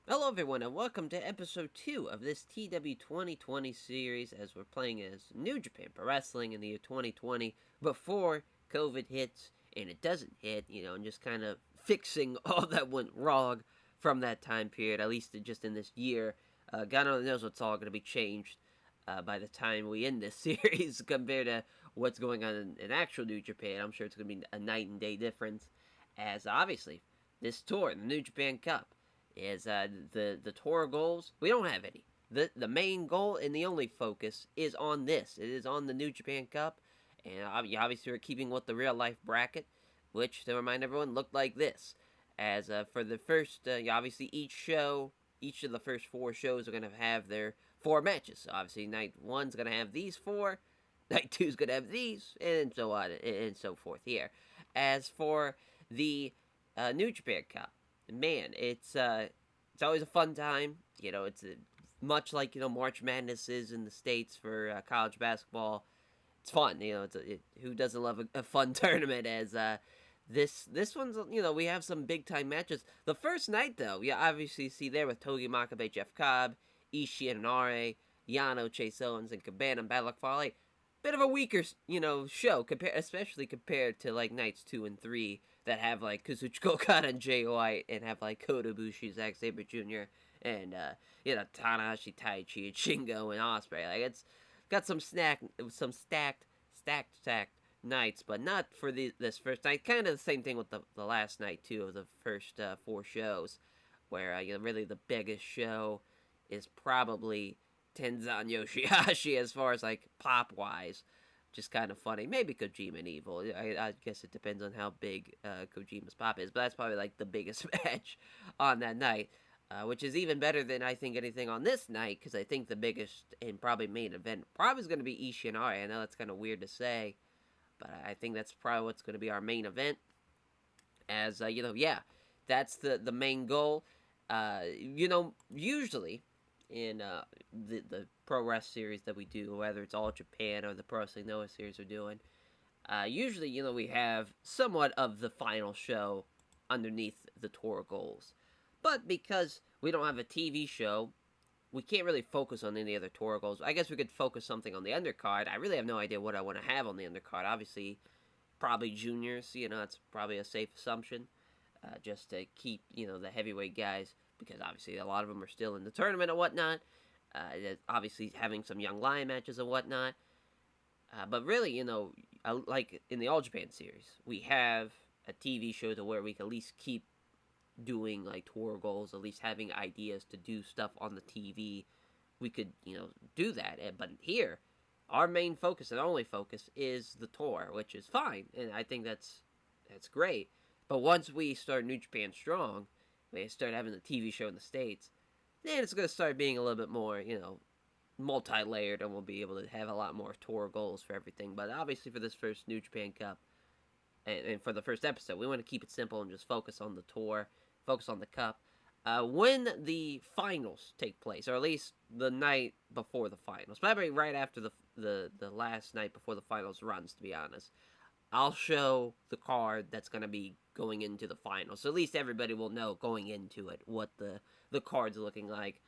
Hello everyone and welcome to episode 2 of this TEW 2020 series as we're playing as New Japan Pro Wrestling in the year 2020 before COVID hits and it doesn't hit, and just kind of fixing all that went wrong from that time period, at least just in this year. God only knows what's all going to be changed by the time we end this series compared to what's going on in actual New Japan. I'm sure it's going to be a night and day difference as obviously this tour, the New Japan Cup, is the tour goals. We don't have any. The main goal and the only focus is on this. It is on the New Japan Cup, and obviously we're keeping with the real life bracket, which to remind everyone looked like this. As for the first, obviously each of the first 4 shows are gonna have their 4 matches. So obviously night one's gonna have these 4. Night two's gonna have these, and so on and so forth. Here, as for the New Japan Cup, man, it's always a fun time. It's much like March Madness is in the states for college basketball. It's fun. Who doesn't love a fun tournament? As this one's we have some big time matches. The first night though, obviously see there with Togi Makabe, Jeff Cobb, Ishii and Nare, Yano, Chase Owens, and Cabana and Bad Luck Fale. Bit of a weaker, show, especially compared to like nights 2 and 3 that have like Kazuchika Okada and Jay White and have like Kota Ibushi, Zack Sabre Jr. and Tanahashi, Tai Chi, and Shingo and Ospreay. Like it's got some stacked nights, but not for this first night. Kind of the same thing with the last night too of the first 4 shows, where really the biggest show is probably Tenzan Yoshihashi as far as like pop wise. Just kind of funny. Maybe Kojima and Evil. I guess it depends on how big Kojima's pop is, but that's probably like the biggest match on that night, which is even better than I think anything on this night, because I think the biggest and probably main event probably is going to be Ishii and Ari. I know that's kind of weird to say, but I think that's probably what's going to be our main event. As that's the main goal. Usually in the Pro Wrest series that we do, whether it's All Japan or the Pro Wrestling Noah series we're doing, usually, we have somewhat of the final show underneath the tour goals. But because we don't have a TV show, we can't really focus on any other tour goals. I guess we could focus something on the undercard. I really have no idea what I want to have on the undercard. Obviously, probably juniors, that's probably a safe assumption. Just to keep, the heavyweight guys, because obviously a lot of them are still in the tournament and whatnot. Obviously having some young lion matches and whatnot. But really, like in the All Japan series, we have a TV show to where we can at least keep doing like tour goals, at least having ideas to do stuff on the TV. We could, do that. But here, our main focus and only focus is the tour, which is fine, and I think that's great. But once we start New Japan Strong, we start having the TV show in the States, then it's going to start being a little bit more, multi-layered, and we'll be able to have a lot more tour goals for everything. But obviously for this first New Japan Cup, and for the first episode, we want to keep it simple and just focus on the tour, focus on the cup. When the finals take place, or at least the night before the finals, probably right after the last night before the finals runs, to be honest, I'll show the card that's going to be going into the finals. So at least everybody will know going into it what the card's looking like.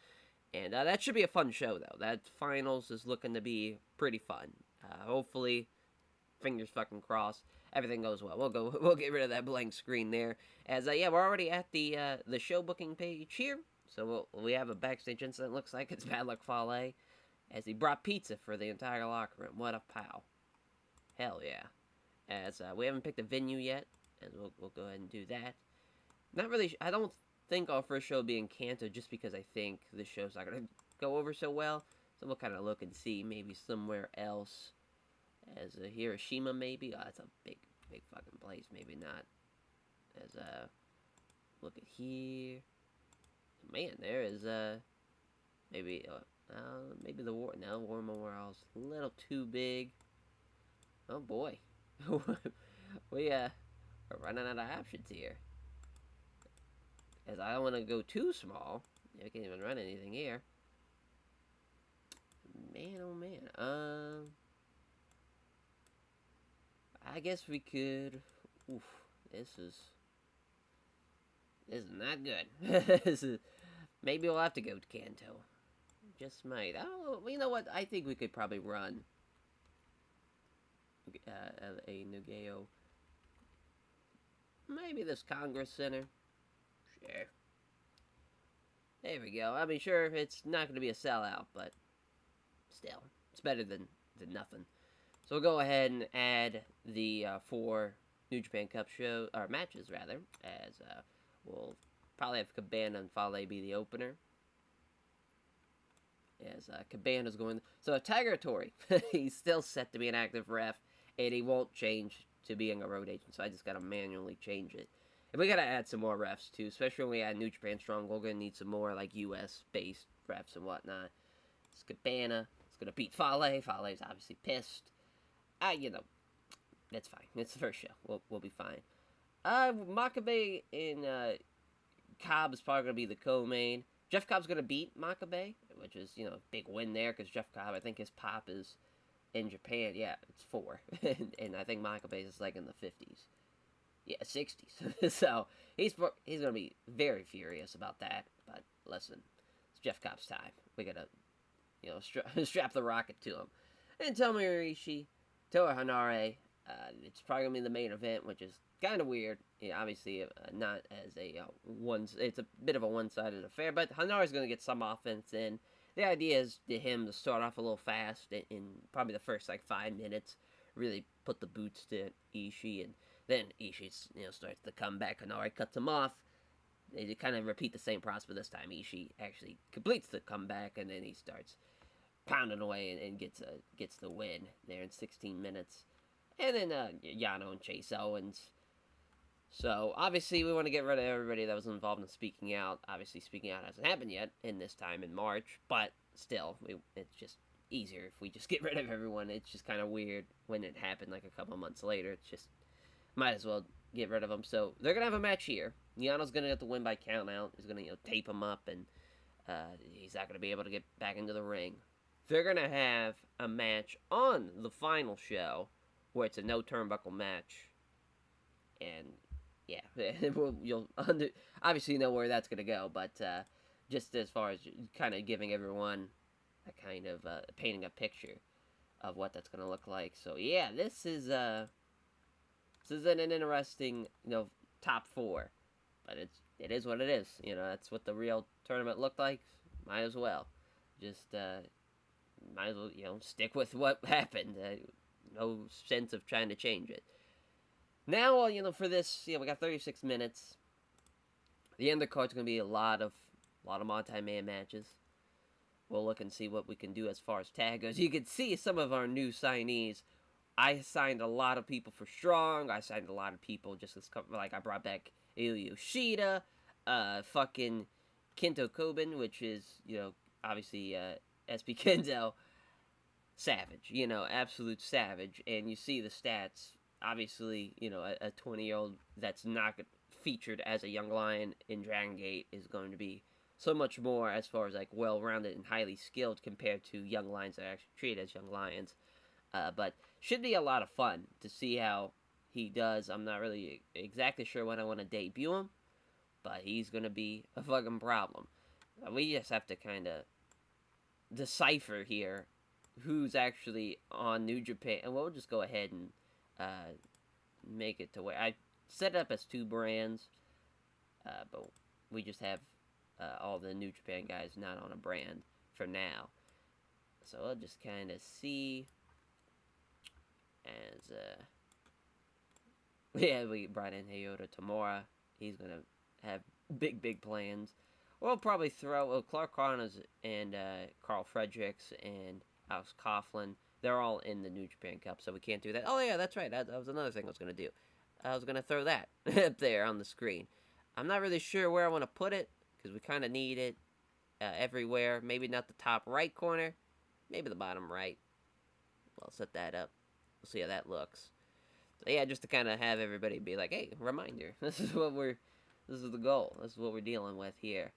And that should be a fun show, though. That finals is looking to be pretty fun. Hopefully, fingers fucking crossed, everything goes well. We'll get rid of that blank screen there. As we're already at the show booking page here. So we have a backstage incident. Looks like it's Bad Luck Fale, as he brought pizza for the entire locker room. What a pal! Hell yeah! As we haven't picked a venue yet, and we'll go ahead and do that. Not really. I don't think our first show will be in Kanto, just because I think the show's not gonna go over so well. So we'll kind of look and see, maybe somewhere else, as Hiroshima maybe. Oh, that's a big fucking place. Maybe not. As look at here. Man, there is maybe maybe the War Memorial's a little too big. Oh boy. We're running out of options here. As I don't want to go too small. I can't even run anything here. Man, oh man. I guess we could. Oof, this is not good. maybe we'll have to go to Kanto. Just might. Oh, you know what? I think we could probably run a Nugeo. Maybe this Congress Center. Sure. There we go. I mean, sure, it's not going to be a sellout, but still, it's better than nothing. So we'll go ahead and add the 4 New Japan Cup matches, rather, as we'll probably have Cabana and Fale be the opener. As Cabana's going... So Tiger Tori, he's still set to be an active ref, and he won't change to being a road agent, so I just gotta manually change it. And we gotta add some more refs, too, especially when we add New Japan Strong. We're gonna need some more, like, US-based refs and whatnot. It's Cabana. It's gonna beat Fale. Fale's obviously pissed. You know, that's fine. It's the first show. We'll be fine. Makabe and Cobb is probably gonna be the co-main. Jeff Cobb's gonna beat Makabe, which is, you know, a big win there, because Jeff Cobb, I think his pop is in Japan, yeah, it's 4. and I think Makabe is like in the 50s. Yeah, 60s. So he's gonna be very furious about that. But listen, it's Jeff Cobb's time. We gotta, you know, strap the rocket to him. And Tomohiro Ishii, Toa Hanare. It's probably gonna be the main event, which is kind of weird. Yeah, obviously not as a it's a bit of a one-sided affair, but Hanare's gonna get some offense in. The idea is to him to start off a little fast in probably the first like 5 minutes, really put the boots to Ishii, and then Ishii, you know, starts the comeback. Hanare cuts him off. They kind of repeat the same process, but this time Ishii actually completes the comeback, and then he starts pounding away and gets the win there in 16 minutes. And then Yano and Chase Owens. So, obviously, we want to get rid of everybody that was involved in Speaking Out. Obviously, Speaking Out hasn't happened yet in this time in March, but still, it's just easier if we just get rid of everyone. It's just kind of weird when it happened like a couple months later. It's just, might as well get rid of them. So, they're going to have a match here. Yano's going to have to win by count out. He's going to, you know, tape him up, and he's not going to be able to get back into the ring. They're going to have a match on the final show where it's a no turnbuckle match. And yeah, you'll obviously know where that's going to go, but just as far as kind of giving everyone a kind of painting a picture of what that's going to look like. So yeah, this is an interesting, you know, top 4, but it is what it is. You know, that's what the real tournament looked like. Might as well you know, stick with what happened. No sense of trying to change it. Now, you know, for this, we got 36 minutes. The end of the card's going to be a lot of multi-man matches. We'll look and see what we can do as far as tag goes. You can see some of our new signees. I signed a lot of people for Strong. I signed a lot of people just as, like, I brought back Yoshida, fucking Kento Koben, which is, you know, obviously, SB Kendo. Savage, you know, absolute savage. And you see the stats. Obviously, you know, a 20-year-old that's not featured as a young lion in Dragon Gate is going to be so much more as far as, like, well-rounded and highly skilled compared to young lions that are actually treated as young lions. But should be a lot of fun to see how he does. I'm not really exactly sure when I want to debut him, but he's going to be a fucking problem. We just have to kind of decipher here who's actually on New Japan. And we'll just go ahead and make it to where I set it up as 2 brands, but we just have all the New Japan guys not on a brand for now. So I'll just kind of see as we brought in Hayota Tamura. He's gonna have big plans. We'll probably throw Clark Connors and Carl Fredericks and Alex Coughlin. They're all in the New Japan Cup, so we can't do that. Oh, yeah, that's right. That was another thing I was going to do. I was going to throw that up there on the screen. I'm not really sure where I want to put it, because we kind of need it everywhere. Maybe not the top right corner. Maybe the bottom right. I'll set that up. We'll see how that looks. So, yeah, just to kind of have everybody be like, hey, reminder. This is the goal. This is what we're dealing with here.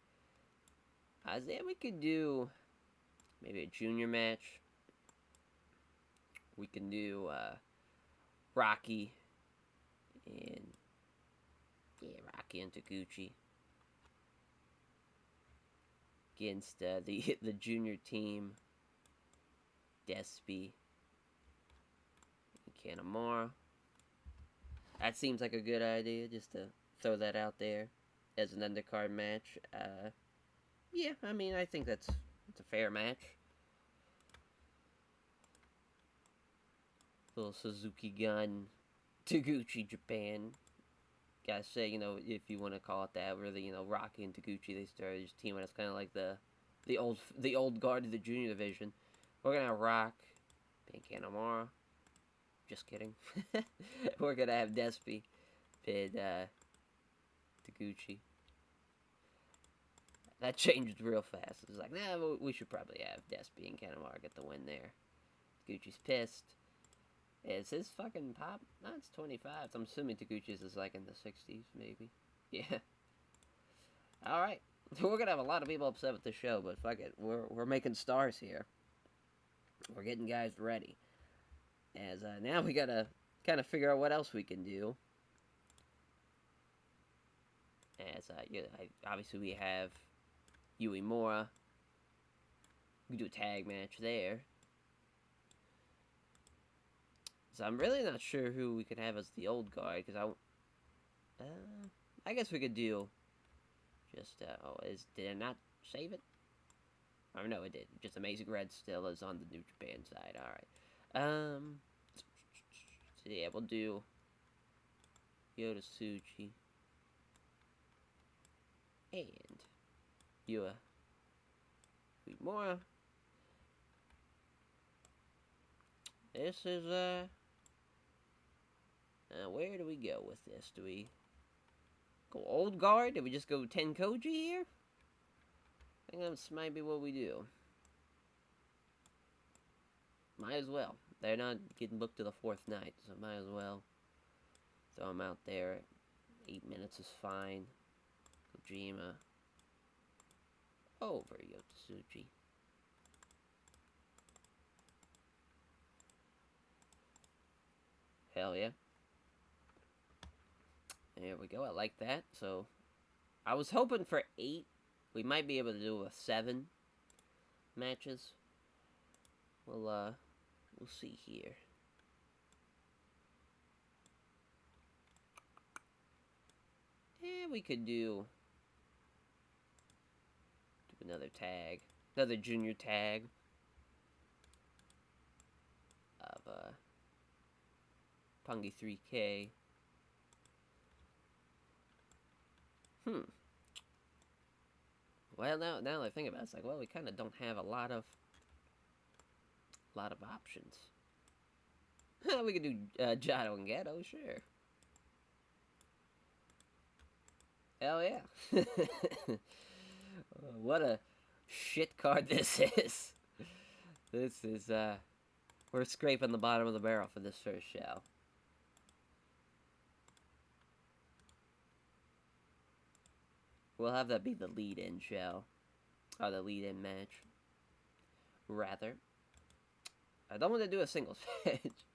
Then we could do maybe a junior match. We can do Rocky and Rocky and Taguchi. against the junior team. Despy and Kanemaru. That seems like a good idea, just to throw that out there as an undercard match. Yeah, I mean, I think it's a fair match. Little Suzuki Gun, Taguchi Japan. Gotta say, if you want to call it that, really, Rocky and Taguchi, they started this team, and it's kind of like the old guard of the junior division. We're gonna have Rock, pin Kanemaru. Just kidding. We're gonna have Despy, pin Taguchi. That changed real fast. It was like, nah, we should probably have Despy and Kanemaru get the win there. Taguchi's pissed. Is his fucking pop? No, it's 25. So I'm assuming Taguchi's is like in the 60s, maybe. Yeah. Alright. We're gonna have a lot of people upset with the show, but fuck it. We're making stars here. We're getting guys ready. As now we gotta kind of figure out what else we can do. As obviously we have Uemura. We can do a tag match there. So I'm really not sure who we can have as the old guard, because I guess we could do just, did it not save it? Oh, no, it did. Just Amazing Red still is on the New Japan side, alright. So yeah, we'll do Yoda Tsuji and Uemura. This is, where do we go with this? Do we go old guard? Do we just go Tenkoji here? I think that might be what we do. Might as well. They're not getting booked to the 4th night, so might as well throw them out there. 8 minutes is fine. Kojima. Over Yotsuji. Hell yeah. There we go, I like that. So, I was hoping for 8. We might be able to do a 7 matches. We'll see here. And we could do another tag. Another junior tag. Of, Pungi 3K. Well, now that I think about it, it's like, well, we kind of don't have a lot of options. We could do Jado and Geto, sure. Hell yeah. What a shit card this is. This is, we're scraping the bottom of the barrel for this first show. We'll have that be the lead-in show. Or the lead-in match. Rather. I don't want to do a singles match.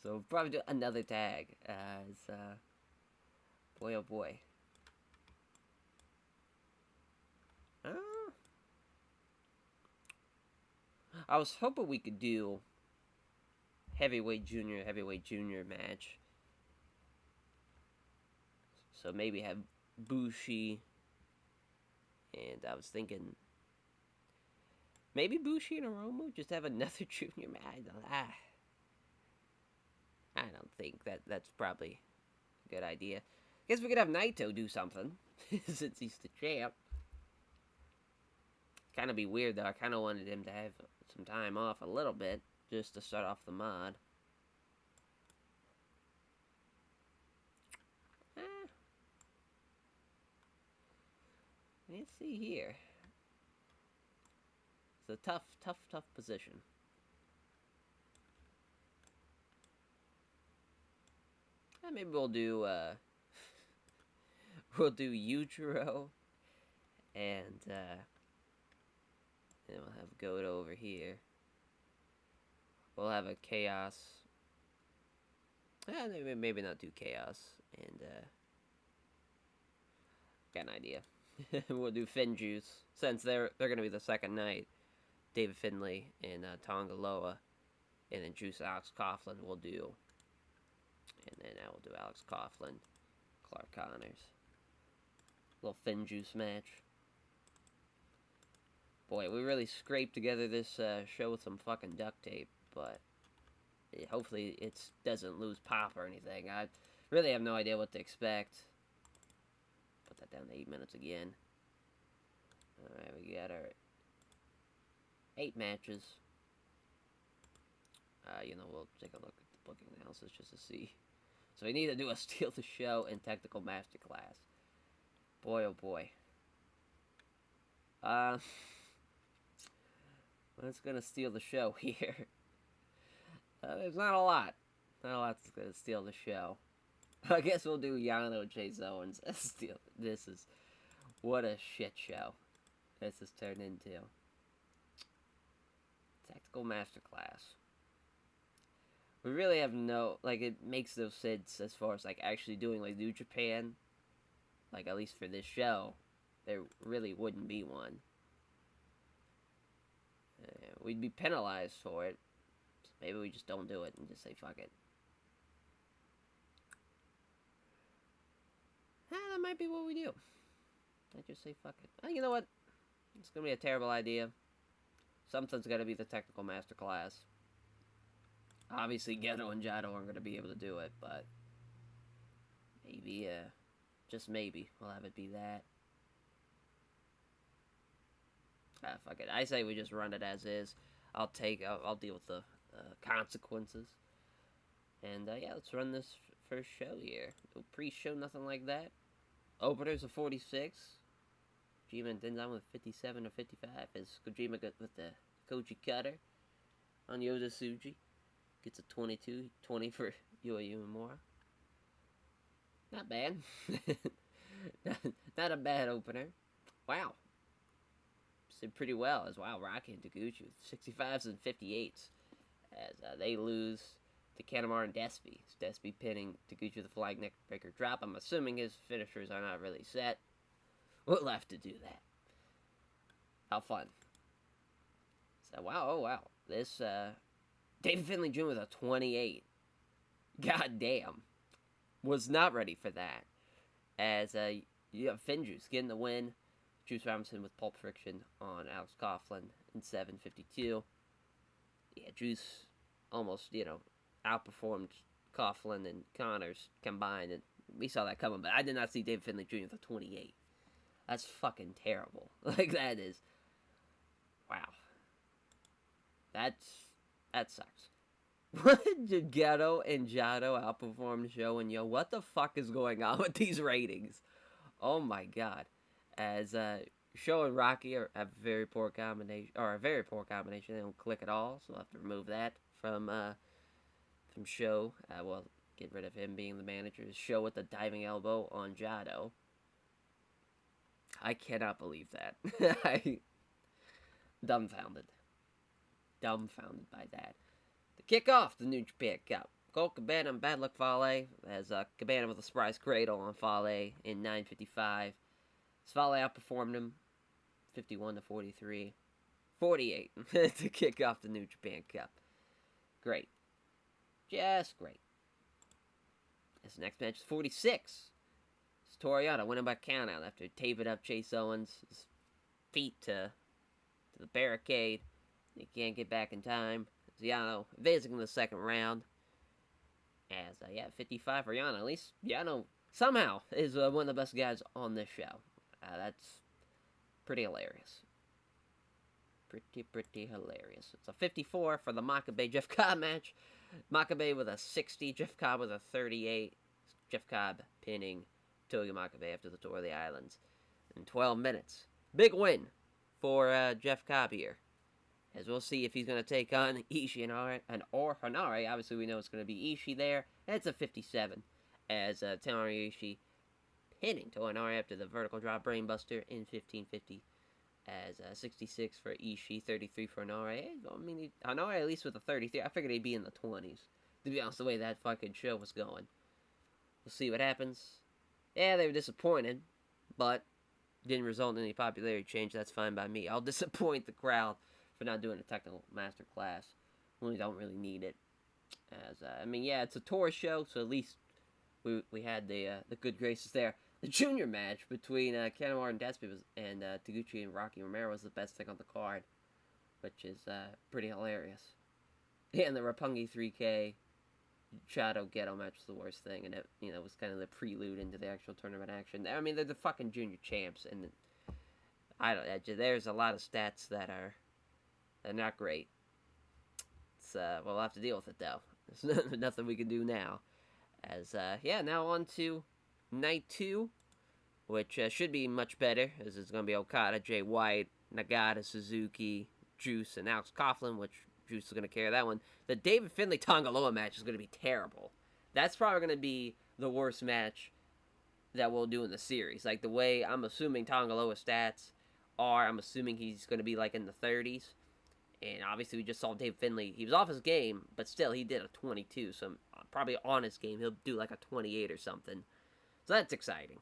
So we'll probably do another tag. Boy oh boy. I was hoping we could do heavyweight junior match. So maybe have Bushi. And I was thinking maybe Bushi and Hiromu just have another junior match. I don't think that's probably a good idea. Guess we could have Naito do something since he's the champ. Kind of be weird though. I kind of wanted him to have some time off a little bit just to start off the mod. Let's see here. It's a tough position. Maybe we'll do Yujiro and we'll have Goto over here. We'll have a Chaos. Maybe not do Chaos. And got an idea. We'll do Finn Juice, since they're going to be the second night. David Finlay and Tonga Loa. And then Juice Alex Coughlin will do. And then I will do Alex Coughlin, Clark Connors. Little Finn Juice match. Boy, we really scraped together this show with some fucking duct tape, but hopefully it doesn't lose pop or anything. I really have no idea what to expect. Put that down to 8 minutes again. Alright, we got our 8 matches. We'll take a look at the booking analysis just to see. So we need to do a Steal the Show and Technical Masterclass. Boy, oh boy. What's gonna steal the show here? There's not a lot. Not a lot's gonna steal the show. I guess we'll do Yano Chase Owens as steal. This is... What a shit show this has turned into. Tactical Masterclass. We really have no... Like, it makes no sense as far as, like, actually doing, like, New Japan. Like, at least for this show. There really wouldn't be one. We'd be penalized for it. So maybe we just don't do it and just say, fuck it. That might be what we do. I just say, fuck it. You know what? It's gonna be a terrible idea. Something's gotta be the Technical Masterclass. Obviously, Geto and Jado aren't gonna be able to do it, but maybe, just maybe, we'll have it be that. Fuck it. I say we just run it as is. I'll deal with the consequences. And, yeah, let's run this first show here. No pre-show, nothing like that. Openers of 46. Kojima and Denzan with 57 or 55. As Kojima with the Koji Cutter on Yoda Tsuji. Gets a 22. 20 for Uemura. Not bad. not a bad opener. Wow. Did pretty well as wow, Rocky and Taguchi with 65s and 58s. As they lose to Kanemaru and Despy. Despy pinning Taguchi with a flying neck breaker drop. I'm assuming his finishers are not really set. We'll have to do that. How fun. So, wow, oh wow. This, David Finlay Jr. with a 28. God damn. Was not ready for that. As, you have Finjuice getting the win. Juice Robinson with Pulp Friction on Alex Coughlin in 7:52. Yeah, Juice almost, outperformed Coughlin and Connors combined, and we saw that coming, but I did not see David Finlay Jr. with a 28. That's fucking terrible. Like, that is... Wow. That sucks. What did Geto and Jado outperform the show? And, what the fuck is going on with these ratings? Oh my god. As Show and Rocky have a very poor combination. They don't click at all, so we'll have to remove that from Show. We'll get rid of him being the manager. Show with the diving elbow on Jado. I cannot believe that. I dumbfounded by that. To kick off the New Japan Cup, Colt Cabana and Bad Luck Fale, as Cabana with a surprise cradle on Fale in 9:55. Fale outperformed him 51-43. 48 to kick off the New Japan Cup. Great. Just great. This next match is 46. It's Toriano winning by countout after taping up Chase Owens' feet to the barricade. He can't get back in time. Yano advancing in the second round. As, 55 for Yano. At least Yano somehow is one of the best guys on this show. That's pretty hilarious. Pretty hilarious. It's a 54 for the Makabe Jeff Cobb match. Makabe with a 60, Jeff Cobb with a 38. Jeff Cobb pinning Togi Makabe after the tour of the islands in 12 minutes. Big win for Jeff Cobb here. As we'll see if he's going to take on Ishii or Hanare. Obviously, we know it's going to be Ishii there. It's a 57. As Tanari Ishii pinning to Hanare after the vertical drop brainbuster in 15:50. As 66 for Ishii, 33 for Hanare. I mean, Hanare at least with a 33. I figured he'd be in the 20s. To be honest, the way that fucking show was going. We'll see what happens. Yeah, they were disappointed, but didn't result in any popularity change, that's fine by me. I'll disappoint the crowd for not doing a technical master class when we don't really need it. As I mean, yeah, it's a tour show, so at least we had the good graces there. The junior match between Kanemaru and Despy and Taguchi and Rocky Romero was the best thing on the card, which is pretty hilarious. Yeah, and the Roppongi 3K Shadow Ghetto match was the worst thing, and it was kind of the prelude into the actual tournament action. I mean, they're the fucking junior champs, and I don't. There's a lot of stats that are not great. It's we'll have to deal with it though. There's nothing we can do now. As yeah, now on to night 2, which should be much better, as it's going to be Okada, Jay White, Nagata, Suzuki, Juice, and Alex Coughlin, which Juice is going to carry that one. The David Finlay Tonga Loa match is going to be terrible. That's probably going to be the worst match that we'll do in the series. Like, the way I'm assuming Tonga Loa stats are, I'm assuming he's going to be, like, in the 30s. And obviously we just saw David Finlay. He was off his game, but still, he did a 22. So probably on his game, he'll do like a 28 or something. So that's exciting.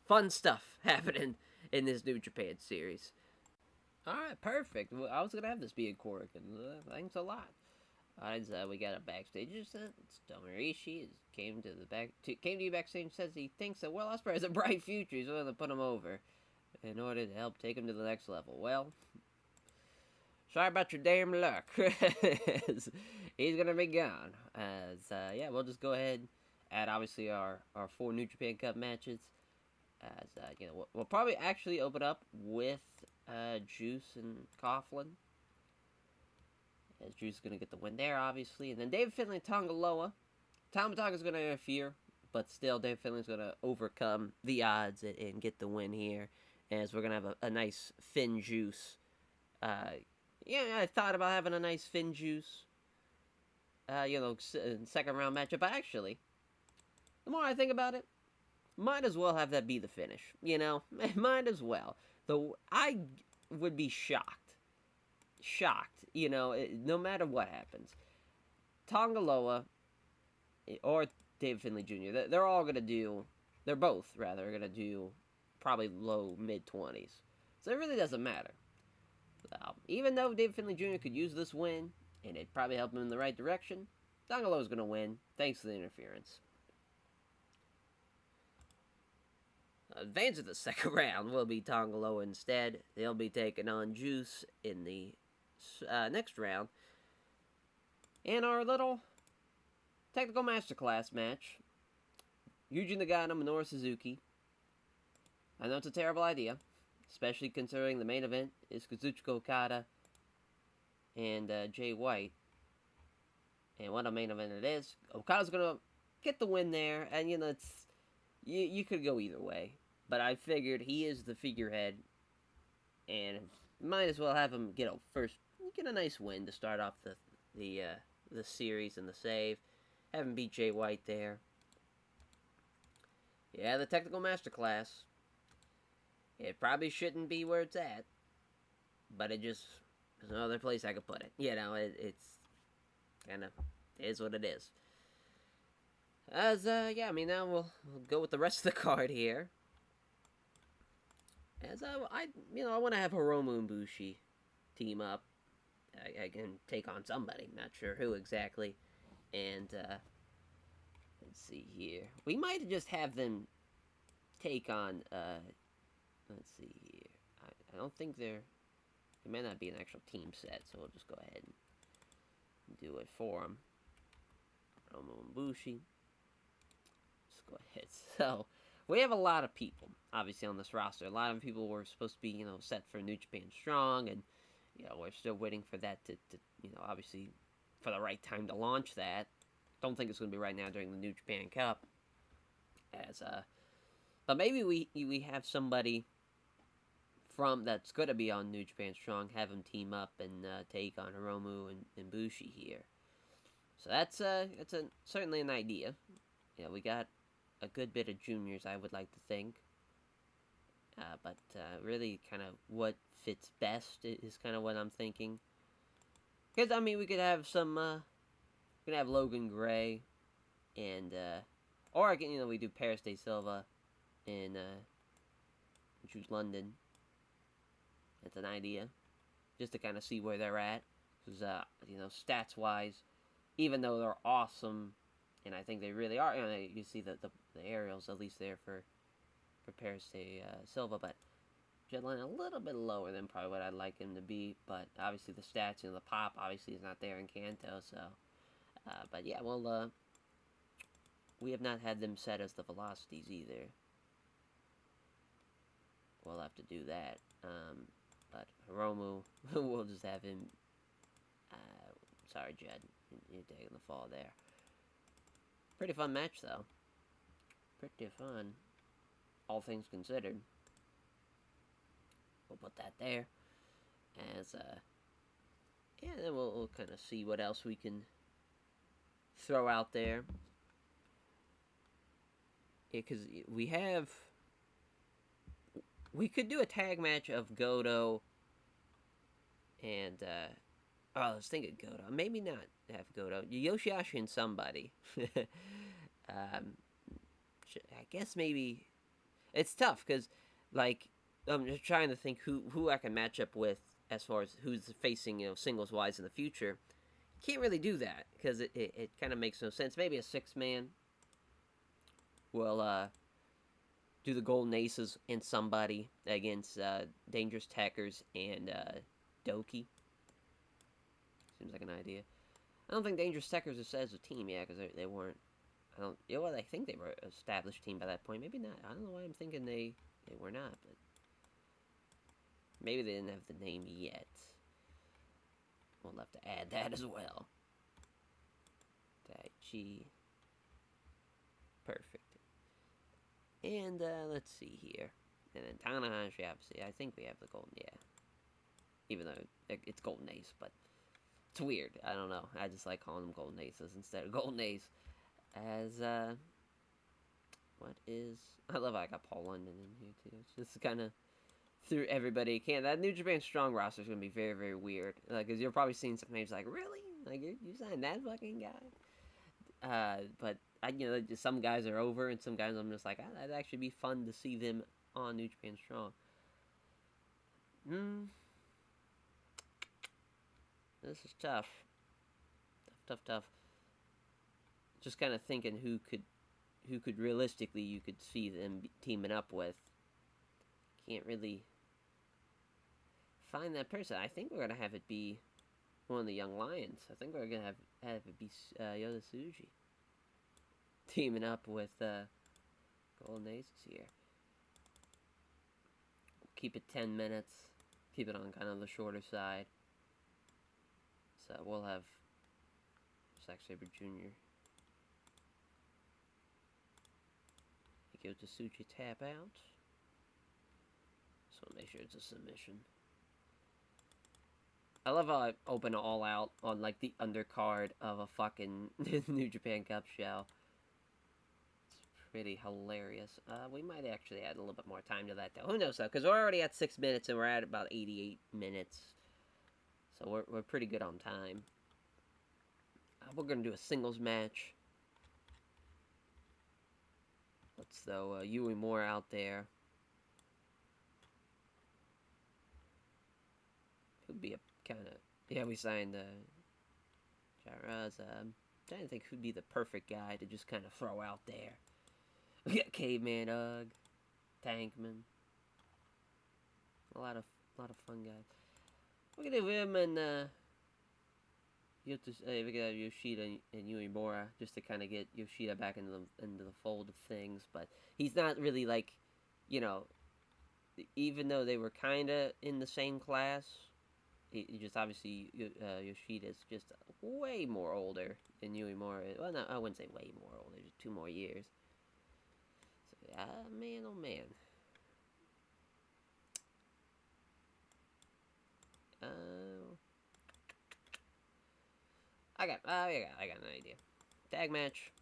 Fun stuff happening in this New Japan series. Alright, perfect. Well, I was going to have this be a Korakuen. Thanks a lot. Alright, we got a backstage. It's Tomohiro Ishii came to you backstage and says he thinks that Will Ospreay has a bright future. He's willing to put him over in order to help take him to the next level. Well, sorry about your damn luck. He's gonna be gone. As yeah, we'll just go ahead and add obviously our 4 New Japan Cup matches. As we'll probably actually open up with Juice and Coughlin. As Juice is gonna get the win there, obviously, and then David Finlay and Tonga Loa. Tama Tonga's gonna interfere, but still David Finlay's gonna overcome the odds and get the win here. As we're gonna have a nice Finn Juice. Yeah, I thought about having a nice Finn Juice, second round matchup. But actually, the more I think about it, might as well have that be the finish. Might as well. Though I would be shocked. No matter what happens, Tonga Loa or David Finlay Jr. They're all gonna do. They're both rather gonna do probably low mid-20s. So it really doesn't matter. Even though David Finlay Jr. could use this win, and it'd probably help him in the right direction, Tonga Loa's going to win, thanks to the interference. Advance to the second round will be Tonga Loa instead. They'll be taking on Juice in the next round. And our little technical masterclass match, Yuji Nagata, Minoru Suzuki. I know it's a terrible idea, especially considering the main event is Kazuchika Okada and Jay White. And what a main event it is. Okada's going to get the win there, and it's you could go either way. But I figured he is the figurehead, and might as well have him get a nice win to start off the series and the save. Have him beat Jay White there. Yeah, the technical masterclass. It probably shouldn't be where it's at, but there's no other place I could put it. It's kind of is what it is. As yeah, I mean now we'll go with the rest of the card here. As I want to have Hiromu and Bushi team up. I can take on somebody, not sure who exactly, and let's see here. We might just have them take on. Let's see here. I don't think it may not be an actual team set, so we'll just go ahead and do it for them. Hiromu and Bushi. Let's go ahead. So, we have a lot of people, obviously, on this roster. A lot of people were supposed to be, set for New Japan Strong, and, we're still waiting for that to obviously, for the right time to launch that. Don't think it's going to be right now during the New Japan Cup. But maybe we have somebody that's going to be on New Japan Strong, have them team up and take on Hiromu and Bushi here. So that's certainly an idea. We got a good bit of juniors, I would like to think. But really kind of what fits best is kind of what I'm thinking. Because, I mean, we could have we could have Logan Gray, and, or, we do Paris De Silva and choose London. That's an idea, just to kind of see where they're at. Because stats-wise, even though they're awesome, and I think they really are, you see the aerials at least there for Paris de Silva, but Jetline a little bit lower than probably what I'd like him to be, but obviously the stats, the pop obviously is not there in Kanto, so, but yeah, well, we have not had them set as the velocities either. We'll have to do that, but Hiromu, we'll just have him, sorry, Jed, you're taking the fall there. Pretty fun match, though. Pretty fun, all things considered. We'll put that there. As, yeah, then we'll kind of see what else we can throw out there. Yeah, because we could do a tag match of Goto and, I was thinking Goto. Maybe not have Goto. Yoshihashi and somebody. I guess maybe... It's tough, because, like, I'm just trying to think who I can match up with as far as who's facing, singles-wise in the future. Can't really do that, because it kind of makes no sense. Maybe a 6-man will do the Golden Aces and somebody against Dangerous Tackers and Doki. Seems like an idea. I don't think Dangerous Tackers is as a team, yeah, because they weren't. I think they were an established team by that point. Maybe not. I don't know why I'm thinking they were not, but maybe they didn't have the name yet. We'll have to add that as well. Tai Chi. Perfect. And, let's see here. And then Tanahashi, obviously. I think we have the Golden, yeah. Even though it's Golden Ace, but it's weird. I don't know. I just like calling them Golden Aces instead of Golden Ace. As, what is... I love how I got Paul London in here, too. It's just kind of through everybody can. That New Japan Strong roster is going to be very, very weird. Like, because you're probably seeing some names like, really? Like, you signed that fucking guy? But, some guys are over, and some guys I'm just like, that'd actually be fun to see them on New Japan Strong. This is tough. Tough. Just kind of thinking who could realistically you could see them teaming up with. Can't really find that person. I think we're gonna have it be one of the Young Lions. I think we're gonna have it be Yoda Tsuji teaming up with Golden Aces here. Keep it 10 minutes. Keep it on kind of the shorter side. So we'll have Zack Sabre Jr. Give the Tsuji tap out. So make sure it's a submission. I love how I open All Out on like the undercard of a fucking New Japan Cup show. It's pretty hilarious. We might actually add a little bit more time to that though. Who knows though? Because we're already at 6 minutes and we're at about 88 minutes. So we're pretty good on time. We're gonna do a singles match. Let's throw Uemura out there. Could be a kind of... Yeah, we signed Jara's. Trying to think who'd be the perfect guy to just kind of throw out there. We got Caveman Ugg, Tankman. A lot of fun guys. We're gonna do him and we got Yoshida and Uemura just to kind of get Yoshida back into the fold of things, but he's not really like, even though they were kind of in the same class, he just obviously Yoshida's just way more older than Uemura. Well, no, I wouldn't say way more older, just 2 more years. So, man, oh man. I got an idea. Tag match.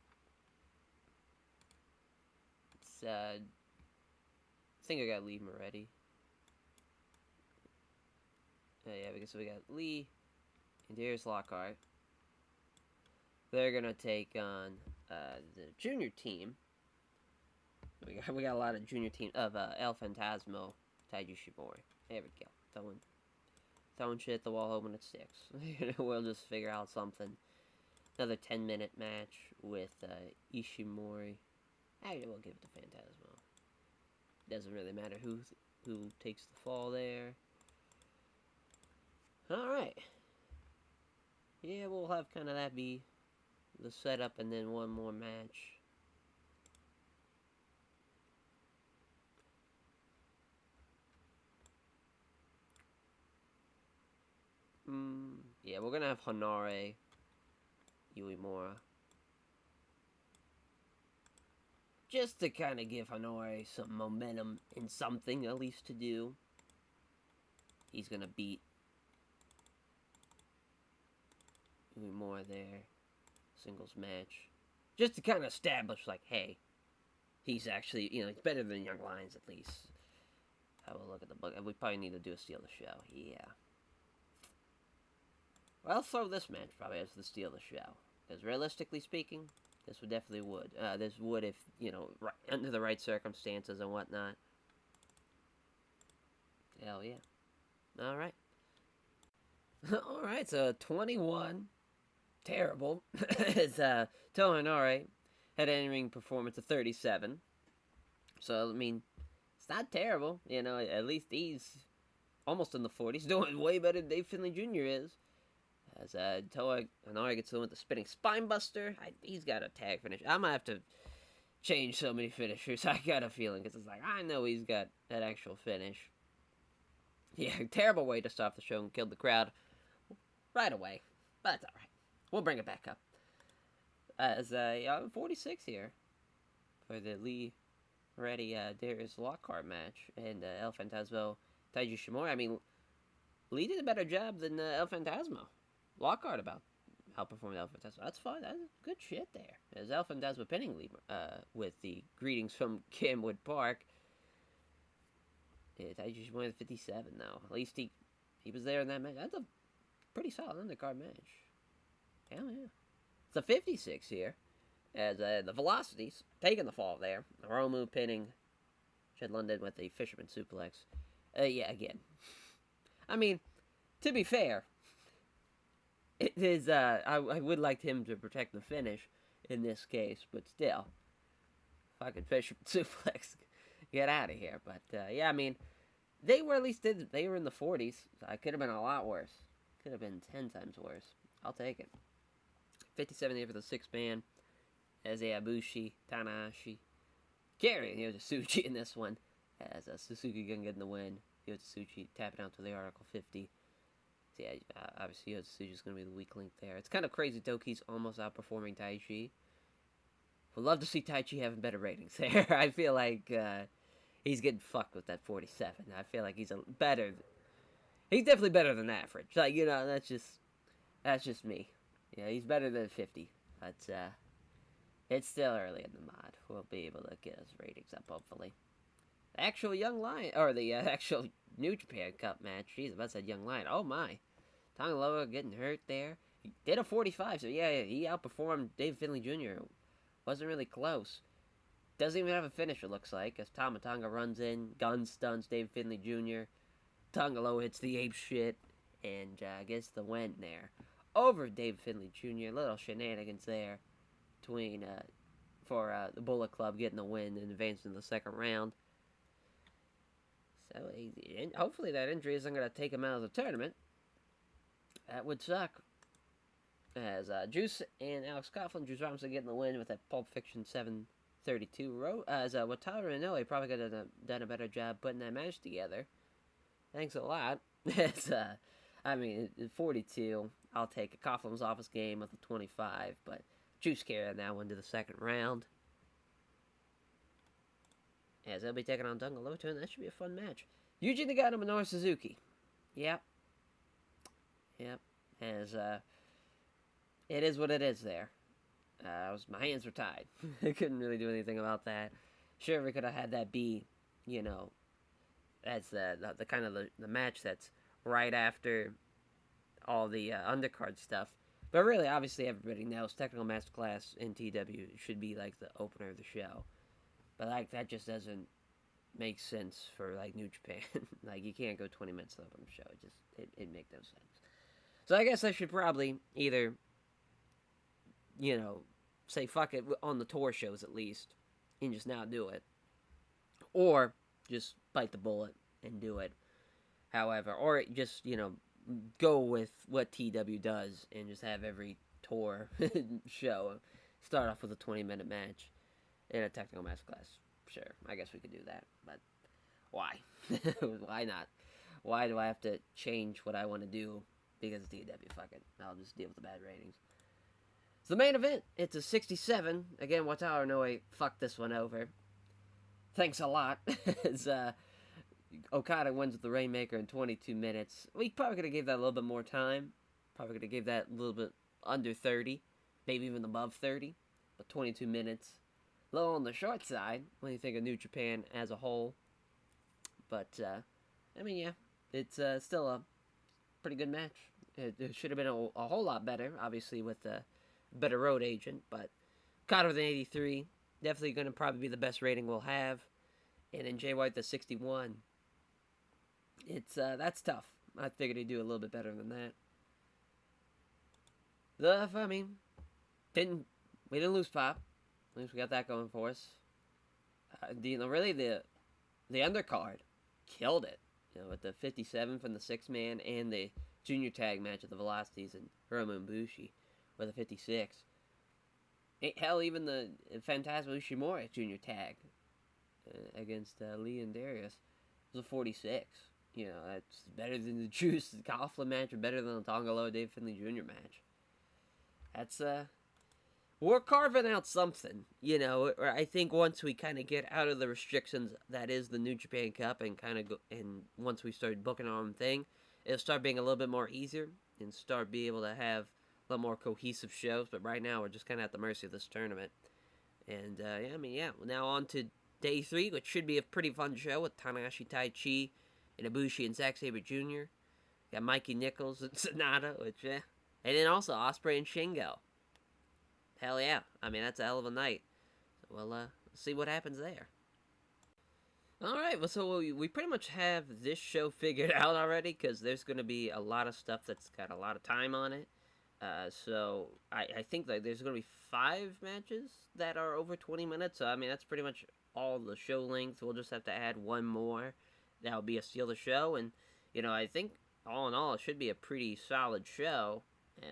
It's, I think I got Lee Moriarty. Yeah, because we got Lee and Darius Lockhart. They're gonna take on the junior team We got a lot of junior team of El Phantasmo, Taiji Shimori. There we go. Throwing shit at the wall, hoping it sticks. We'll just figure out something. Another 10-minute match with Ishimori. Actually, we'll give it to Phantasmo. Doesn't really matter who takes the fall there. Alright. Yeah, we'll have kind of that be the setup and then one more match. Yeah, we're gonna have Honore Uemura. Just to kind of give Honore some momentum and something at least to do. He's gonna beat Uemura there. Singles match. Just to kind of establish, like, hey, he's actually, he's better than Young Lions at least. Have a look at the book. We probably need to do a steal the show. Yeah. Well, I'll throw this match probably as the steal the show. Because realistically speaking, this would definitely would. This would if, right, under the right circumstances and whatnot. Hell yeah. Alright. Alright, so 21. Terrible. It's Toa Honore had an in-ring performance of 37. So, I mean, it's not terrible. At least he's almost in the 40s. Doing way better than Dave Finlay Jr. is. As Toa Honore gets in with the spinning spine buster. He's got a tag finish. I might have to change so many finishers. I got a feeling. Because it's like, I know he's got that actual finish. Yeah, terrible way to stop the show and kill the crowd right away. But that's alright. We'll bring it back up. As 46 here for the Lee Reddy Darius Lockhart match. And El Phantasmo Taiji Shimori. I mean, Lee did a better job than El Phantasmo. Lockhart outperformed El Phantasmo. That's fine. That's good shit there. As El Phantasmo pinning Lee with the greetings from Camwood Park. Yeah, Taiji Shimori 57 though. At least he was there in that match. That's a pretty solid undercard match. Hell yeah. It's a 56 here. As the Velocities taking the fall there. Hiromu pinning Jed London with the Fisherman Suplex. Yeah, again. I mean, to be fair, it is, I would like him to protect the finish in this case, but still. Fucking Fisherman Suplex. Get out of here. But, yeah, I mean, they were they were in the 40s. So it could have been a lot worse. Could have been 10 times worse. I'll take it. 57 here for the 6-man. As Abushi, Tanahashi. Carrying Tsuji in this one. As Suzuki Gun getting the win. Tsuji tapping out to the Article 50. So yeah, obviously Tsuji's going to be the weak link there. It's kind of crazy Doki's almost outperforming Taichi. Would love to see Taichi having better ratings there. I feel like he's getting fucked with that 47. I feel like he's he's definitely better than average. Like, that's just me. Yeah, he's better than 50. But it's still early in the mod. We'll be able to get his ratings up, hopefully. The actual Young Lion, or the actual New Japan Cup match. Jeez, I about said Young Lion. Oh my. Tangaloa getting hurt there. He did a 45, so yeah, he outperformed Dave Finlay Jr. Wasn't really close. Doesn't even have a finish, it looks like, as Tama Tonga runs in, gun stuns Dave Finlay Jr. Tangaloa hits the ape shit, and gets the win there. Over Dave Finlay Jr. Little shenanigans there between for the Bullet Club getting the win and advancing to the second round. So hopefully that injury isn't going to take him out of the tournament. That would suck. As Juice and Alex Coughlin, Juice Robinson getting the win with that Pulp Fiction 732. As Wataru Inoue probably could have done a better job putting that match together. Thanks a lot. It's 42. I'll take a Coughlin's office game with a 25, but Juice carrying that one to the second round. As they'll be taking on Dungaloto, and that should be a fun match. Yuji Nagata, Minoru Suzuki. Yep. As it is what it is there. My hands were tied. I couldn't really do anything about that. Sure, we could have had that be, that's the kind of the match that's right after all the undercard stuff. But really, obviously, everybody knows Technical Masterclass in TEW should be like the opener of the show. But like that just doesn't make sense for like New Japan. Like you can't go 20 minutes up on the show. It make no sense. So I guess I should probably either, you know, say fuck it on the tour shows at least, and just not do it, or just bite the bullet and do it. However, or just go with what TEW does and just have every tour show start off with a 20-minute match in a technical match class. Sure, I guess we could do that, but why? Why not? Why do I have to change what I want to do because of TEW? Fuck it. I'll just deal with the bad ratings. So the main event, it's a 67. Again, Wataru Noe fucked this one over. Thanks a lot. It's, Okada wins with the Rainmaker in 22 minutes. We probably could have gave that a little bit more time. Probably could have gave that a little bit under 30. Maybe even above 30. But 22 minutes. A little on the short side when you think of New Japan as a whole. But, I mean, yeah. It's still a pretty good match. It should have been a whole lot better, obviously, with a better road agent. But Okada with an 83. Definitely going to probably be the best rating we'll have. And then Jay White, the 61. It's that's tough. I figured he'd do a little bit better than that. I mean, we didn't lose Pop. At least we got that going for us. Really the undercard killed it. With the 57 from the 6-man and the junior tag match at the Velocities and Hiromu and Bushi with a 56. Hell, even the Phantasmo Uemura junior tag against Lee and Darius was a 46. That's better than the Juice Coughlin match, or better than the Tonga Loa Dave Finlay Jr. match. That's we're carving out something, or I think once we kind of get out of the restrictions that is the New Japan Cup and and once we start booking our own thing, it'll start being a little bit more easier and start being able to have a lot more cohesive shows. But right now we're just kind of at the mercy of this tournament. And now on to day 3, which should be a pretty fun show with Tanahashi, Tai Chi, and Ibushi and Zack Sabre Jr. Got Mikey Nichols and Sonata, and then also Ospreay and Shingo. Hell yeah. I mean, that's a hell of a night. So we'll see what happens there. Alright, well, so we pretty much have this show figured out already, because there's going to be a lot of stuff that's got a lot of time on it. So I think that there's going to be 5 matches that are over 20 minutes. So, I mean, that's pretty much all the show length. We'll just have to add one more. That'll be a steal the show. And, I think, all in all, it should be a pretty solid show,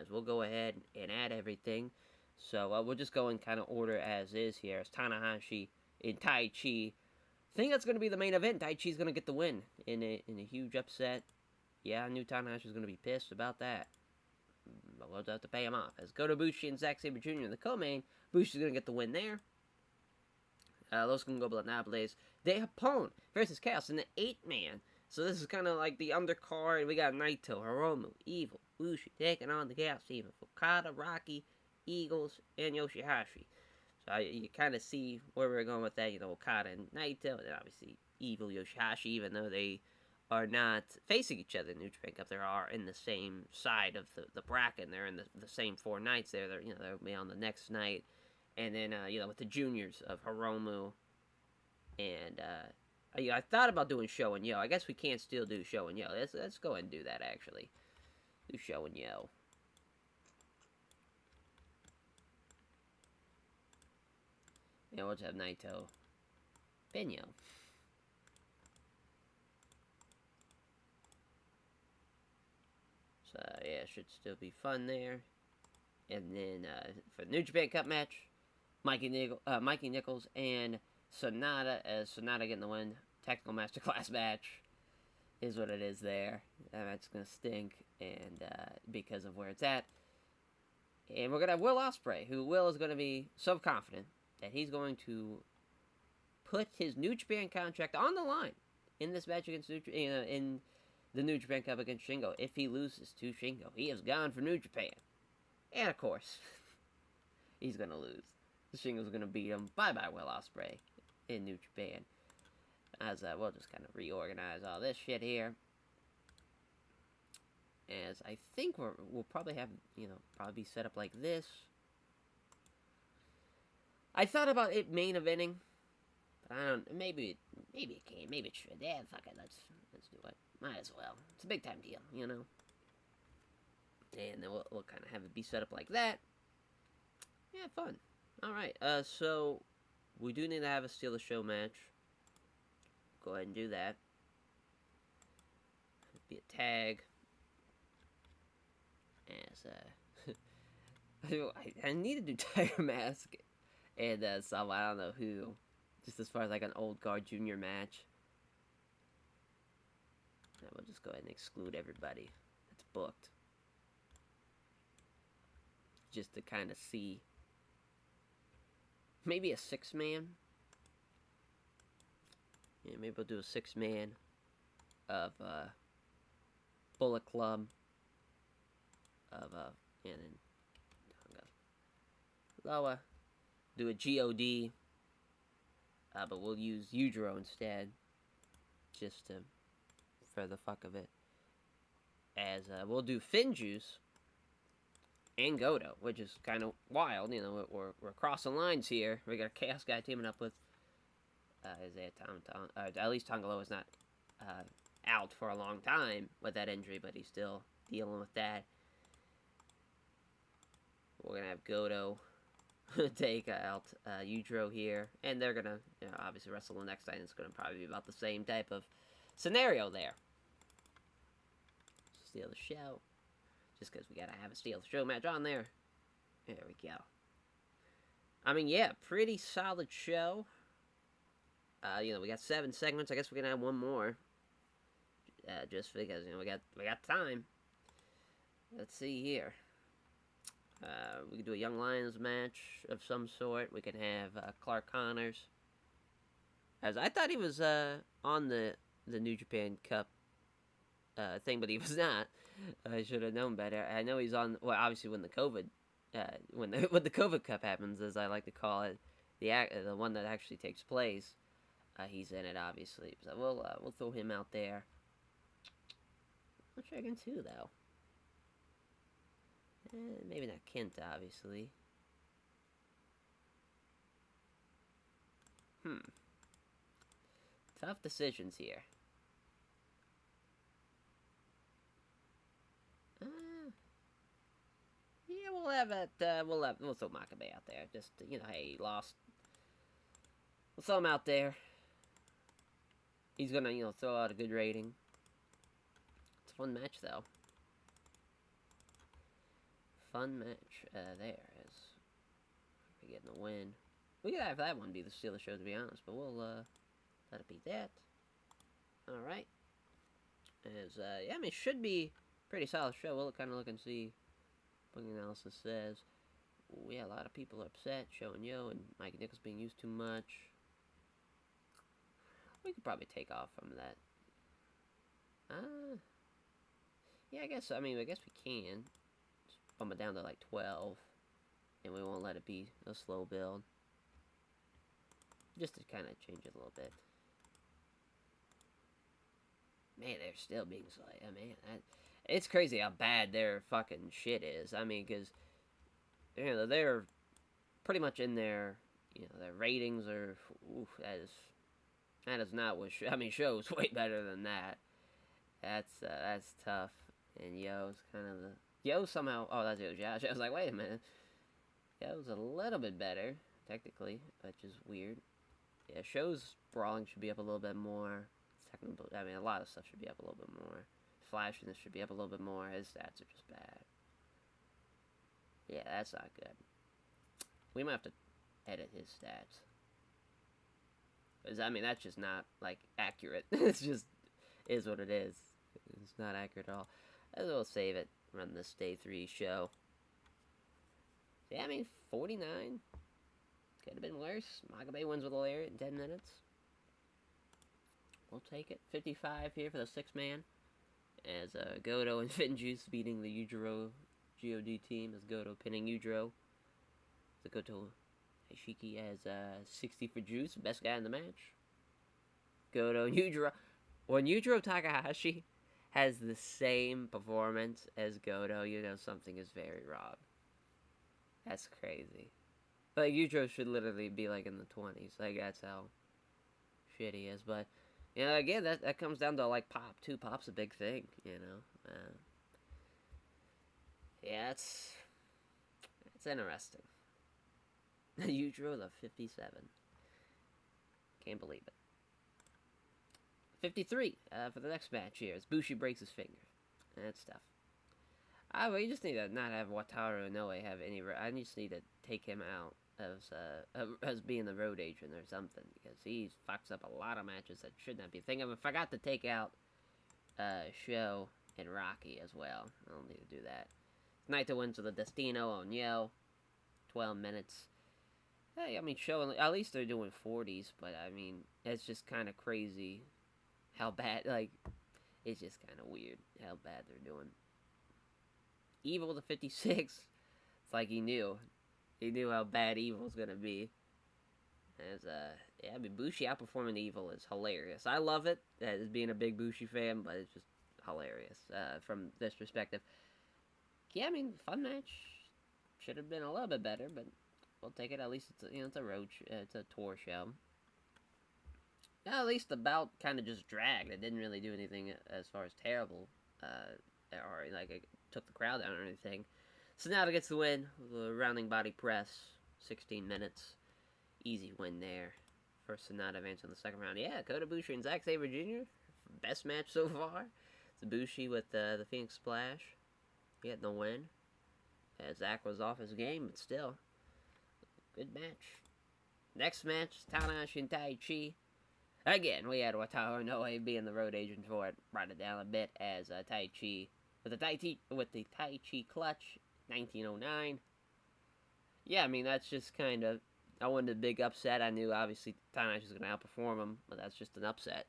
as we'll go ahead and add everything. So we'll just go in kind of order as is here. It's Tanahashi and Tai Chi. I think that's going to be the main event. Tai Chi's going to get the win in a huge upset. Yeah, I knew Tanahashi's going to be pissed about that. But we'll have to pay him off. As Kota Ibushi and Zack Sabre Jr. in the co-main, Ibushi's going to get the win there. Los Ingobernables de Japón versus Chaos in the 8-man. So this is kind of like the undercard. We got Naito, Hiromu, Evil, Bushi taking on the Chaos team of Okada, Rocky, Eagles, and Yoshihashi. So you kind of see where we're going with that. Okada and Naito, and then obviously Evil, Yoshihashi, even though they are not facing each other in New Japan Cup, they are in the same side of the bracket. They're in the same 4 nights there. They'll be on the next night. And then, with the juniors of Hiromu and, I thought about doing Show and Yo. I guess we can't still do Show and Yo. Let's go ahead and do that, actually. Do Show and Yo. Yeah, we'll just have Naito. Benyo. So, yeah, it should still be fun there. And then, for the New Japan Cup match, Mikey Nichols and Sonata, as Sonata getting the win. Technical Masterclass match is what it is there. That match is going to stink, and because of where it's at. And we're going to have Will Ospreay, who Will is going to be so confident that he's going to put his New Japan contract on the line in this match against in the New Japan Cup against Shingo. If he loses to Shingo, he is gone for New Japan. And of course, he's going to lose. Shingo's going to beat him. Bye-bye, Will Ospreay in New Japan. As we'll just kind of reorganize all this shit here. As I think we'll probably have, probably be set up like this. I thought about it main eventing, But I don't. Maybe it can. Maybe it should. Yeah, fuck it. Let's do it. Might as well. It's a big time deal, you know. And then we'll kind of have it be set up like that. Yeah, fun. All right. So we do need to have a steal the show match. Go ahead and do that. It'd be a tag. As I need to do Tiger Mask and some, I don't know who. Just as far as like an old guard junior match. And we'll just go ahead and exclude everybody that's booked. Just to kind of see. Maybe a 6-man. Yeah, maybe we'll do a 6-man of Bullet Club. Of and then Loa. Do a GOD. But we'll use Yujiro instead. Just to, for the fuck of it. As we'll do Finjuice and Goto, which is kind of wild. You know, we're crossing lines here. We got a Chaos guy teaming up with Isaiah at least Tongaloa's not out for a long time with that injury, but he's still dealing with that. We're gonna have Goto take out Yujiro here, and they're gonna, you know, obviously wrestle the next time. It's gonna probably be about the same type of scenario there. Steal the show, just because we gotta have a steal the show match on there. There we go. I mean, yeah, pretty solid show. You know, we got 7 segments. I guess we can add one more, just because, you know, we got time. Let's see here. We can do a Young Lions match of some sort. We can have Clark Connors. As I thought he was on the New Japan Cup thing, but he was not. I should have known better. I know he's on. Well, obviously when the COVID when the COVID Cup happens, as I like to call it, the one that actually takes place, he's in it obviously. So we'll throw him out there. Not sure against who though. Maybe not Kent, obviously. Tough decisions here. Yeah, we'll have it. We'll throw Makabe out there. Just, you know, hey, he lost. We'll throw him out there. He's gonna, you know, throw out a good rating. It's a fun match though. Fun match there as we're getting a win. We could have that one be the steal of the show, to be honest, but we'll let it be that. All right. As yeah, I mean, it should be pretty solid show. We'll kind of look and see what the analysis says. Ooh, yeah, a lot of people are upset. Show and Yo and Mike Nichols being used too much. We could probably take off from that. Yeah, I guess we can. Just bump it down to like 12. And we won't let it be a slow build. Just to kind of change it a little bit. Man, they're still being slight. It's crazy how bad their fucking shit is. I mean, because, you know, they're pretty much in their, you know, their ratings are, oof, that is not what, show's way better than that. That's tough. And Yo's kind of Yo somehow, oh, that's Josh. I was like, wait a minute. Yo's a little bit better, technically, which is weird. Yeah, Show's brawling should be up a little bit more. Technical, I mean, a lot of stuff should be up a little bit more. Flashiness should be up a little bit more. His stats are just bad. Yeah, that's not good. We might have to edit his stats. Because, I mean, that's just not, like, accurate. It's just, is what it is. It's not accurate at all. We'll save it. Run this day 3 show. Yeah, I mean, 49. Could have been worse. Makabe wins with a lariat in 10 minutes. We'll take it. 55 here for the 6-man. As Goto and Finjuice beating the Yujiro God team. As Goto pinning Yujiro. So Goto Ishiki has 60 for Juice. Best guy in the match. Goto and Yujiro. When Yujiro Takahashi has the same performance as Goto, you know something is very wrong. That's crazy. Like, Yujiro should literally be, like, in the 20s. Like, that's how shit he is. But you know, again, that comes down to like pop too. Pop's a big thing, you know. Yeah, it's interesting. You drew the 57. Can't believe it. 53 for the next match here. As Bushi breaks his finger. That's tough. Well, you just need to not have Wataru Inoue have any. I just need to take him out as being the road agent or something, because he fucks up a lot of matches that should not be. I forgot to take out Sho and Rocky as well. I don't need to do that. Naito wins with a Destino on Yo. 12 minutes. Hey, I mean, Sho, at least they're doing 40s, but I mean, it's just kind of crazy how bad, like, it's just kind of weird how bad they're doing. Evil to 56. It's like he knew. He knew how bad Evil's gonna be. As yeah, I mean, Bushi outperforming Evil is hilarious. I love it as being a big Bushi fan, but it's just hilarious from this perspective. Yeah, I mean, fun match. Should have been a little bit better, but we'll take it. At least it's it's a road, it's a tour show. Yeah, at least the bout kind of just dragged. It didn't really do anything as far as terrible, or like it took the crowd down or anything. Sonata gets the win with a rounding body press, 16 minutes, easy win there. First Sonata advancing in the second round. Yeah, Kota Ibushi and Zack Sabre Jr. Best match so far. It's Ibushi with the Phoenix Splash. He had the win. Zack was off his game, but still, good match. Next match, Tanahashi and Tai Chi. Again, we had Wataru Inoue being the road agent for it. Brought it down a bit as Tai Chi with the Tai Chi clutch, 1909. Yeah, I mean, that's just kind of, I wanted a big upset. I knew obviously Tanahashi was going to outperform him, but that's just an upset.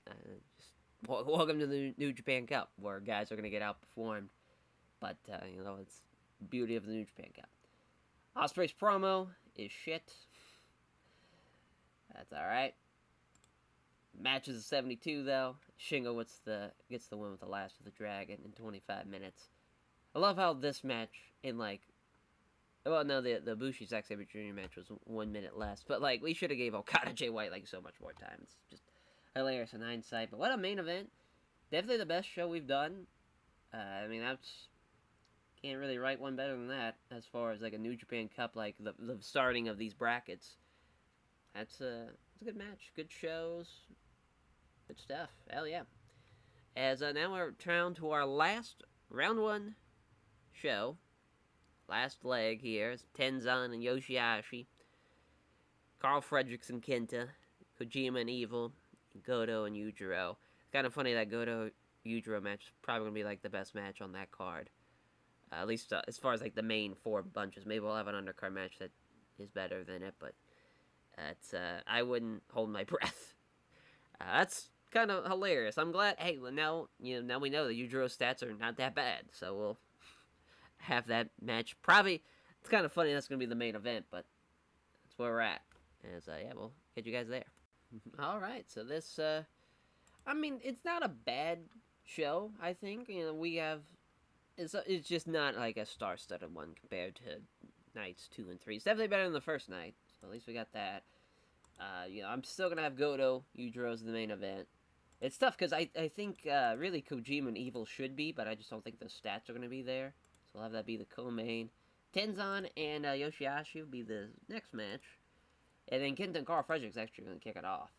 Just welcome to the New Japan Cup, where guys are going to get outperformed. But you know, it's the beauty of the New Japan Cup. Ospreay's promo is shit. That's all right. Match is a 72 though. Shingo gets the win with the Last of the Dragon in 25 minutes. I love how this match in like, well, no, the Bushi Zack Sabre Jr. match was 1 minute less, but like we should have gave Okada Jay White like so much more time. It's just hilarious in hindsight. But what a main event! Definitely the best show we've done. I mean, that's can't really write one better than that as far as like a New Japan Cup, like the starting of these brackets. It's a good match, good shows, good stuff. Hell yeah! As now we're down to our last round one show, last leg here is Tenzan and Yoshihashi, Carl Fredericks and Kenta, Kojima and Evil, Goto and Yujiro. It's kind of funny that Goto Yujiro match is probably gonna be like the best match on that card. At least as far as like the main four bunches. Maybe we'll have an undercard match that is better than it, but it's I wouldn't hold my breath. That's kind of hilarious. I'm glad. Hey, now now we know that Yujiro's stats are not that bad, so we'll have that match. Probably it's kind of funny that's gonna be the main event, but that's where we're at. And yeah, we'll get you guys there. All right, so this I mean, it's not a bad show. I think we have. It's just not like a star-studded one compared to nights 2 and 3. It's definitely better than the first night, so at least we got that. I'm still gonna have Goto, Yujiro's the main event. It's tough because I think really Kojima and Evil should be, but I just don't think the stats are gonna be there. So we'll have that be the co-main. Tenzan and Yoshihashi will be the next match, and then Kenta and Carl Fredericks actually gonna kick it off,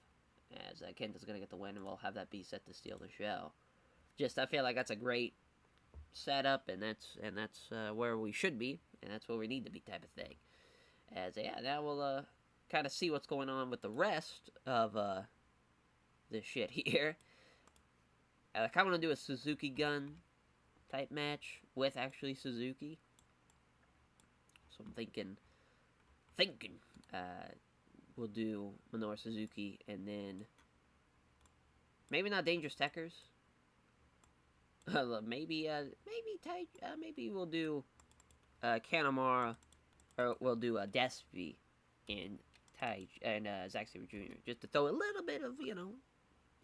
as Kenta's gonna get the win, and we'll have that be set to steal the show. Just I feel like that's a great setup, and that's where we should be, and that's where we need to be, type of thing. As yeah, now we'll kind of see what's going on with the rest of this shit here. I kind of want to do a Suzuki Gun type match with actually Suzuki. So I'm thinking we'll do Minoru Suzuki, and then maybe not Dangerous Tekkers. maybe we'll do Kanemaru, or we'll do Despy and Zack Sabre Jr. just to throw a little bit of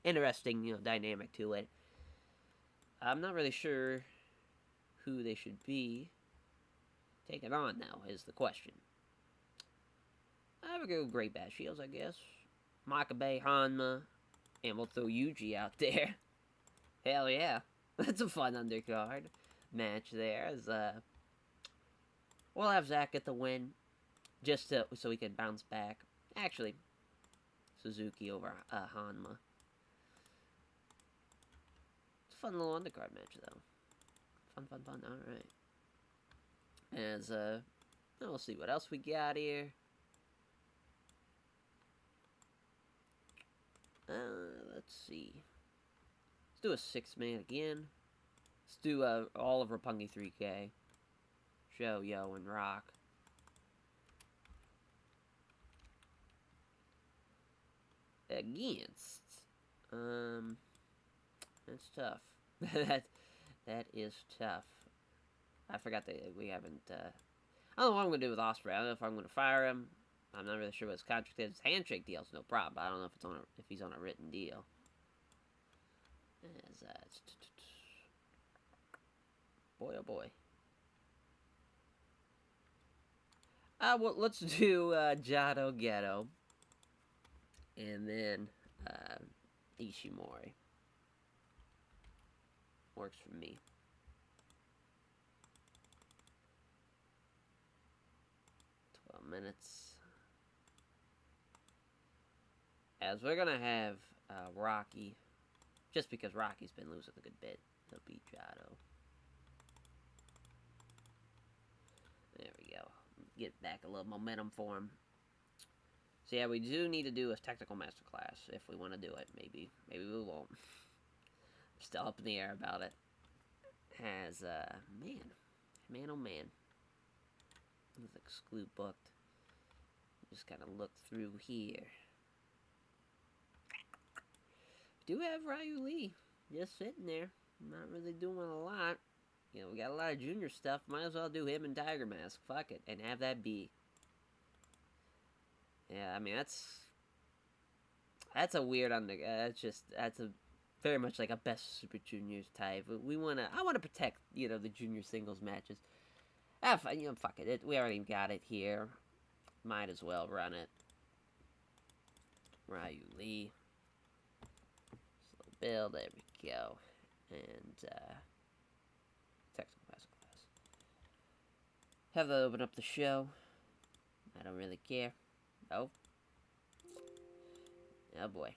interesting dynamic to it. I'm not really sure who they should be taking on now is the question. I would go Great Bad Shields, I guess. Makabe, Hanma, And we'll throw Yuji out there. Hell yeah. That's a fun undercard match there. We'll have Zack get the win. Just so he can bounce back. Actually, Suzuki over Hanma. It's a fun little undercard match, though. Fun. Alright. We'll see what else we got here. Let's see. Let's do a 6-man again. Let's do all of Roppongi 3K. Sho, Yo, and Rock. Against. That's tough. that is tough. I forgot that we haven't. I don't know what I'm gonna do with Osprey. I don't know if I'm gonna fire him. I'm not really sure what his contract is. His handshake deal's no problem. But I don't know if he's on a written deal. Boy, oh boy. Well, let's do Jado Ghetto. And then Ishimori. Works for me. 12 minutes. As we're gonna have Rocky, just because Rocky's been losing a good bit, he'll beat Jado. There we go. Get back a little momentum for him. So yeah, we do need to do a technical masterclass if we want to do it. Maybe we won't. I'm still up in the air about it. Man oh man. Let's exclude booked. Just kind of look through here. We do have Ryu Lee just sitting there, not really doing a lot. You know, we got a lot of junior stuff. Might as well do him and Tiger Mask. Fuck it, and have that be. Yeah, I mean that's a weird that's a very much like a best Super Juniors type. I wanna protect, you know, the junior singles matches. Fuck it. We already got it here. Might as well run it. Ryu Lee. Slow build, there we go. And technical masterclass. Have that open up the show. I don't really care. Oh. Oh boy.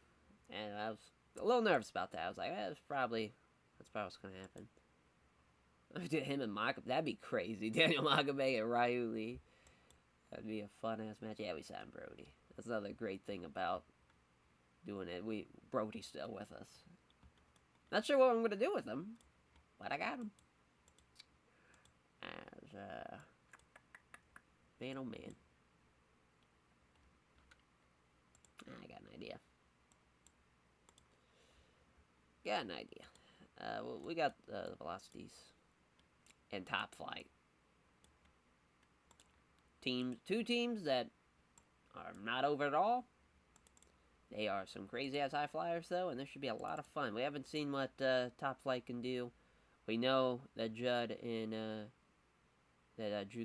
And I was a little nervous about that. I was like, that's probably what's gonna happen. Dude, him and Makabe, that'd be crazy. Daniel Makabe and Ryu Lee. That'd be a fun-ass match. Yeah, we signed Brody. That's another great thing about doing it. Brody's still with us. Not sure what I'm going to do with him, but I got him. As, man, oh man. I got an idea. Well, we got the Velocities and Top Flight. Two teams that are not over at all. They are some crazy-ass high flyers, though, and this should be a lot of fun. We haven't seen what Top Flight can do. We know that Jude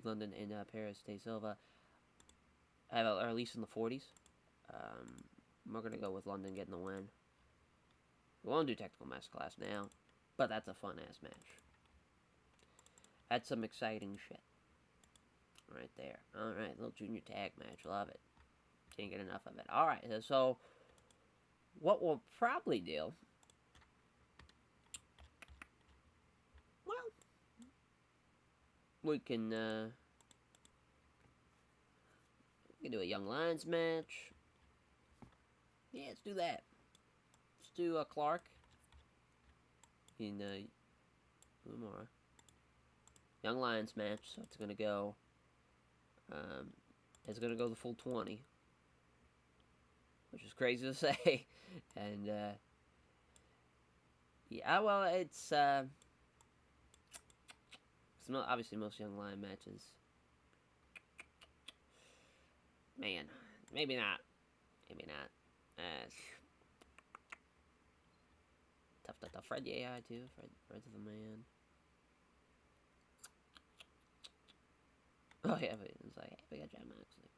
London and Paris De Silva are at least in the 40s. We're going to go with London getting the win. We won't do Technical Masterclass now, but that's a fun-ass match. That's some exciting shit. Right there. Alright, little junior tag match. Love it. Can't get enough of it. Alright, so what we'll probably do... Well, we can do a Young Lions match. Yeah, let's do that. Let's do Clark in Uemura. Young Lions match, so it's gonna go the full 20. Which is crazy to say. And yeah, well, it's obviously most Young Lion matches. Man, maybe not. Tough. Fred Yehai too. Fred's the man. Oh yeah, but it's like, hey, we got John Moxley.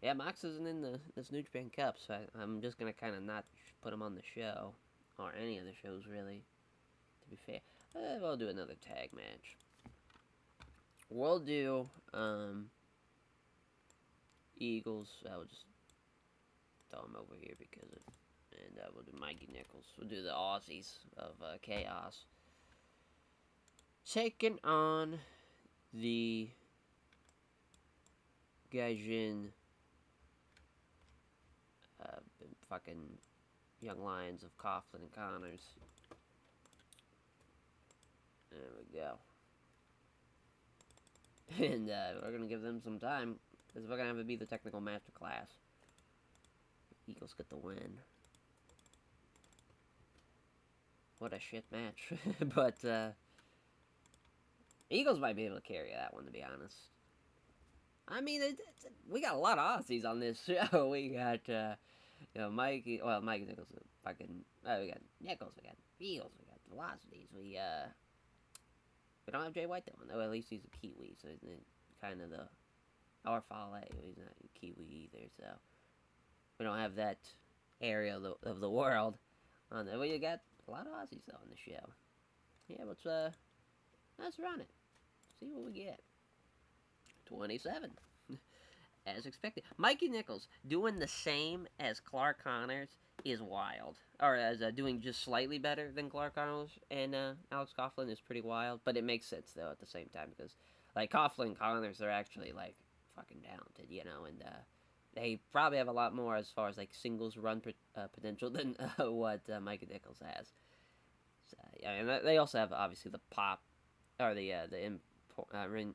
Yeah, Mox isn't in this New Japan Cup, so I'm just gonna kind of not put him on the show or any of the shows really. To be fair, we'll do another tag match. We'll do Eagles. I'll just throw him over here because of, and we'll do Mikey Nichols. We'll do the Aussies of Chaos taking on the Gaijin fucking Young Lions of Coughlin and Connors. There we go. And we're going to give them some time, because we're going to have to be the technical master class. Eagles get the win. What a shit match. But, Eagles might be able to carry that one, to be honest. I mean, we got a lot of Aussies on this show. We got, Mikey Nichols, fucking, we got Nichols, we got Eagles, we got Velocities, we don't have Jay White though. No, at least he's a Kiwi, so he's kind of the, or Fale, he's not a Kiwi either, so we don't have that area of the world on there. Well, you got a lot of Aussies though on the show. Yeah, let's run it. See what we get. 27. As expected. Mikey Nichols doing the same as Clark Connors is wild. Or as doing just slightly better than Clark Connors and Alex Coughlin is pretty wild. But it makes sense, though, at the same time. Because, like, Coughlin and Connors are actually, like, fucking talented, you know. And they probably have a lot more as far as, like, singles run potential than what Mikey Nichols has. So, yeah, and they also have, obviously, the pop, or the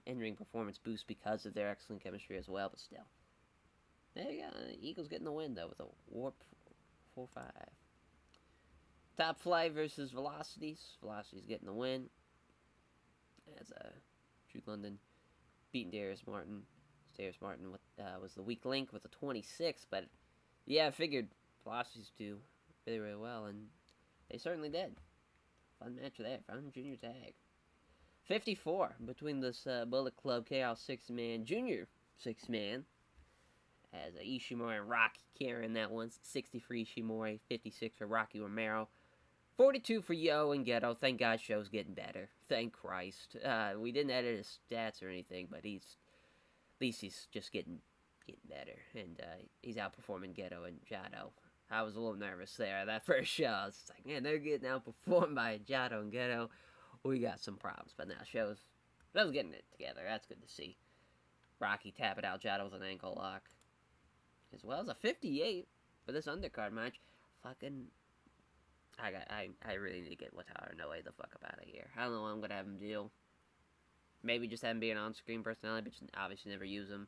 in-ring performance boost because of their excellent chemistry as well, but still. There you go. Eagles getting the win, though, with a Warp 4-5. Top Flight versus Velocities. Velocities getting the win. As Drew London beating Darius Martin. Darius Martin was the weak link with a 26, but yeah, I figured Velocities do really, really well, and they certainly did. Fun match there. Fun junior tag. 54 between this Bullet Club Chaos 6-man, Junior 6-man, as Ishimori and Rocky carrying that one. 60 for Ishimori, 56 for Rocky Romero, 42 for Yo and Ghetto. Thank God show's getting better. Thank Christ. We didn't edit his stats or anything, but at least he's just getting better, and he's outperforming Ghetto and Jado. I was a little nervous there that first show. It's like, man, they're getting outperformed by Jado and Ghetto. We got some problems, but now show's getting it together. That's good to see. Rocky tapping out Jado with an ankle lock, as well as a 58 for this undercard match. Fucking, I really need to get Wataru Noe the fuck up out of here. I don't know what I'm gonna have him do. Maybe just have him be an on-screen personality, but obviously never use him.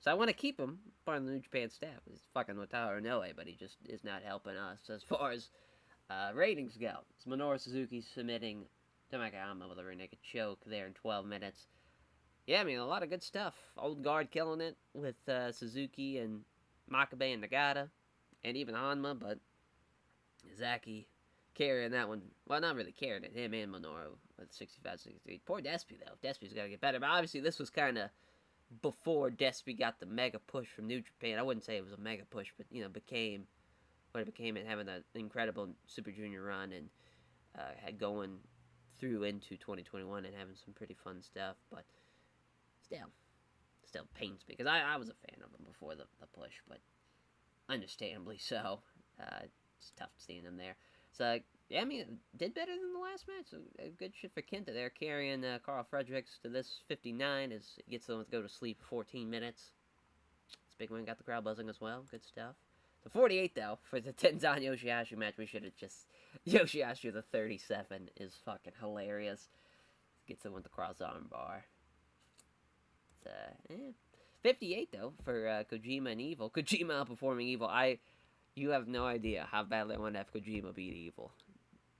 So I want to keep him part of the New Japan staff. He's fucking Wataru Noe, but he just is not helping us as far as ratings go. It's Minoru Suzuki submitting Tamakayama with a rear naked choke there in 12 minutes. Yeah, I mean, a lot of good stuff. Old Guard killing it with Suzuki and Makabe and Nagata, and even Hanma, but Zaki carrying that one. Well, not really carrying it. Him and Minoru with 65-63. Poor Despy, though. Despy's got to get better. But obviously, this was kind of before Despy got the mega push from New Japan. I wouldn't say it was a mega push, but, you know, became what it became, and having an incredible Super Junior run, and had going through into 2021 and having some pretty fun stuff, but still pains me, because I was a fan of him before the push, but understandably so. It's tough seeing him there. So, yeah, I mean, did better than the last match. So, good shit for Kenta there, carrying Carl Fredericks to this 59 as he gets them to go to sleep for 14 minutes. This big one got the crowd buzzing as well. Good stuff. The 48, though, for the Tenzan Yoshihashi match, we should have just... Yoshihashi, the 37, is fucking hilarious. Gets him with the cross-arm bar. 58, though, for Kojima and Evil. Kojima outperforming Evil. You have no idea how badly I wanted to have Kojima beat Evil.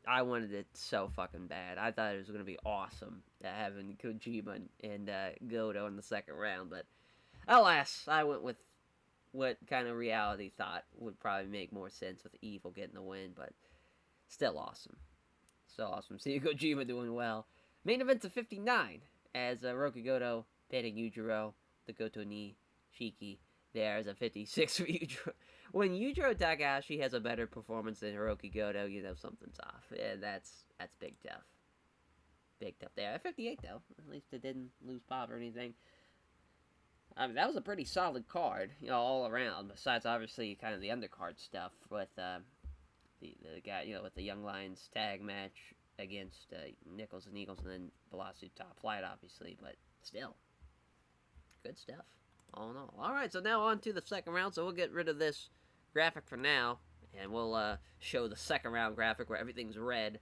I wanted it so fucking bad. I thought it was going to be awesome having Kojima and Goto in the second round, but alas, I went with what kind of reality thought would probably make more sense with Evil getting the win, but still awesome. Still awesome. See Kojima doing well. Main event to 59 as Roki Goto pitting Yujiro, the Goto knee, Shiki, There's a 56 for Yujiro. When Yujiro Takahashi has a better performance than Hiroki Goto, you know something's off. Yeah, that's big tough. Big tough there. At 58, though. At least it didn't lose pop or anything. I mean, that was a pretty solid card, you know, all around. Besides, obviously, kind of the undercard stuff with the guy, you know, with the Young Lions tag match against Nichols and Eagles, and then Velocity Top Flight, obviously. But still, good stuff. All in all. All right, so now on to the second round. So we'll get rid of this graphic for now, and we'll show the second round graphic where everything's red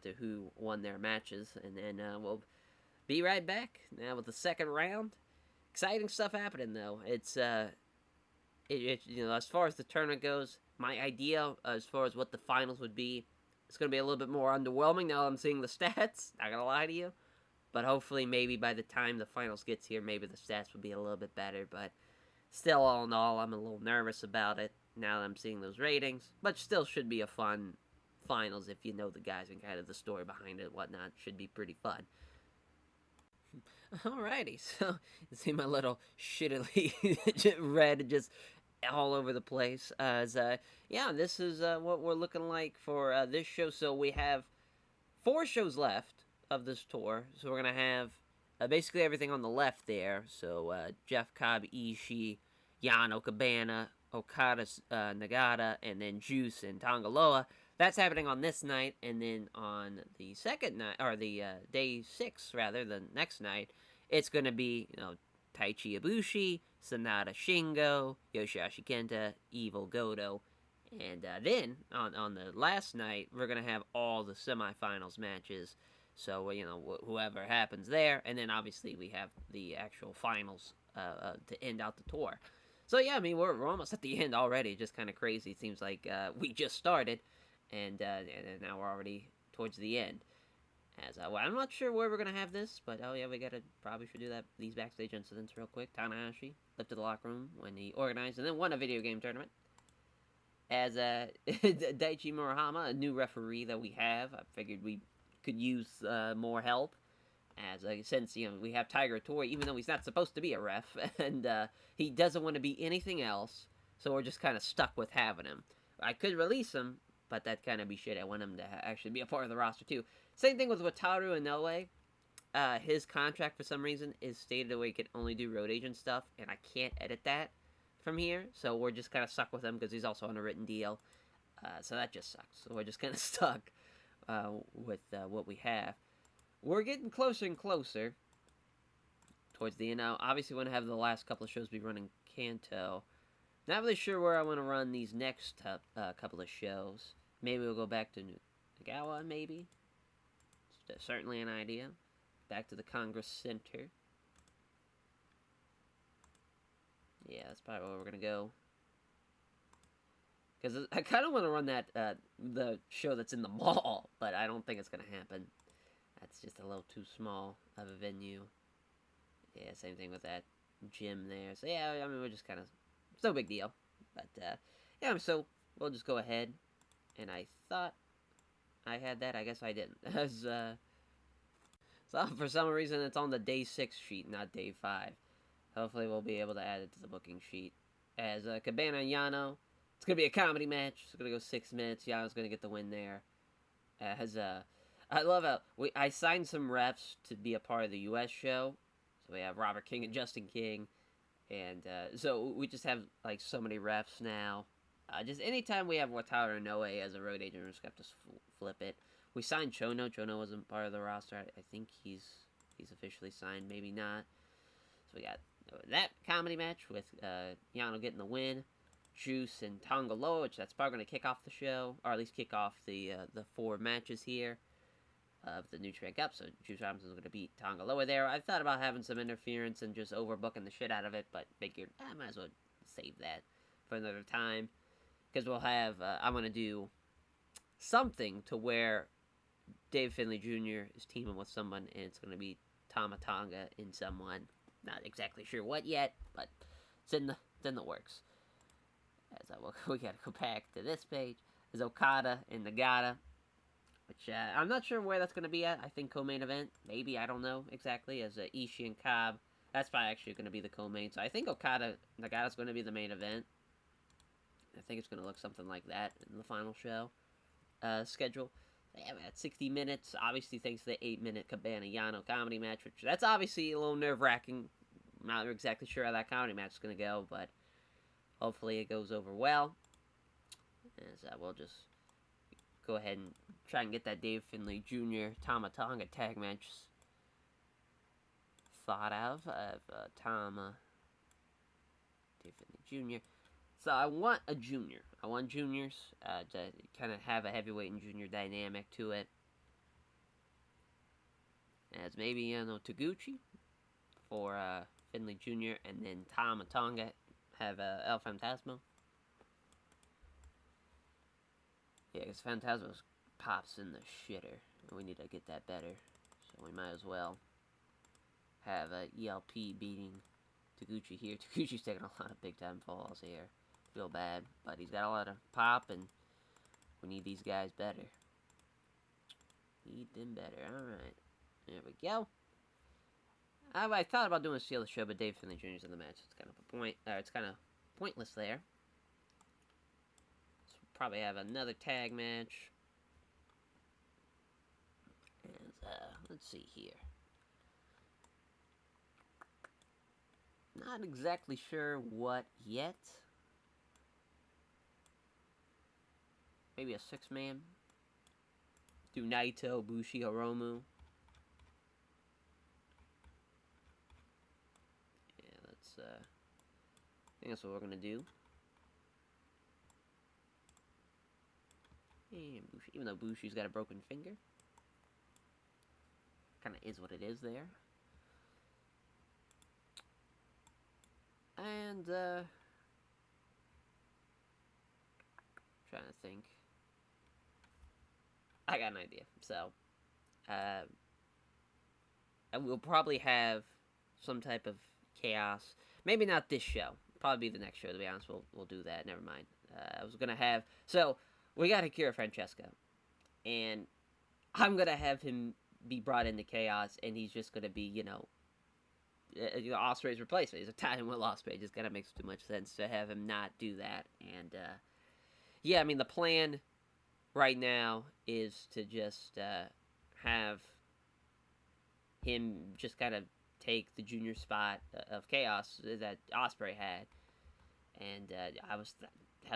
to who won their matches, and then we'll be right back now with the second round. Exciting stuff happening though. It's you know, as far as the tournament goes, my idea as far as what the finals would be, it's gonna be a little bit more underwhelming now that I'm seeing the stats. Not gonna lie to you, but hopefully maybe by the time the finals gets here, maybe the stats will be a little bit better. But still, all in all, I'm a little nervous about it now that I'm seeing those ratings. But still, should be a fun finals if you know the guys and kind of the story behind it and whatnot. Should be pretty fun. Alrighty, so you see my little shittily red just all over the place. Yeah, this is what we're looking like for this show. So we have 4 shows left of this tour. So we're gonna have basically everything on the left there. So Jeff Cobb, Ishii, Yano, Cabana, Okada, Nagata, and then Juice and Tongaloa. That's happening on this night, and then on the second night, or the day 6 rather, the next night, it's going to be, you know, Taichi Ibushi, Sanada Shingo, Yoshihashi Kenta, Evil Goto, and then on the last night, we're going to have all the semifinals matches. So, you know, whoever happens there, and then obviously we have the actual finals to end out the tour. So yeah, I mean, we're almost at the end already. Just kind of crazy. It seems like we just started, and now we're already towards the end. As well, I'm not sure where we're gonna have this, but oh yeah, we probably should do that. These backstage incidents real quick. Tanahashi lifted the locker room when he organized and then won a video game tournament. As Daichi Murahama, a new referee that we have, I figured we could use more help. As since you know we have Tiger Toy, even though he's not supposed to be a ref, and he doesn't want to be anything else, so we're just kind of stuck with having him. I could release him, but that kind of be shit. I want him to actually be a part of the roster too. Same thing with Wataru Inoue. His contract for some reason is stated the way he can only do road agent stuff, and I can't edit that from here, so we're just kind of stuck with him because he's also on a written deal. So that just sucks. So we're just kind of stuck with what we have. We're getting closer and closer towards the end now. Obviously, we want to have the last couple of shows be running Kanto. Not really sure where I want to run these next couple of shows. Maybe we'll go back to Nagawa, maybe. It's certainly an idea. Back to the Congress Center. Yeah, that's probably where we're going to go. Because I kind of want to run that the show that's in the mall, but I don't think it's going to happen. That's just a little too small of a venue. Yeah, same thing with that gym there. So yeah, I mean, we're just kind of... It's no big deal. But, yeah, so we'll just go ahead. And I thought I had that. I guess I didn't. So for some reason, it's on the day 6 sheet, not day 5. Hopefully we'll be able to add it to the booking sheet. As Cabana and Yano, it's going to be a comedy match. It's going to go 6 minutes. Yano's going to get the win there. As I love how I signed some refs to be a part of the U.S. show. So we have Robert King and Justin King. And so we just have like so many refs now. Just anytime we have Wataru Inoue as a road agent, we're just going to have to flip it. We signed Chono. Chono wasn't part of the roster. I think he's officially signed. Maybe not. So we got that comedy match with Yano getting the win. Juice and Tongaloa, which that's probably going to kick off the show. Or at least kick off the 4 matches here of the New Trend Cup. So Juice Robinson's going to beat Tongaloa there. I thought about having some interference and just overbooking the shit out of it. But figured I might as well save that for another time. Because we'll have... I'm going to do something to where Dave Finley Jr. is teaming with someone, and it's going to be Tama Tonga in someone. Not exactly sure what yet, but it's in the works. As we got to go back to this page. There's Okada and Nagata, which I'm not sure where that's going to be at. I think co-main event, maybe, I don't know exactly. As Ishii and Cobb That's probably actually going to be the co-main. So I think Nagata's going to be the main event. I think it's going to look something like that in the final show schedule. Yeah, at 60 minutes, obviously thanks to the 8-minute Cabana Yano comedy match, which that's obviously a little nerve-wracking. I'm not exactly sure how that comedy match is going to go, but hopefully it goes over well. As we'll just go ahead and try and get that Dave Finlay Jr. Tama Tonga tag match thought of Dave Finlay Jr. So I want a junior. I want juniors to kind of have a heavyweight and junior dynamic to it. As maybe, Taguchi for Finlay Jr. and then Tama Tonga have El Fantasma. Yeah, because Phantasmo pops in the shitter, and we need to get that better. So we might as well have ELP beating Taguchi here. Taguchi's taking a lot of big-time falls here. Feel bad, but he's got a lot of pop, and we need these guys better. Need them better. Alright. There we go. I thought about doing a Steal the Show, but Dave Finlay Jr. is in the match. It's kind of it's kind of pointless there. So we'll probably have another tag match. And, let's see here. Not exactly sure what yet. Maybe a 6-man. Do Naito, Bushi, Hiromu. Yeah, that's, I think that's what we're gonna do. And Bushi, even though Bushi's got a broken finger. Kinda is what it is there. And, trying to think. I got an idea. So, and we'll probably have some type of chaos. Maybe not this show. Probably be the next show, to be honest. We'll do that. Never mind. I was going to have... So, we got Akira Francesco. And I'm going to have him be brought into chaos, and he's just going to be, Ospreay's replacement. He's a Italian Will Ospreay. It just kind of makes too much sense to have him not do that. And, yeah, I mean, the plan right now is to just have him just kind of take the junior spot of Chaos that Ospreay had, and I was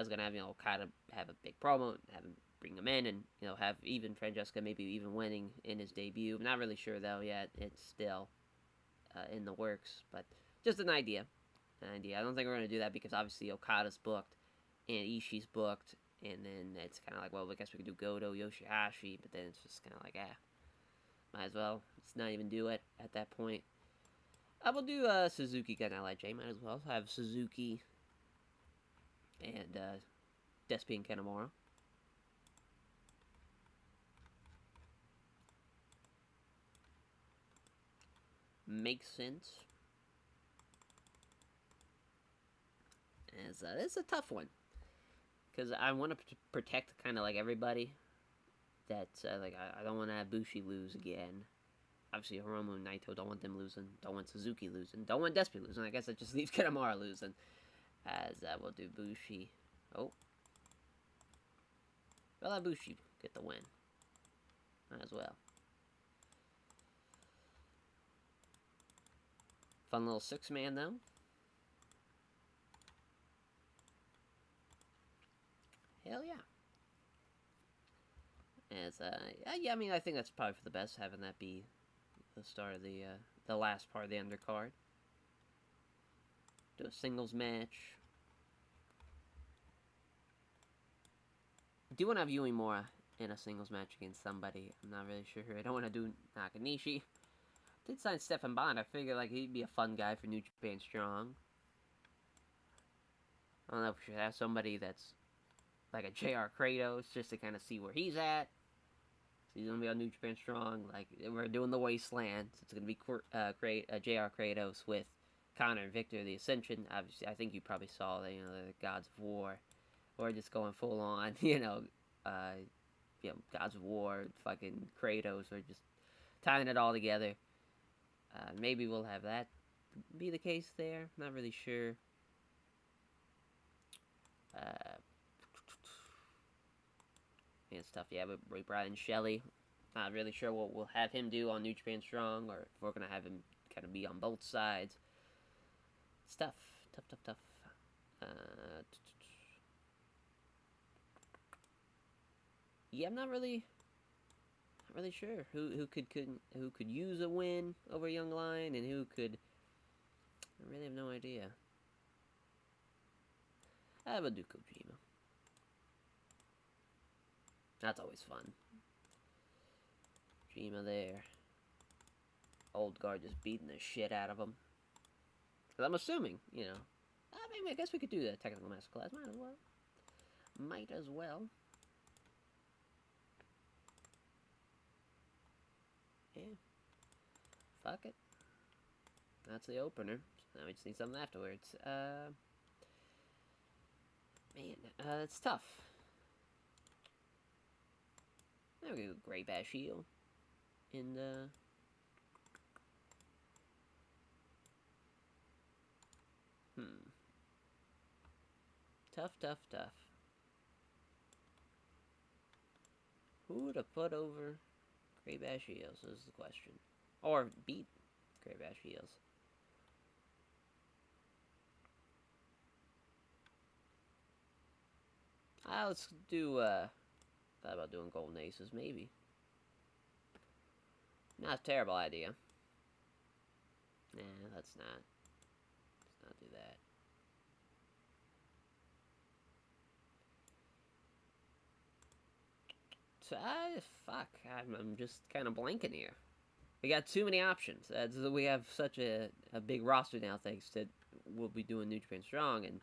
gonna have kind of have a big promo, have him bring him in, and have even Francesco maybe even winning in his debut. I'm not really sure though yet. It's still in the works, but just an idea. I don't think we're gonna do that because obviously Okada's booked and Ishii's booked. And then it's kind of like, well, I guess we could do Goto, Yoshihashi, but then it's just kind of like, might as well. Let's not even do it at that point. I will do Suzuki Gun LIJ, might as well. Have Suzuki and Despy and Kanemaru. Makes sense. As it's a tough one. Because I want to protect kind of like everybody. That's like I don't want to have Bushi lose again. Obviously, Hiromu and Naito, don't want them losing. Don't want Suzuki losing. Don't want Despy losing. I guess that just leaves Kanemaru losing. As we'll do Bushi. Oh. We'll have Bushi get the win. Might as well. Fun little 6-man though. Hell yeah. As yeah, I mean, I think that's probably for the best, having that be the start of the last part of the undercard. Do a singles match. I do want to have Uemura in a singles match against somebody. I'm not really sure who. I don't want to do Nakanishi. Did sign Stefan Bond. I figured like he'd be a fun guy for New Japan Strong. I don't know if we should have somebody that's like a JR Kratos, just to kind of see where he's at. So he's going to be on New Japan Strong. Like, we're doing the Wasteland. So it's going to be JR Kratos with Connor and Victor, the Ascension. Obviously, I think you probably saw the Gods of War. Or just going full on, Gods of War, fucking Kratos, or just tying it all together. Maybe we'll have that be the case there. Not really sure. It's tough. Yeah, but Ray Brian Shelley. Not really sure what we'll have him do on New Japan Strong, or if we're gonna have him kind of be on both sides. It's tough. Tough. Uh, yeah, I'm not really sure who could use a win over Young Lion and who could. I really have no idea. I will do Kojima. That's always fun. Kojima there. Old guard just beating the shit out of him. Because I'm assuming, you know. I guess we could do the technical masterclass. Might as well. Yeah. Fuck it. That's the opener. So now we just need something afterwards. Man, it's tough. There we go, Grey Bashiel. In the... Tough. Who to put over Grey Bashiels is the question. Or beat Grey Bashiels. Let's do, thought about doing Golden Aces, maybe. Not a terrible idea. Nah, let's not do that. So, fuck, I'm just kind of blanking here. We got too many options. We have such a big roster now, thanks to we'll be doing New Japan Strong, and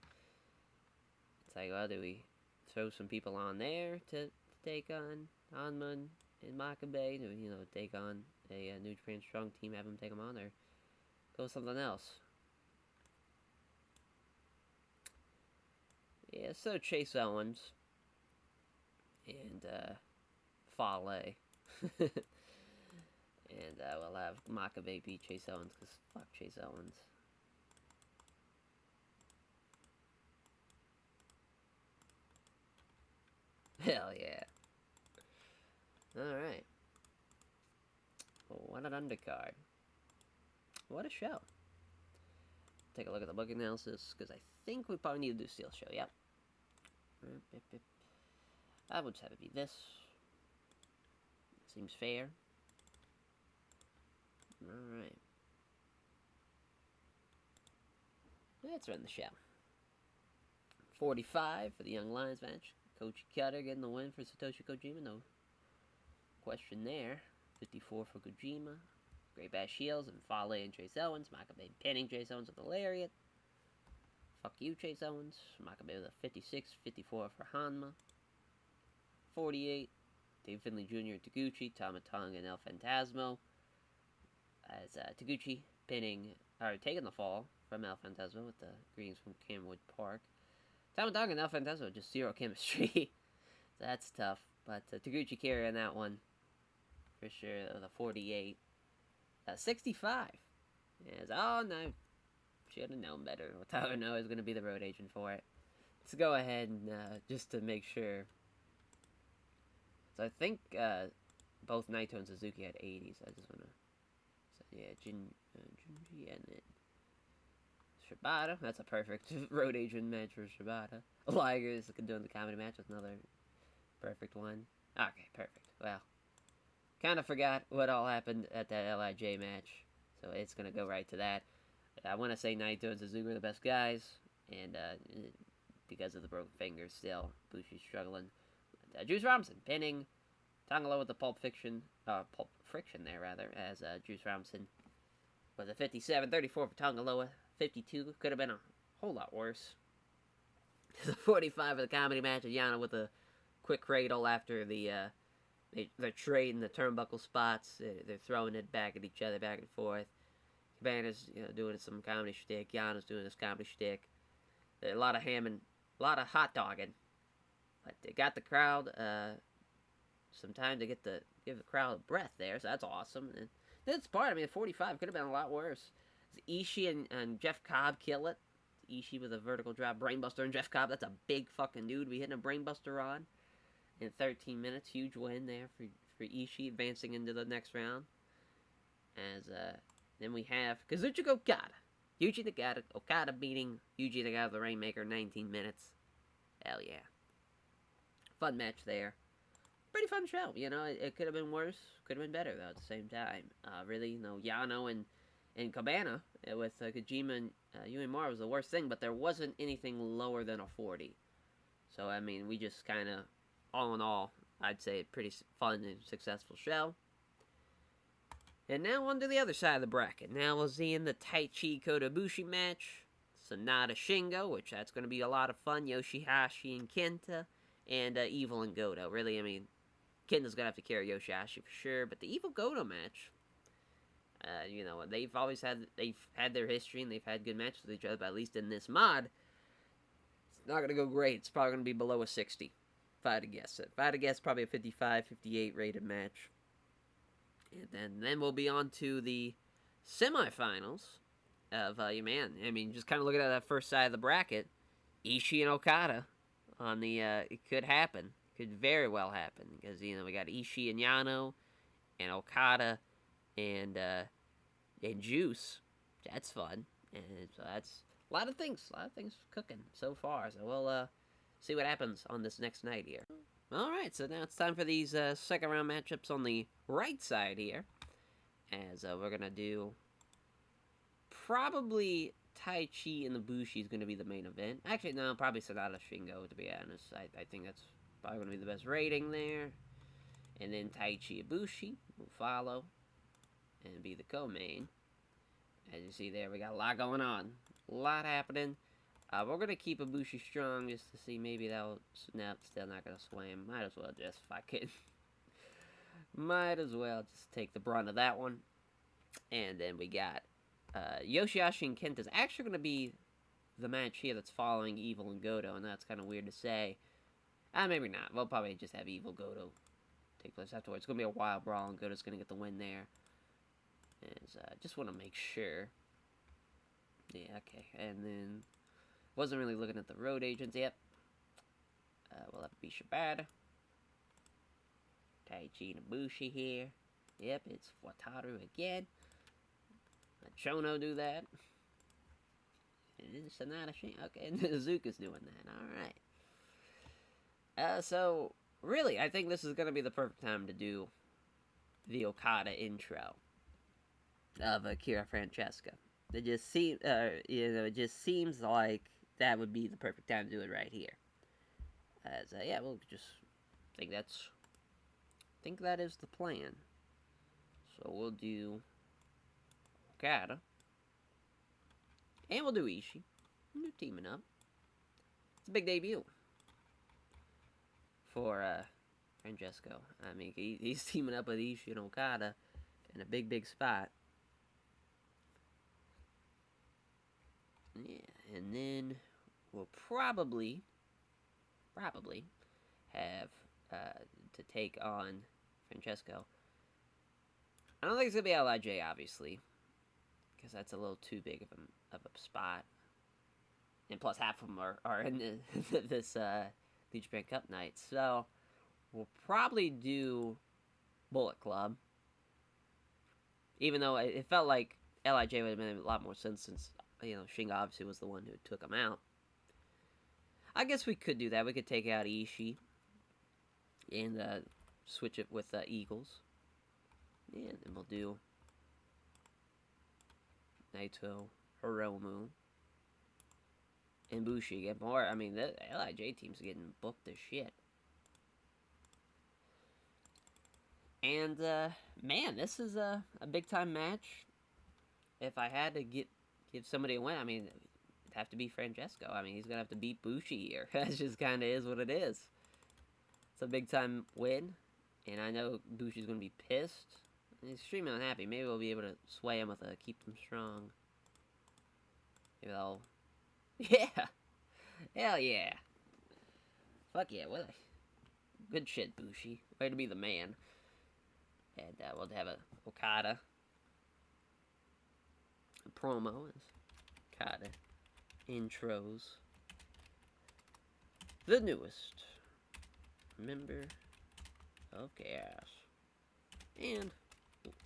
it's like, well, do we throw some people on there to take on Hanma and Makabe? Do we, take on a New Japan Strong team, have them take them on, or go with something else? Yeah, so Chase Owens and Fale. And we'll have Makabe beat Chase Owens, because fuck Chase Owens. Hell yeah. Alright. What an undercard. What a show. Take a look at the book analysis, because I think we probably need to do Steel Show, yep. I would just have it be this. Seems fair. Alright. Let's run the show. 45 for the Young Lions match. Kochi Cutter getting the win for Satoshi Kojima. No question there. 54 for Kojima. Grey Bashiels and Fale and Chase Owens. Makabe pinning Chase Owens with a lariat. Fuck you, Chase Owens. Makabe with a 56. 54 for Hanma. 48. Dave Finlay Jr. and Taguchi. Tama Tonga and El Phantasmo. As Taguchi taking the fall from El Phantasmo with the greetings from Camwood Park. Tama Tonga and El Phantasmo just zero chemistry. That's tough. But Taguchi carrying that one for sure. The 48. 65. Yes, oh no. Should have known better. Tyler Noah is going to be the road agent for it. Let's go ahead and just to make sure. So I think both Naito and Suzuki had 80s. So I just want to. So yeah, Junji and then Shibata. That's a perfect road agent match for Shibata. Liger is doing the comedy match with another perfect one. Okay, perfect. Well, kind of forgot what all happened at that LIJ match, so it's gonna go right to that. I want to say Naito and Suzuki are the best guys, and because of the broken fingers, still Bushi's struggling. Juice Robinson pinning Tangaloa with the Pulp Friction there rather, as Juice Robinson with a 57, 34 for Tangaloa, 52 could have been a whole lot worse. The 45 for the comedy match, and Yano with a quick cradle after they're trading the turnbuckle spots. They're throwing it back at each other, back and forth. Cabana's doing some comedy shtick. Yano's doing his comedy shtick. A lot of hamming, a lot of hot dogging. But they got the crowd some time to give the crowd a breath there, so that's awesome. And that's part. I mean, 45 could have been a lot worse. Ishii and Jeff Cobb kill it. Ishii with a vertical drop, brainbuster, and Jeff Cobb. That's a big fucking dude. We hitting a brainbuster on in 13 minutes. Huge win there for Ishii, advancing into the next round. As then we have Kazuchika Okada. Yuji Nagata, Okada beating Yuji Nagata, the Rainmaker, 19 minutes. Hell yeah. Fun match there. Pretty fun show, you know. It could have been worse, could have been better though at the same time. Really, you know, Yano and Cabana with Kojima and Uemura was the worst thing, but there wasn't anything lower than a 40. So I mean, we just kind of, all in all, I'd say a pretty fun and successful show. And now on to the other side of the bracket. Now we'll see in the Tai Chi Kotobushi match, Sonata Shingo, which that's going to be a lot of fun. Yoshihashi and Kenta, and Evil and Goto. Really, I mean, Kenta's gonna have to carry Yoshihashi for sure, but the Evil Goto match, you know, they've had their history and they've had good matches with each other, but at least in this mod, it's not gonna go great. It's probably gonna be below a 60, if I had to guess it. If I had to guess, probably a 55, 58 rated match. And then we'll be on to the semifinals of, man, I mean, just kind of looking at that first side of the bracket, Ishii and Okada on the, it could happen. Could very well happen, because, you know, we got Ishii and Yano, and Okada, and Juice. That's fun. And so that's a lot of things cooking so far. So we'll see what happens on this next night here. Alright, so now it's time for these second round matchups on the right side here. As we're going to do probably Tai Chi and the Bushi is going to be the main event. Actually, no, probably Sonata Shingo, to be honest. I think that's probably going to be the best rating there. And then Tai Chi Ibushi will follow and be the co-main. As you see there, we got a lot going on. A lot happening. We're going to keep Ibushi strong just to see maybe that'll... No, still not going to sway him. Might as well just, if I can. Might as well just take the brunt of that one. And then we got Yoshihashi and Kenta is actually going to be the match here that's following Evil and Goto, and that's kind of weird to say. Maybe not. We'll probably just have Evil Goto take place afterwards. It's going to be a wild brawl, and Goto's going to get the win there. And just want to make sure. Yeah, okay. And then, wasn't really looking at the road agents. Yep. We'll have to be Shibata. Tai Chi and Ibushi here. Yep, it's Wataru again. Let Chono do that. And then Sonata Shingo. Okay, and Izuka's doing that. Alright. So, really, I think this is going to be the perfect time to do the Okada intro of Akira Francesca. It just seems, it just seems like that would be the perfect time to do it right here. As, yeah, we'll just think that is the plan. So we'll do Okada. And we'll do Ishii. We're teaming up. It's a big debut for Francesco. I mean, he's teaming up with Ishii and Okada in a big spot. Yeah, and then we'll probably have to take on Francesco. I don't think it's gonna be LIJ, obviously, because that's a little too big of a spot. And plus, half of them are in this New Japan Cup night. So we'll probably do Bullet Club, even though it felt like LIJ would have made a lot more sense since, you know, Shingo obviously was the one who took him out. I guess we could do that. We could take out Ishii and switch it with Eagles. Yeah, and then we'll do Naito, Hiromu, and Bushi get more. I mean, the LIJ team's getting booked as shit. And, man, this is a big-time match. If I had to give somebody a win, I mean, it'd have to be Francesco. I mean, he's going to have to beat Bushi here. That just kind of is what it is. It's a big-time win. And I know Bushi's going to be pissed. He's extremely unhappy. Maybe we'll be able to sway him with a keep him strong. Maybe I'll... Yeah! Hell yeah! Fuck yeah, what a... Good shit, Bushi. Way to be the man. And we'll have a Okada The promo is kind of intros the newest member of Chaos and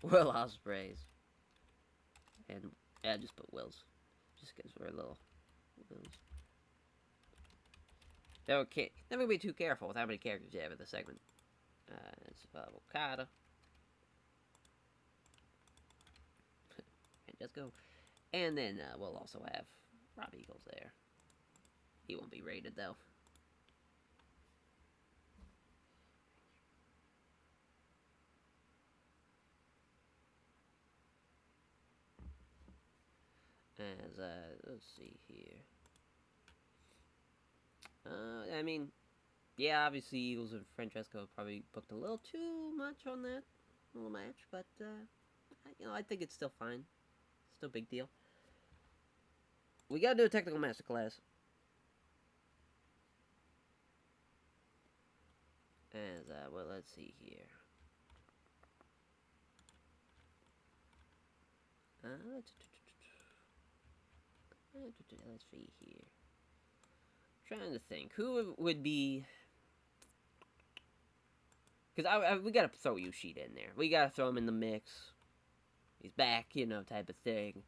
Will Ospreay's. And I just put Will's, just because we're a little Will's. Okay, never be too careful with how many characters you have in the segment. It's Okada. And just go. And then we'll also have Rob Eagles there. He won't be rated though. As let's see here. I mean, yeah, obviously Eagles and Francesco probably booked a little too much on that little match, but you know, I think it's still fine. Still a big deal. We gotta do a technical masterclass. As well, let's see here. Let's see here. Trying to think who would be, because we gotta throw Yoshida in there. We gotta throw him in the mix. He's back, you know, type of thing.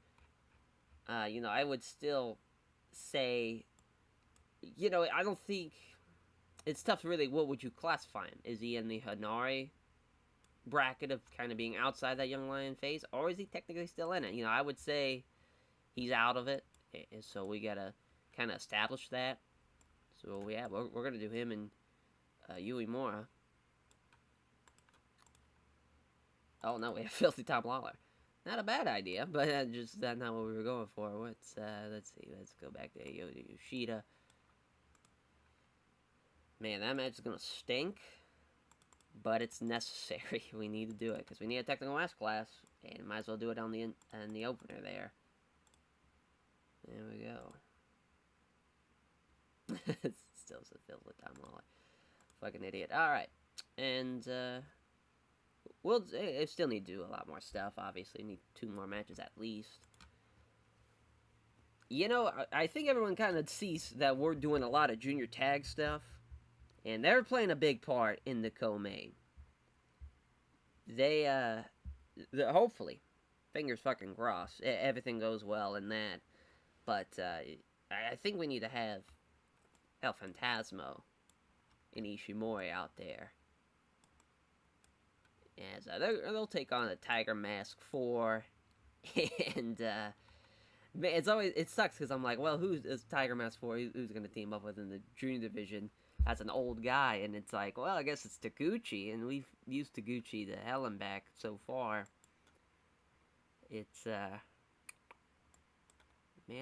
You know, I would still say, you know, I don't think it's tough. Really, what would you classify him? Is he in the Hanare bracket of kind of being outside that Young Lion phase, or is he technically still in it? You know, I would say he's out of it, so we gotta kind of establish that. So yeah, we're gonna do him and Uemura. Oh no, we have Filthy Tom Lawler. Not a bad idea, but just that's not what we were going for. Let's see. Let's go back to Yoshida. Man, that match is gonna stink, but it's necessary. We need to do it because we need a technical master class, and might as well do it on the opener there. There we go. Still filled with Tom Lawler. Fucking idiot. Alright. And, we'll still need to do a lot more stuff, obviously. Need 2 more matches at least. You know, I think everyone kind of sees that we're doing a lot of junior tag stuff. And they're playing a big part in the co-main. They, hopefully, fingers fucking crossed, everything goes well in that. But, I think we need to have El Phantasmo and Ishimori out there. As they'll take on a Tiger Mask 4. And, man, it sucks because I'm like, well, who's Tiger Mask 4? Who's going to team up with in the junior division? That's an old guy. And it's like, well, I guess it's Taguchi. And we've used Taguchi to hell and back so far. It's, man,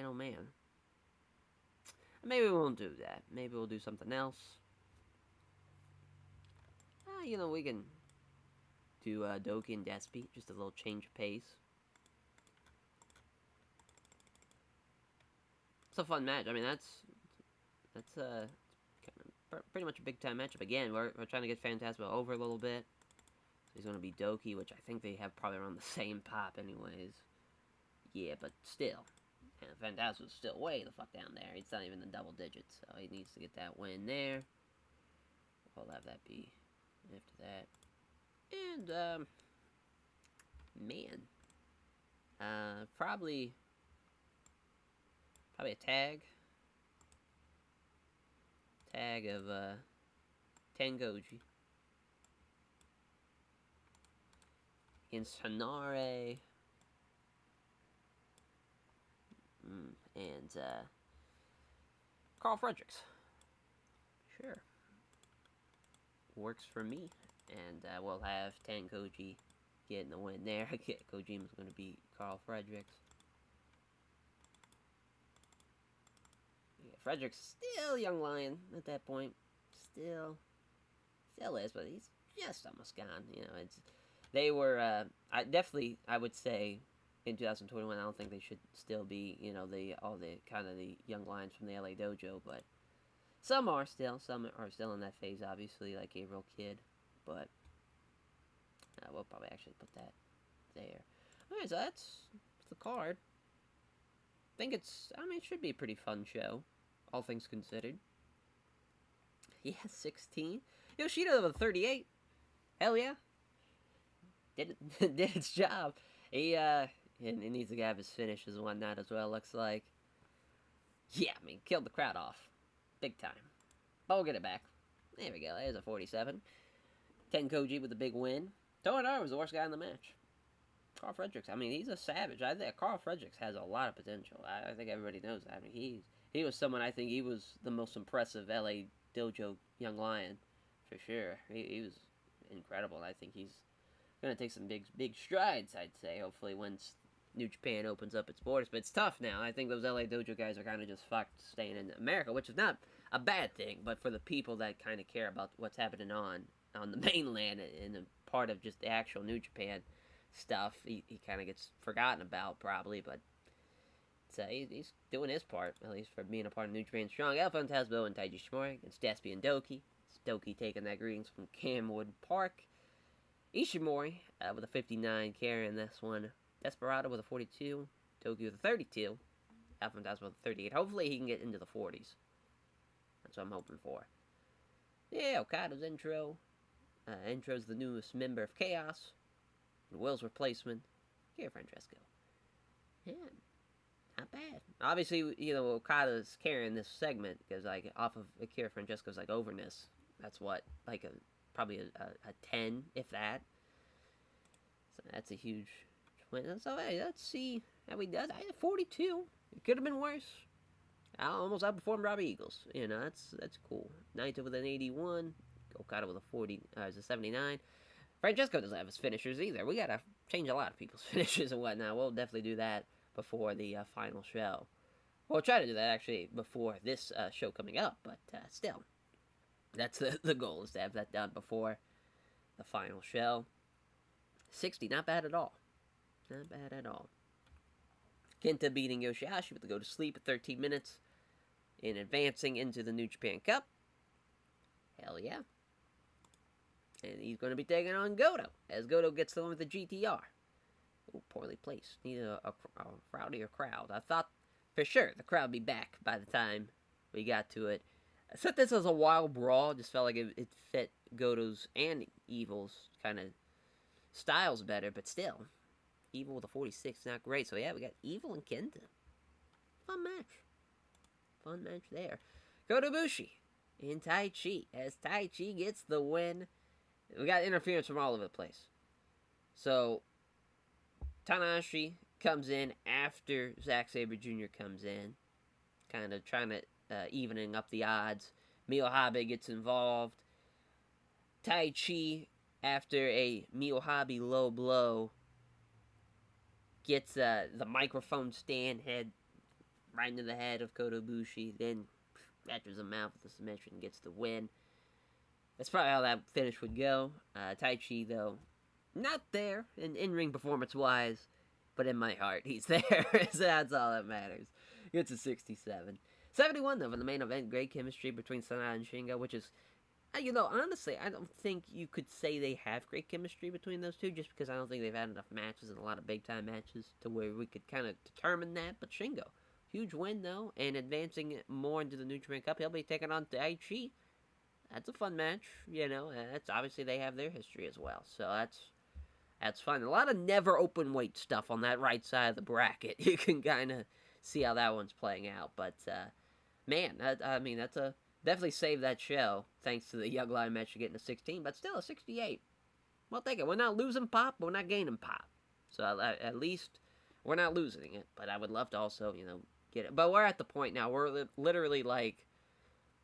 oh man. Maybe we won't do that. Maybe we'll do something else. You know, we can do Doki and Despi. Just a little change of pace. It's a fun match. I mean, that's pretty much a big time matchup. Again, we're trying to get Phantasmo over a little bit. So he's going to be Doki, which I think they have probably around the same pop anyways. Yeah, but still. And Phantasmo's still way the fuck down there. He's not even in double digits, so he needs to get that win there. We'll have that be after that. And, man. Probably a tag. Tag of, Tengoji. Against Hanare. And, Carl Fredericks. Sure. Works for me. And, we'll have Tengoji getting the win there. Kojima's going to beat Carl Fredericks. Yeah, Fredericks still Young Lion at that point. Still is, but he's just almost gone. You know, they were, I would say, in 2021, I don't think they should still be, you know, all the kind of the young lions from the LA Dojo, but some are still in that phase, obviously, like Gabriel Kidd, but we'll probably actually put that there. Alright, so that's the card. think it should be a pretty fun show, all things considered. Yeah, 16. Yoshida with 38. Hell yeah. Did did its job. He needs to have his finishes and whatnot as well, looks like. Yeah, I mean, killed the crowd off. Big time. But we'll get it back. There we go, there's a 47. Tenkoji with a big win. Toinara was the worst guy in the match. Carl Fredericks, I mean, he's a savage. I think Carl Fredericks has a lot of potential. I think everybody knows that. I mean, he was someone, I think he was the most impressive LA Dojo young lion, for sure. He was incredible. I think he's going to take some big strides, I'd say, hopefully, once New Japan opens up its borders. But it's tough now. I think those LA Dojo guys are kind of just fucked staying in America, which is not a bad thing, but for the people that kind of care about what's happening on the mainland and a part of just the actual New Japan stuff, he kind of gets forgotten about, probably, but so he's doing his part, at least for being a part of New Japan Strong. Alpha Tasbo and Taiji Shimori against Despy and Doki. It's Doki taking that greetings from Camwood Park. Ishimori with a 59 carrying this one. Desperado with a 42. Doki with a 32. Alpha Tasbo with a 38. Hopefully he can get into the 40s. That's what I'm hoping for. Yeah, Okada's intro. Intro's the newest member of Chaos. Will's replacement, Akira Francesco. Yeah, not bad. Obviously, Okada's carrying this segment because, like, off of Akira Francesco's, like, overness. That's what, like, probably a 10, if that. So that's a huge win. So, hey, let's see how he does. I had 42. It could have been worse. I almost outperformed Robbie Eagles. That's cool. Naito with an 81. Okada with a 79. Francesco doesn't have his finishers either. We gotta change a lot of people's finishers and whatnot. We'll definitely do that before the final show. We'll try to do that, actually, before this show coming up, but still. That's the goal, is to have that done before the final show. 60, not bad at all. Not bad at all. Kenta beating Yoshihashi with the go to sleep at 13 minutes and advancing into the New Japan Cup. Hell yeah. And he's going to be taking on Goto, as Goto gets the one with the GTR. Ooh, poorly placed. Need a rowdier crowd. I thought for sure the crowd would be back by the time we got to it. I thought this was a wild brawl. Just felt like it fit Goto's and Evil's kind of styles better, but still. Evil with a 46, not great. So yeah, we got Evil and Kenta. Fun match. Fun match there. Kota Ibushi and Tai Chi, as Tai Chi gets the win. We got interference from all over the place. So, Tanahashi comes in after Zack Sabre Jr. comes in. Kind of trying to evening up the odds. Miyohabe gets involved. Tai Chi, after a Miyohabe low blow, gets the microphone stand head right into the head of Kota Ibushi. Then catches him out with the submission and gets the win. That's probably how that finish would go. Tai Chi, though, not there in-ring performance-wise, but in my heart, he's there. So that's all that matters. Gets a 67. 71, though, for the main event. Great chemistry between Sanada and Shingo, which is, honestly, I don't think you could say they have great chemistry between those two, just because I don't think they've had enough matches and a lot of big-time matches to where we could kind of determine that. But Shingo, huge win, though, and advancing more into the New Japan Cup. He'll be taking on Tai Chi. That's a fun match, That's obviously they have their history as well, so that's fun. A lot of never open weight stuff on that right side of the bracket. You can kind of see how that one's playing out, but man, that's definitely saved that show thanks to the Young Lion match getting a 16, but still a 68. Well, take it. We're not losing pop, but we're not gaining pop, so at least we're not losing it. But I would love to also, get it. But we're at the point now. We're literally like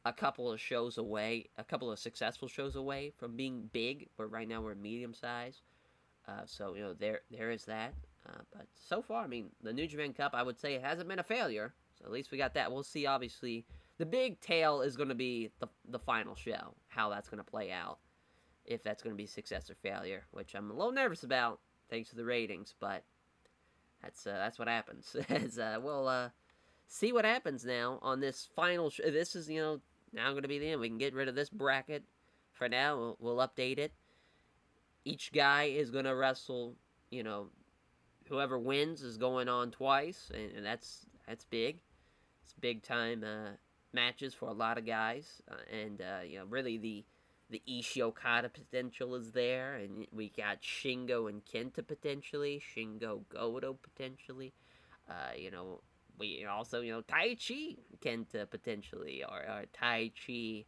a couple of shows away, a couple of successful shows away from being big, but right now we're medium size. So, there is that. But so far, the New Japan Cup, I would say it hasn't been a failure. So at least we got that. We'll see, obviously. The big tale is going to be the final show, how that's going to play out. If that's going to be success or failure, which I'm a little nervous about, thanks to the ratings, but that's what happens. We'll see what happens now on this final show. This is, now going to be the end. We can get rid of this bracket for now. We'll update it. Each guy is going to wrestle, whoever wins is going on twice, and that's That's big. It's big time matches for a lot of guys, and really the Ishii Okada potential is there, and we got Shingo and Kenta potentially, Shingo Goto potentially. We also Tai Chi Kenta potentially, or Tai Chi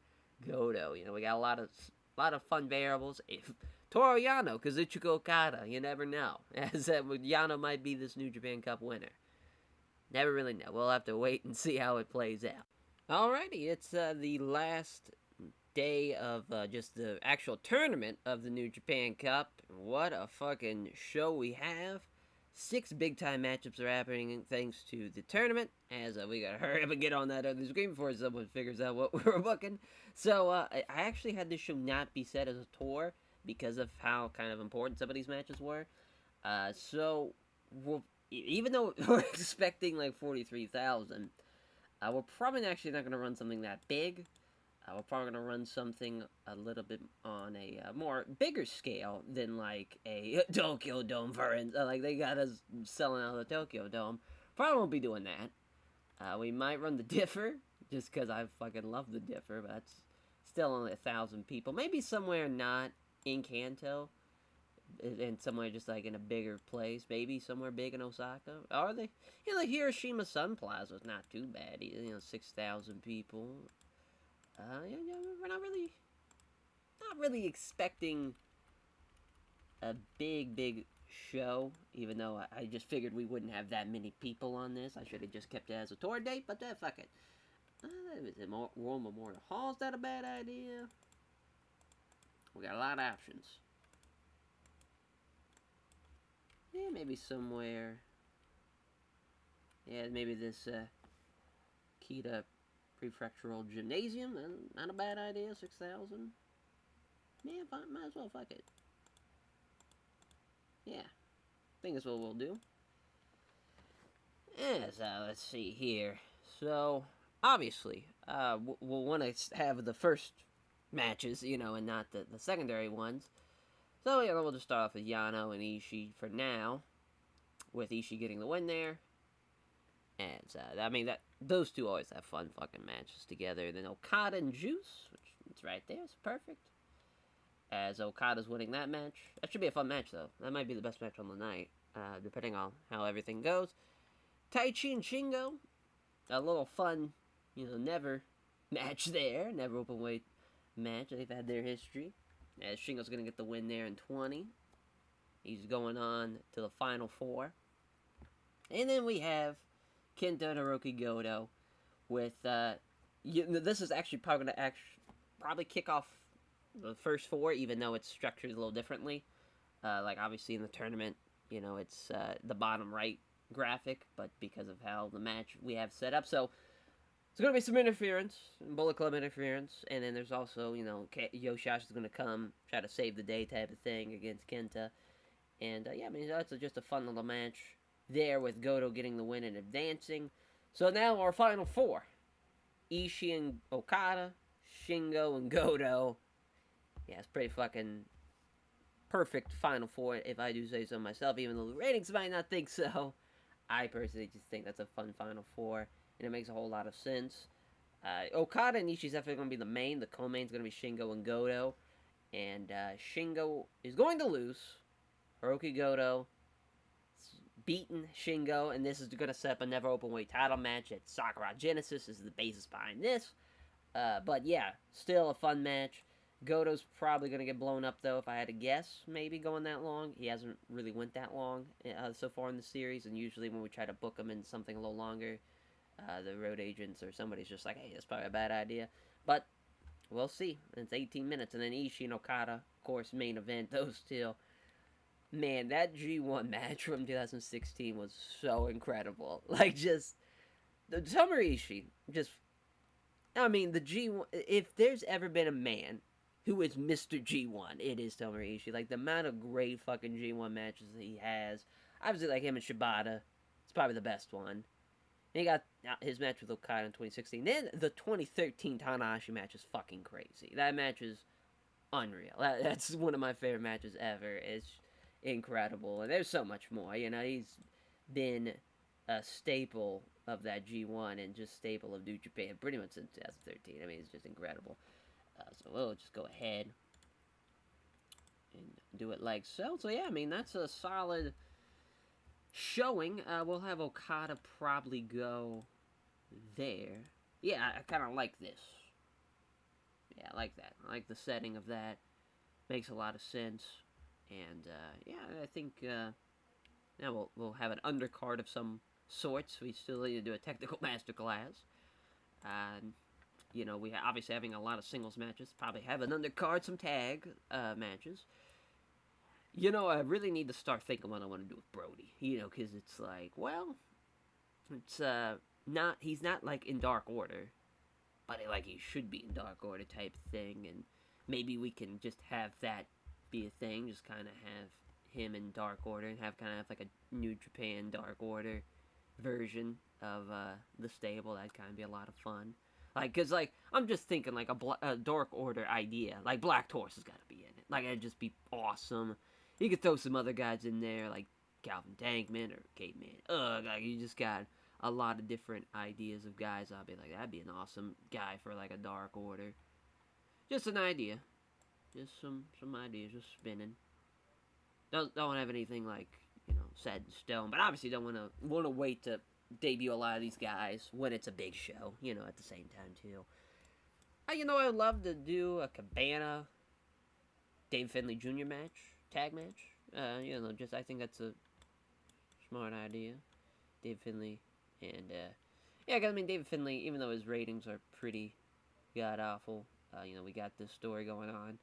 Goto. We got a lot of fun variables. If Toru Yano, Kazuchika Okada, you never know. As Yano might be this New Japan Cup winner. Never really know. We'll have to wait and see how it plays out. Alrighty, it's the last day of just the actual tournament of the New Japan Cup. What a fucking show we have. 6 big time matchups are happening thanks to the tournament, as we gotta hurry up and get on that other screen before someone figures out what we're booking. So, I actually had this show not be set as a tour because of how kind of important some of these matches were. So, even though we're expecting like 43,000, we're probably actually not going to run something that big. We're probably going to run something a little bit on a more bigger scale than like a Tokyo Dome, for instance. Like they got us selling out the Tokyo Dome. Probably won't be doing that. We might run the Differ, just because I fucking love the Differ, but that's still only 1,000 people. Maybe somewhere not in Kanto, and somewhere just like in a bigger place, maybe somewhere big in Osaka. Are they? Like Hiroshima Sun Plaza is not too bad. 6,000 people. We're not really expecting a big show. Even though I just figured we wouldn't have that many people on this. I should have just kept it as a tour date, but fuck it. Is it World Memorial Hall? Is that a bad idea? We got a lot of options. Yeah, maybe somewhere. Yeah, maybe this Kita Prefectural Gymnasium. Not a bad idea. 6,000. Yeah, fine, might as well. Fuck it. Yeah, I think that's what we'll do. Yeah, so let's see here. So obviously, we'll want to have the first matches, and not the secondary ones. So, we'll just start off with Yano and Ishii for now, with Ishii getting the win there. And, those two always have fun fucking matches together. Then Okada and Juice, which it's right there, it's perfect. As Okada's winning that match. That should be a fun match, though. That might be the best match on the night, depending on how everything goes. Tai Chi and Shingo, a little fun, never match there. Never open weight match. They've had their history. As Shingo's going to get the win there in 20. He's going on to the Final 4. And then we have Kenta and Hiroki Goto with, this is actually probably going to kick off the first 4, even though it's structured a little differently. Like, obviously in the tournament, it's the bottom right graphic, but because of how the match we have set up. So, there's going to be some interference, Bullet Club interference, and then there's also, Yoshida is going to come, try to save the day type of thing against Kenta. And, that's just a fun little match there with Goto getting the win and advancing. So now our Final 4. Ishii and Okada, Shingo and Goto. Yeah, it's pretty fucking perfect Final 4, if I do say so myself, even though the ratings might not think so. I personally just think that's a fun Final 4. And it makes a whole lot of sense. Okada and Ishii's definitely going to be the main. The co-main's going to be Shingo and Goto. And Shingo is going to lose. Hiroki Goto beaten Shingo. And this is going to set up a never open weight title match at Sakura Genesis. Is the basis behind this. But yeah, still a fun match. Goto's probably going to get blown up, though, if I had to guess. Maybe going that long. He hasn't really went that long so far in the series. And usually when we try to book him in something a little longer, the road agents or somebody's just like, hey, that's probably a bad idea. But we'll see. It's 18 minutes. And then Ishii and Okada, of course, main event. Those two. Man, that G1 match from 2016 was so incredible. Like, just... The Tomohiro Ishii, just... the G1... If there's ever been a man who is Mr. G1, it is Tomohiro Ishii. Like, the amount of great fucking G1 matches that he has. Obviously, like him and Shibata, it's probably the best one. And he got his match with Okada in 2016. Then the 2013 Tanahashi match is fucking crazy. That match is unreal. That's one of my favorite matches ever. It's incredible. And there's so much more. He's been a staple of that G1 and just staple of New Japan pretty much since 2013. I mean, it's just incredible. So we'll just go ahead and do it like so. So yeah, I mean, that's a solid showing. We'll have Okada probably go there. Yeah, I kind of like this. Yeah, I like that. I like the setting of that. Makes a lot of sense. And yeah, I think now we'll have an undercard of some sorts. We still need to do a technical masterclass. You know, we obviously having a lot of singles matches. Probably have an undercard, some tag matches. You know, I really need to start thinking what I want to do with Brody. You know, because it's like, well, it's not. He's not like in Dark Order, but like he should be in Dark Order type thing. And maybe we can just have that be a thing. Just kind of have him in Dark Order and have kind of like a New Japan Dark Order version of the stable. That'd kind of be a lot of fun. Like, cause like I'm just thinking like a Dark Order idea. Like Black Taurus has got to be in it. Like it'd just be awesome. You could throw some other guys in there like Calvin Tankman or Caveman. Like you just got a lot of different ideas of guys. I'll be like, that'd be an awesome guy for like a Dark Order. Just an idea. Just some ideas just spinning. Don't have anything like, you know, set in stone, but obviously don't want to wait to debut a lot of these guys when it's a big show, you know, at the same time too. You know, I'd love to do a Cabana Dave Finlay Jr. tag match. You know, just I think that's a smart idea. Dave Finlay and yeah, cause I mean David Finlay, even though his ratings are pretty god awful, you know, we got this story going on,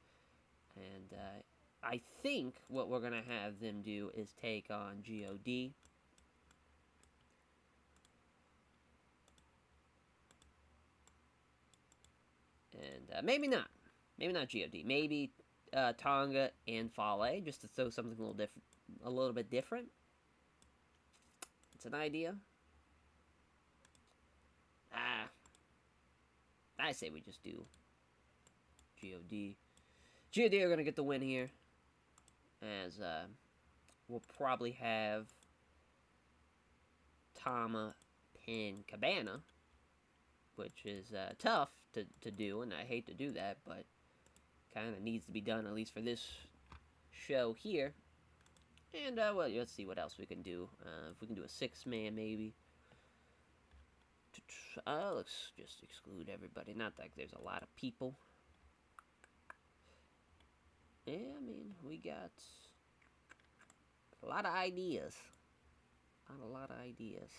and I think what we're gonna have them do is take on God. And maybe not. Maybe not God. Maybe Tonga and Fale, just to throw something a little bit different. It's an idea. I say we just do God. God are gonna get the win here, as we'll probably have Tama pin Cabana, which is tough to do, and I hate to do that, but kind of needs to be done, at least for this show here. And, well, let's see what else we can do. If we can do a 6-man, maybe. Let's just exclude everybody. Not like there's a lot of people. Yeah, I mean, we got a lot of ideas. A lot of ideas.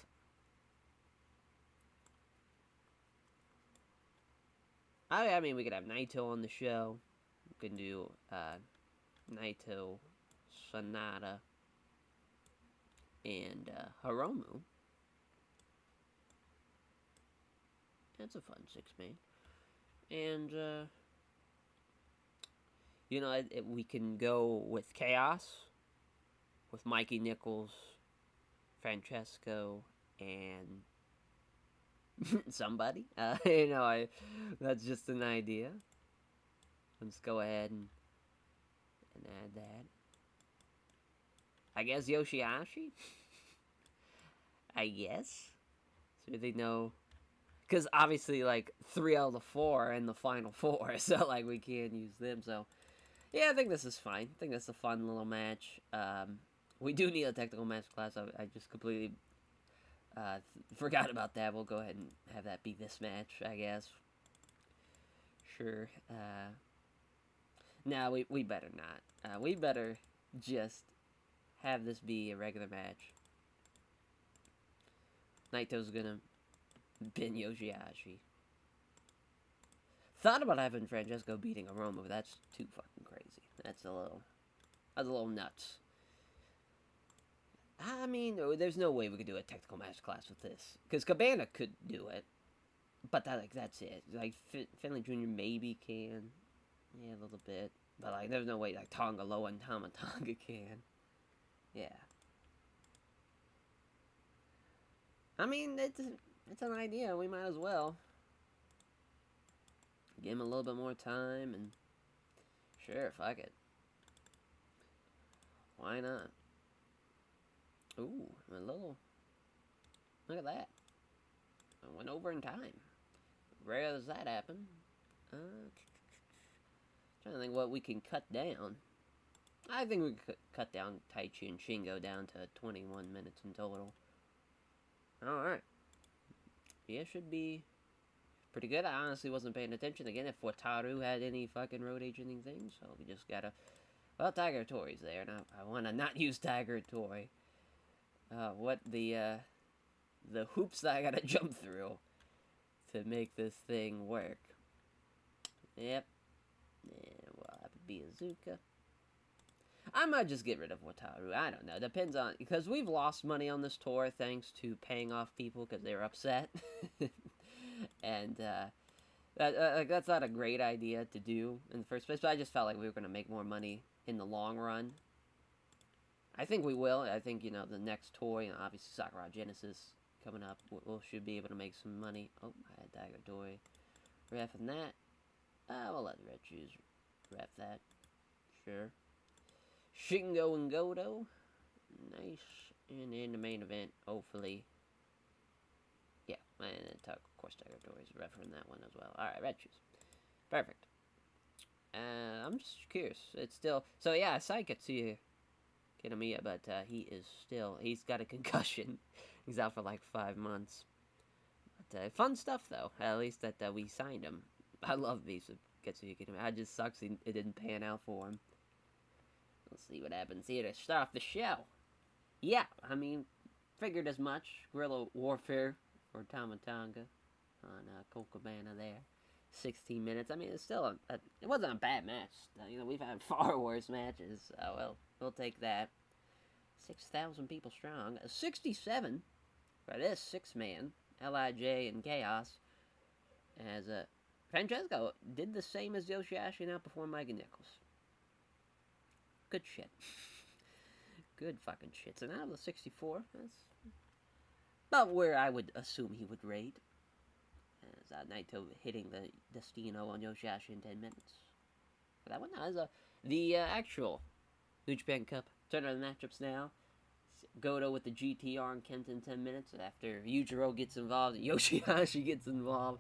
I mean, we could have Naito on the show. We can do Naito, Sonata, and Hiromu. That's a fun 6-man. And, you know, we can go with Chaos, with Mikey Nichols, Francesco, and somebody. You know, that's just an idea. Let's go ahead and add that. I guess Yoshihashi? I guess. So they know. Because obviously, like, 3 out of the 4 are in the final 4. So, like, we can't use them. So, yeah, I think this is fine. I think that's a fun little match. We do need a technical match class. I just completely forgot about that. We'll go ahead and have that be this match, I guess. Sure. No, we better not. We better just have this be a regular match. Naito's gonna pin Yoshihashi. Thought about having Francesco beating Aroma, but that's too fucking crazy. That's a little nuts. I mean, there's no way we could do a technical match class with this. Because Cabana could do it. But that's it. Like, Finlay Jr. maybe can. Yeah, a little bit. But, like, there's no way, like, Tonga Loa and Tama Tonga can. Yeah. I mean, it's an idea. We might as well. Give him a little bit more time, and sure, fuck it. Why not? Ooh, a little. Look at that. over in time. Rare does that happen. Trying to think what we can cut down. I think we could cut down Tai Chi and Shingo down to 21 minutes in total. Alright. Yeah, should be pretty good. I honestly wasn't paying attention again if Wataru had any fucking road agenting things, so we just gotta... Well, Tiger Tori's there, and I wanna not use Tiger Tori. What the hoops that I gotta jump through to make this thing work. Yep. Yeah, we'll have to be Azuka. I might just get rid of Wataru. I don't know. Depends on... Because we've lost money on this tour thanks to paying off people because they were upset. And, that's not a great idea to do in the first place. But I just felt like we were going to make more money in the long run. I think we will. I think, you know, the next tour, you know, obviously Sakura Genesis coming up, we should be able to make some money. Oh, I had Tiger Tori refing that. We'll let the Red Shoes ref that. Sure. Shingo and Goto. Nice. And in the main event, hopefully. Yeah, and of course Tiger Tori's refereeing that one as well. Alright, Red Shoes. Perfect. I'm just curious. It's still... So yeah, Saikatsuya Kinomiya, but he's got a concussion. He's out for like 5 months. But fun stuff though. At least that we signed him. I love these with Katsuya Kinomiya. It just sucks it didn't pan out for him. We'll see what happens here to start off the show. Yeah, I mean, figured as much. Guerrilla Warfare for Tamatanga on Colt Cabana there. 16 minutes. I mean, it's still it wasn't a bad match. You know, we've had far worse matches. Well, we'll take that. 6,000 people strong. 67 for this 6-man. L.I.J. and Chaos. As Francesco did the same as Yoshihashi and outperformed Mike and Nichols. Good shit. Good fucking shit. So now the 64. That's about where I would assume he would rate. As Naito hitting the Destino on Yoshihashi in 10 minutes. For that one, now the actual New Japan Cup tournament matchups now. Goto with the GTR and Kenta in 10 minutes. After Yujiro gets involved, Yoshihashi gets involved.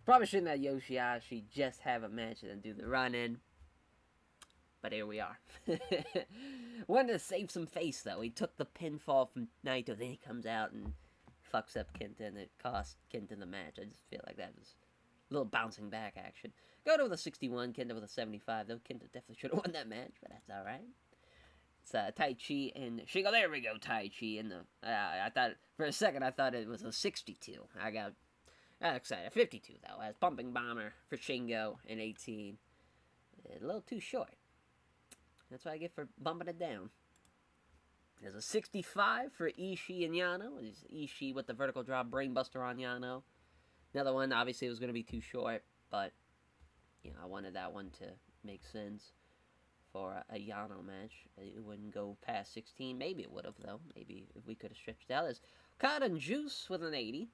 Probably shouldn't have Yoshihashi just have a match and then do the run-in. But here we are. Wanted to save some face, though. He took the pinfall from Naito, then he comes out and fucks up Kenta, and it cost Kenta the match. I just feel like that was a little bouncing back action. Goto with a 61, Kenta with a 75, though. Kenta definitely should have won that match, but that's alright. It's Tai Chi and Shingo. There we go, Tai Chi. And I thought, for a second, I thought it was a 62. I got excited. 52, though. As Pumping Bomber for Shingo in 18. A little too short. That's what I get for bumping it down. There's a 65 for Ishii and Yano. It's Ishii with the vertical drop brainbuster on Yano. Another one, obviously, it was going to be too short, but, you know, I wanted that one to make sense for a Yano match. It wouldn't go past 16. Maybe it would have, though. Maybe if we could have stretched it out. There's Okada and Juice with an 80.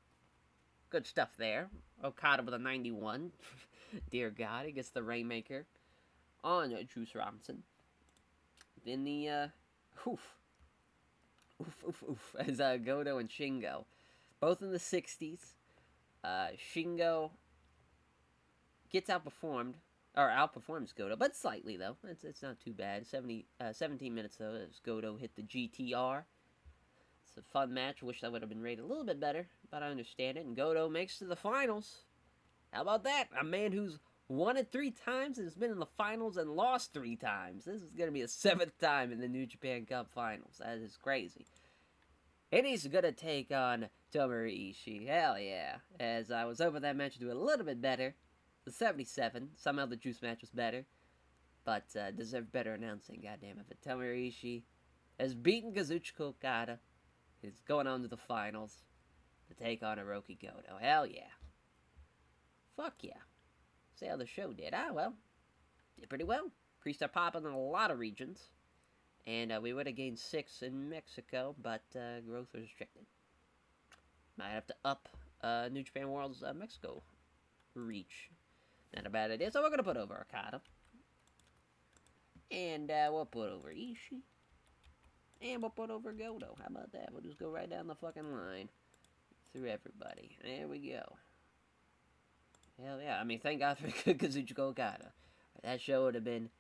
Good stuff there. Okada with a 91. Dear God, he gets the Rainmaker on Juice Robinson. Then the, as Goto and Shingo. Both in the 60s. Shingo gets outperforms Goto, but slightly, though. It's not too bad. 17 minutes, though, as Goto hit the GTR. It's a fun match. Wish that would have been rated a little bit better, but I understand it. And Goto makes it to the finals. How about that? A man who's won it 3 times and has been in the finals and lost 3 times. This is going to be a 7th time in the New Japan Cup finals. That is crazy. And he's going to take on Tomohiro Ishii. Hell yeah. As I was hoping that match would do a little bit better. The 77. Somehow the Juice match was better. But deserved better announcing, goddammit. But Tomohiro Ishii has beaten Kazuchika Okada. He's going on to the finals to take on Hiroki Goto. Hell yeah. Fuck yeah. See how the show did. Well, did pretty well. Pre-star popping in a lot of regions. And we would have gained 6 in Mexico, but growth was restricted. Might have to up New Japan World's Mexico reach. Not a bad idea. So we're going to put over Okada. And we'll put over Ishii. And we'll put over Goto. How about that? We'll just go right down the fucking line. through everybody. There we go. Hell yeah. I mean, thank God for Kazuchika Okada. That show would have been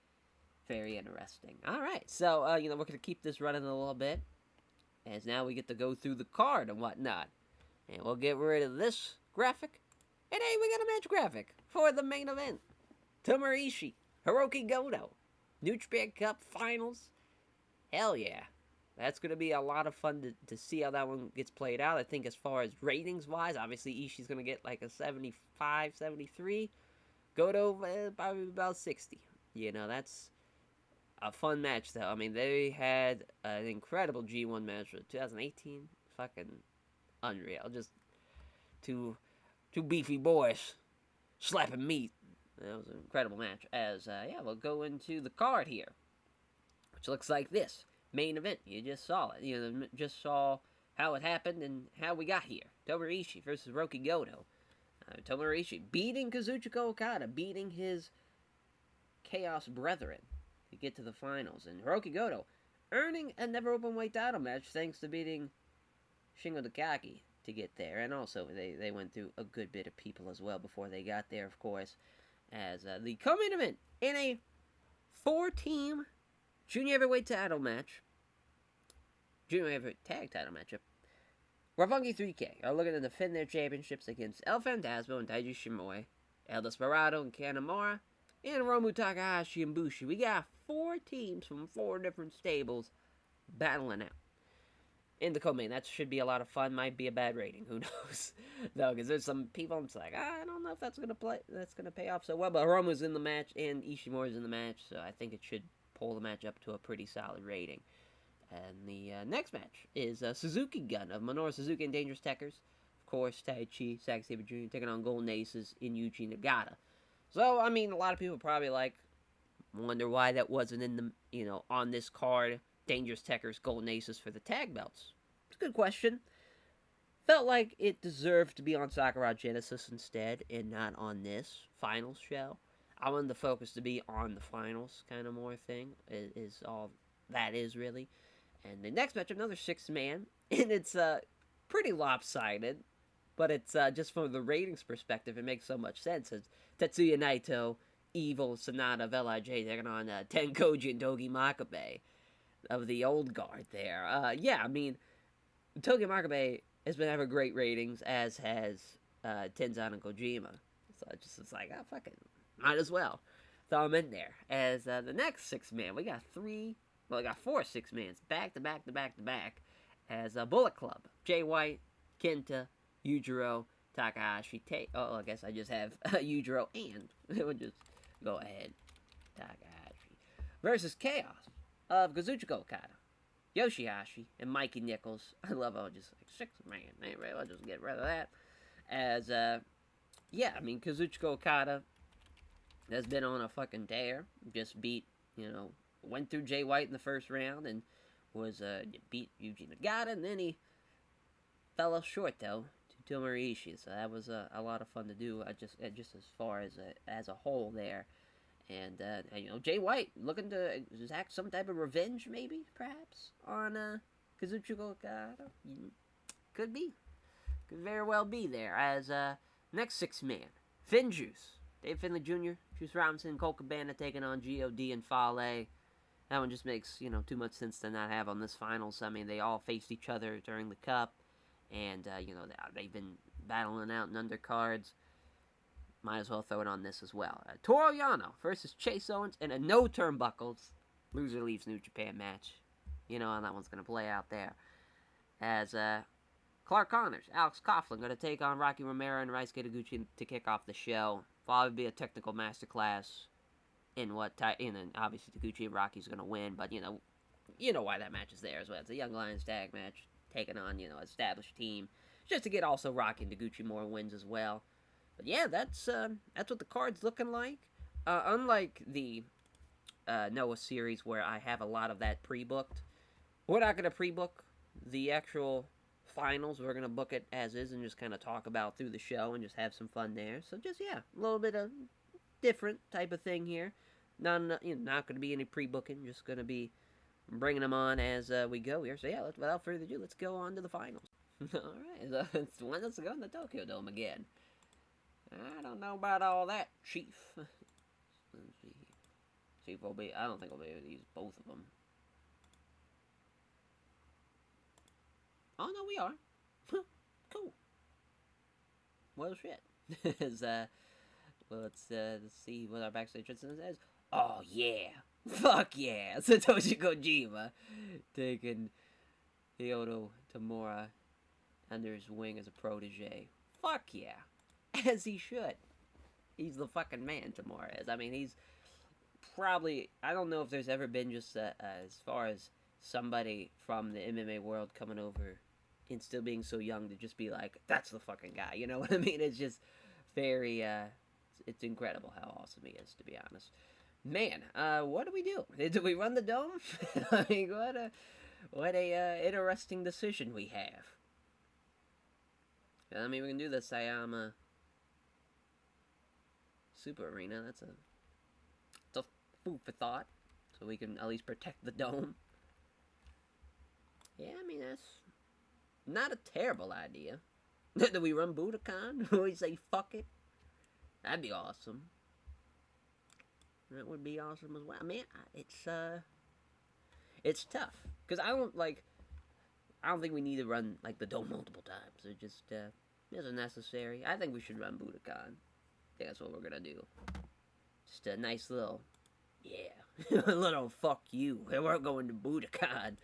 very interesting. Alright, so, we're going to keep this running a little bit. As now we get to go through the card and whatnot. And we'll get rid of this graphic. And hey, we got a match graphic for the main event. Tomohiro Ishii, Hiroki Goto, New Japan Cup Finals. Hell yeah. That's going to be a lot of fun to see how that one gets played out. I think as far as ratings-wise, obviously Ishii's going to get like a 75, 73. Goto, probably about 60. That's a fun match, though. I mean, they had an incredible G1 match for 2018. Fucking unreal. Just two beefy boys slapping meat. That was an incredible match. We'll go into the card here, which looks like this. Main event, you just saw it. Just saw how it happened and how we got here. Tomohiro Ishii versus Hiroki Goto. Tomohiro Ishii beating Kazuchika Okada, beating his Chaos Brethren to get to the finals. And Hiroki Goto earning a never openweight title match thanks to beating Shingo Takagi to get there. And also, they went through a good bit of people as well before they got there, of course. As the co-main event in a 4-team junior heavyweight title match. Junior heavyweight tag title matchup. Roppongi 3K are looking to defend their championships against El Phantasmo and Taiji Shimoi, El Desperado and Kanemaru, and Hiromu Takahashi and Bushi. We got 4 teams from 4 different stables battling out. In the co-main, that should be a lot of fun. Might be a bad rating, who knows? Though, because there's some people, it's like, I don't know if that's gonna pay off so well. But Hiromu's in the match and Ishimori's in the match, so I think it should pull the match up to a pretty solid rating. And the next match is Suzuki Gun of Minoru Suzuki and Dangerous Tekkers. Of course, Tai Chi, Zack Sabre Jr. taking on Golden Aces in Yuji Nagata. So, I mean, a lot of people probably wonder why that wasn't in the, on this card. Dangerous Tekkers, Golden Aces for the tag belts. It's a good question. Felt like it deserved to be on Sakura Genesis instead and not on this finals show. I wanted the focus to be on the finals kind of more thing, is all that is really. And the next match, another 6-man, and it's pretty lopsided, but it's just from the ratings perspective, it makes so much sense. It's Tetsuya Naito, Evil, Sonata, LIJ taking on Tenkoji and Togi Makabe of the old guard there. I mean, Togi Makabe has been having great ratings, as has Tenzan and Kojima. So it's like, fucking might as well throw them in there. As the next 6-man, we got 4 6-mans back to back to back to back. As Bullet Club, Jay White, Kenta, Yujiro, Takahashi. I guess I just have Yujiro and we'll just go ahead. Takahashi versus Chaos of Kazuchika Okada, Yoshihashi, and Mikey Nichols. I love how just like 6-man. Anyway, I'll just get rid of that. As I mean, Kazuchika Okada has been on a fucking tear. Just beat, went through Jay White in the first round and was beat Yuji Nagata, and then he fell off short though to Tomohiro Ishii. So that was a lot of fun to do. Just as far as a whole there, and Jay White looking to exact some type of revenge, maybe perhaps on Kazuchika Okada. Could very well be there. As next 6-man, Finn Juice. Dave Finlay Jr., Juice Robinson, Colt Cabana taking on G.O.D. and Fale. That one just makes, too much sense to not have on this finals. I mean, they all faced each other during the Cup, and, they've been battling out in undercards. Might as well throw it on this as well. Toru Yano versus Chase Owens in a no turnbuckles. Loser leaves New Japan match. You know how that one's going to play out there. As, Clark Connors, Alex Coughlin going to take on Rocky Romero and Ryusuke Taguchi to kick off the show. Probably be a technical masterclass in and obviously Taguchi and Rocky's going to win, but you know why that match is there as well. It's a Young Lions tag match, taking on, established team, just to get also Rocky and Taguchi more wins as well. But yeah, that's what the card's looking like. Unlike the Noah series where I have a lot of that pre-booked, we're not going to pre-book the actual finals. We're going to book it as is and just kind of talk about through the show and just have some fun there. So just, a little bit of different type of thing here. Not going to be any pre-booking, just going to be bringing them on as we go here. So without further ado, let's go on to the finals. Alright, so it's one that's going to Tokyo Dome again. I don't know about all that, Chief. Let's see. Chief will be... I don't think we'll be able to use both of them. Oh, no, we are. Cool. Well, shit. Let's see what our Backstage Incidents says. Oh, yeah. Fuck yeah. Satoshi Kojima taking Hyoto Tamura under his wing as a protege. Fuck yeah. As he should. He's the fucking man, Tamura is. I mean, he's probably... I don't know if there's ever been just, as far as somebody from the MMA world coming over and still being so young to just be like, that's the fucking guy. You know what I mean? It's just very, it's incredible how awesome he is, to be honest. Man, what do we do? Do we run the dome? I mean, what a interesting decision we have. I mean, we can do the Sayama Super Arena. It's a food for thought, so we can at least protect the dome. Yeah, I mean, that's not a terrible idea. Do we run Budokan? Do we say fuck it? That'd be awesome. That would be awesome as well. Man, it's tough. Because I don't think we need to run, like, the dome multiple times. It just, isn't necessary. I think we should run Budokan. I think that's what we're gonna do. Just a nice little, yeah, a little fuck you. We're going to Budokan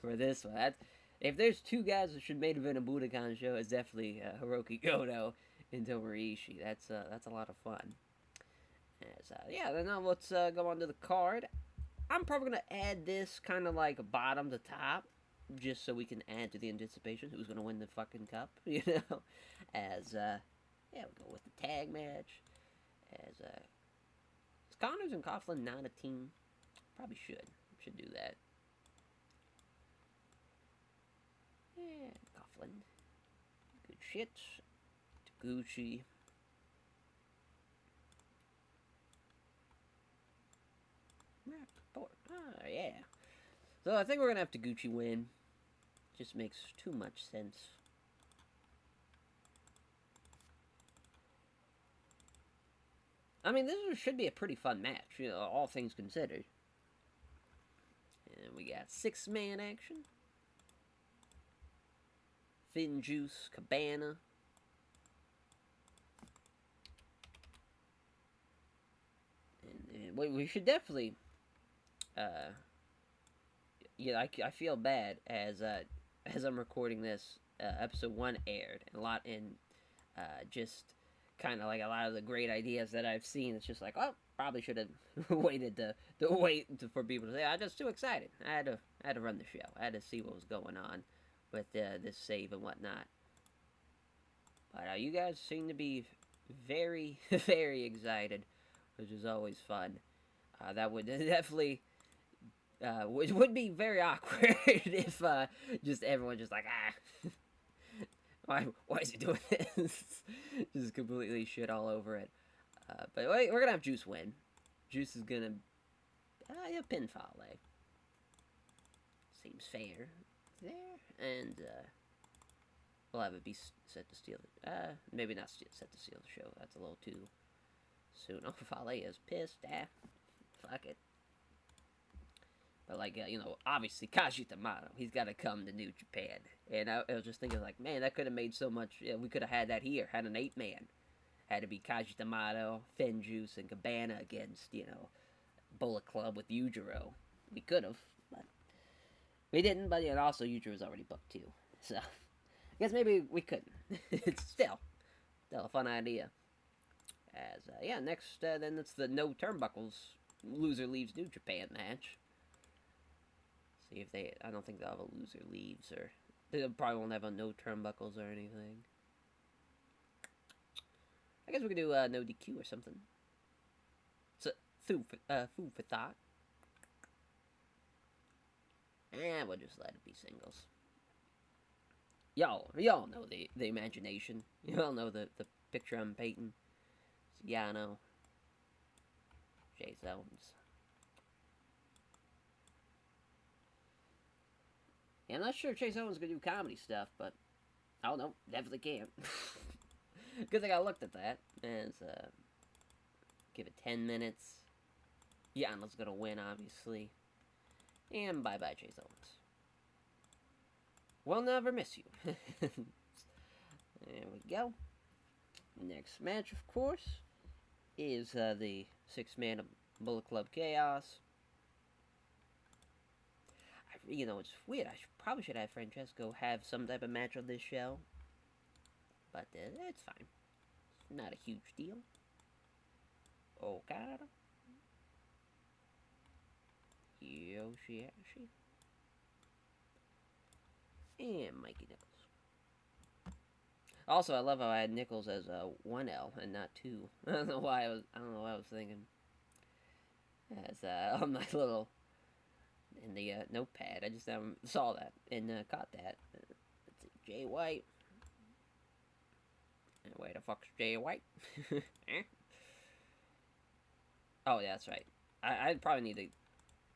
for this one. If there's two guys that should main event a Budokan show, it's definitely Hiroki Goto and Tomoe Ishii. That's a lot of fun. Yeah, then now let's go on to the card. I'm probably going to add this kind of like bottom to top, just so we can add to the anticipation who's going to win the fucking cup, you know? As, yeah, we'll go with the tag match. As, is Connors and Coughlin not a team? Probably should do that. Yeah, Coughlin. Good shit. Taguchi. Oh, yeah. So I think we're going to have Taguchi win. Just makes too much sense. I mean, this should be a pretty fun match, you know, all things considered. And we got 6-man action. Finn Juice, Cabana. And we should definitely... yeah, I feel bad as I'm recording this. Episode 1 aired, and just kind of like a lot of the great ideas that I've seen. It's just like, oh, probably should have waited for people to say. I'm just too excited. I had to run the show. I had to see what was going on with this save and whatnot. But you guys seem to be very, very excited, which is always fun. That would definitely. Which would be very awkward if just everyone just like, why is he doing this? Just completely shit all over it. But wait, we're gonna have Juice win. Juice is gonna, yeah, pinfall, like. Seems fair there, and we'll have it be set to steal it. Maybe not set to steal the show. That's a little too soon. Oh, Fale is pissed. Fuck it. But, like, you know, obviously, Kaji Tamato, he's got to come to New Japan. And I was just thinking, like, man, that could have made so much. Yeah, we could have had that here, had an 8-man. Had to be Kaji Tamato, Finn Juice, and Cabana against, you know, Bullet Club with Yujiro. We could have, but we didn't. But, you know, also, Yujiro's already booked, too. So, I guess maybe we couldn't. It's still a fun idea. As, yeah, next, then it's the No Turnbuckles loser leaves New Japan match. See if they, I don't think they'll have a loser leaves, or they probably won't have a no turnbuckles or anything. I guess we could do no DQ or something. So, food for thought. And we'll just let it be singles. Y'all know the imagination. Y'all know the picture I'm painting. It's Yano. Chase Owens. Yeah, I'm not sure Chase Owens is going to do comedy stuff, but Oh, no, definitely can't. Good thing I looked at that. And give it 10 minutes. Yano's gonna win, obviously. And bye-bye, Chase Owens. We'll never miss you. There we go. Next match, of course, is the 6-man Bullet Club Chaos. You know, it's weird. Probably should have Francesco have some type of match on this show. But it's fine. It's not a huge deal. Okada. Yoshida. And Mikey Nichols. Also, I love how I had Nichols as 1L and not 2. I don't know why I was thinking. As on my little in the notepad, I just saw that and caught that. Let's see, Jay White. Where the fuck's Jay White? Oh, yeah, that's right. I probably need to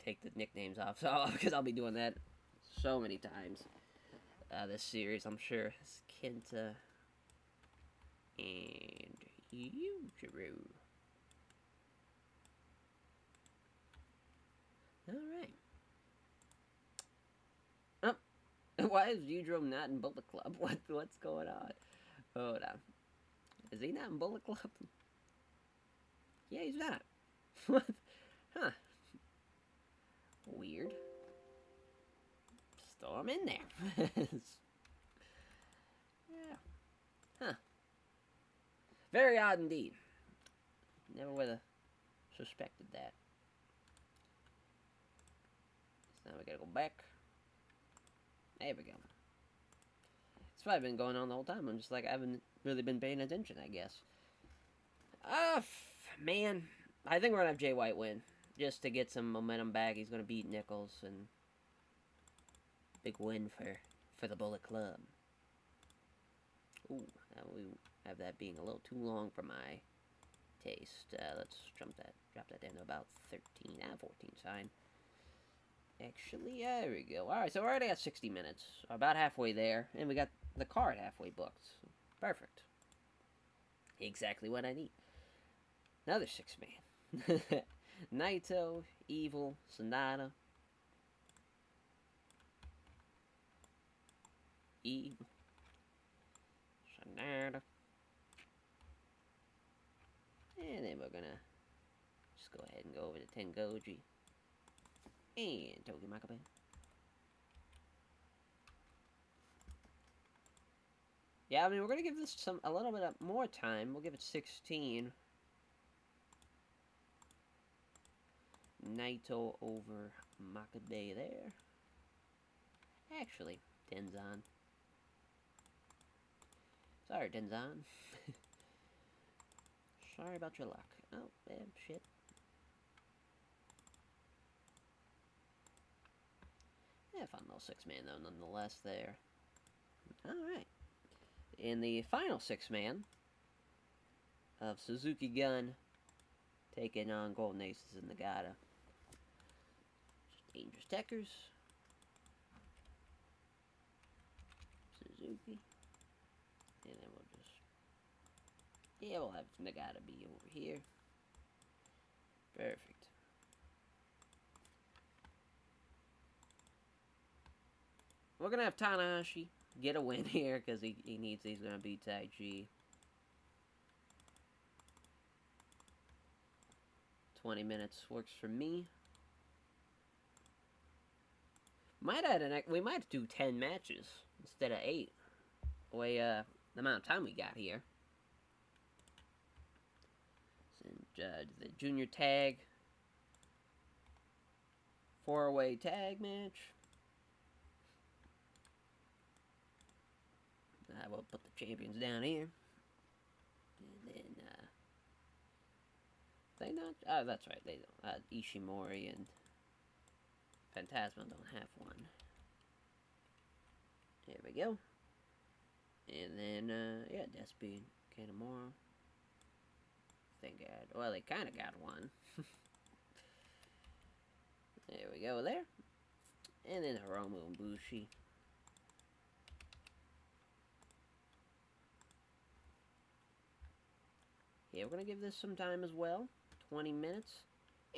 take the nicknames off, so because I'll be doing that so many times this series, I'm sure. It's Kenta and Yujiro. Alright. Oh, why is Yujiro not in Bullet Club? What's going on? Hold on. Is he not in Bullet Club? Yeah, he's not. What? Huh. Weird. Just throw him in there. Yeah. Huh. Very odd indeed. Never would have suspected that. So now we gotta go back. There we go. It's probably been going on the whole time. I'm just like, I haven't really been paying attention, I guess. Man. I think we're gonna have Jay White win. Just to get some momentum back. He's gonna beat Nichols and big win for the Bullet Club. Ooh, now we have that being a little too long for my taste. Let's drop that down to about 13, 14 sign. Actually, there we go. Alright, so we're already at 60 minutes. About halfway there. And we got the card halfway booked. Perfect. Exactly what I need. Another 6-man. Naito, Evil, Sonata. Evil. Sonata. And then we're gonna just go ahead and go over to Tengoji. And Togi Makabe. Yeah, I mean, we're gonna give this a little bit more time. We'll give it 16. Naito over Makabe there. Actually, Tenzan. Sorry, Tenzan. Sorry about your luck. Oh, damn, shit. Yeah, fun little 6-man, though, nonetheless, there. Alright. In the final 6-man of Suzuki Gun taking on Golden Aces and Nagata. Dangerous Techers. Suzuki. And then we'll just... Yeah, we'll have Nagata be over here. Perfect. We're gonna have Tanahashi get a win here because he's gonna beat Tai Chi. 20 minutes works for me. We might do 10 matches instead of 8. The way the amount of time we got here. The junior tag 4-way tag match. I will put the champions down here. And then, they not? Oh, that's right, they don't. Ishimori and Phantasma don't have one. There we go. And then, yeah, Despy and Kanemaru. Thank God. Well, they kind of got one. There we go there. And then Hiromu and Bushi. Yeah, we're gonna give this some time as well. 20 minutes.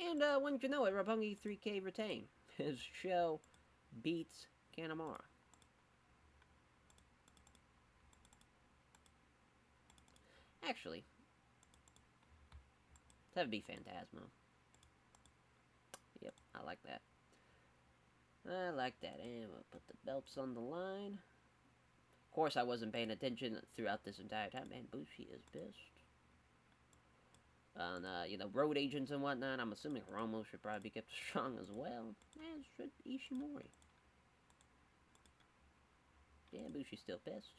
And wouldn't you know it, Roppongi 3K retain. His show beats Kanemaru. Actually, that would be Phantasmo. Yep, I like that. I like that. And we'll put the belts on the line. Of course, I wasn't paying attention throughout this entire time. Man, Bushi is pissed. On, road agents and whatnot. I'm assuming Romo should probably be kept strong as well. And should Ishimori. Yeah, Bushi's still pissed.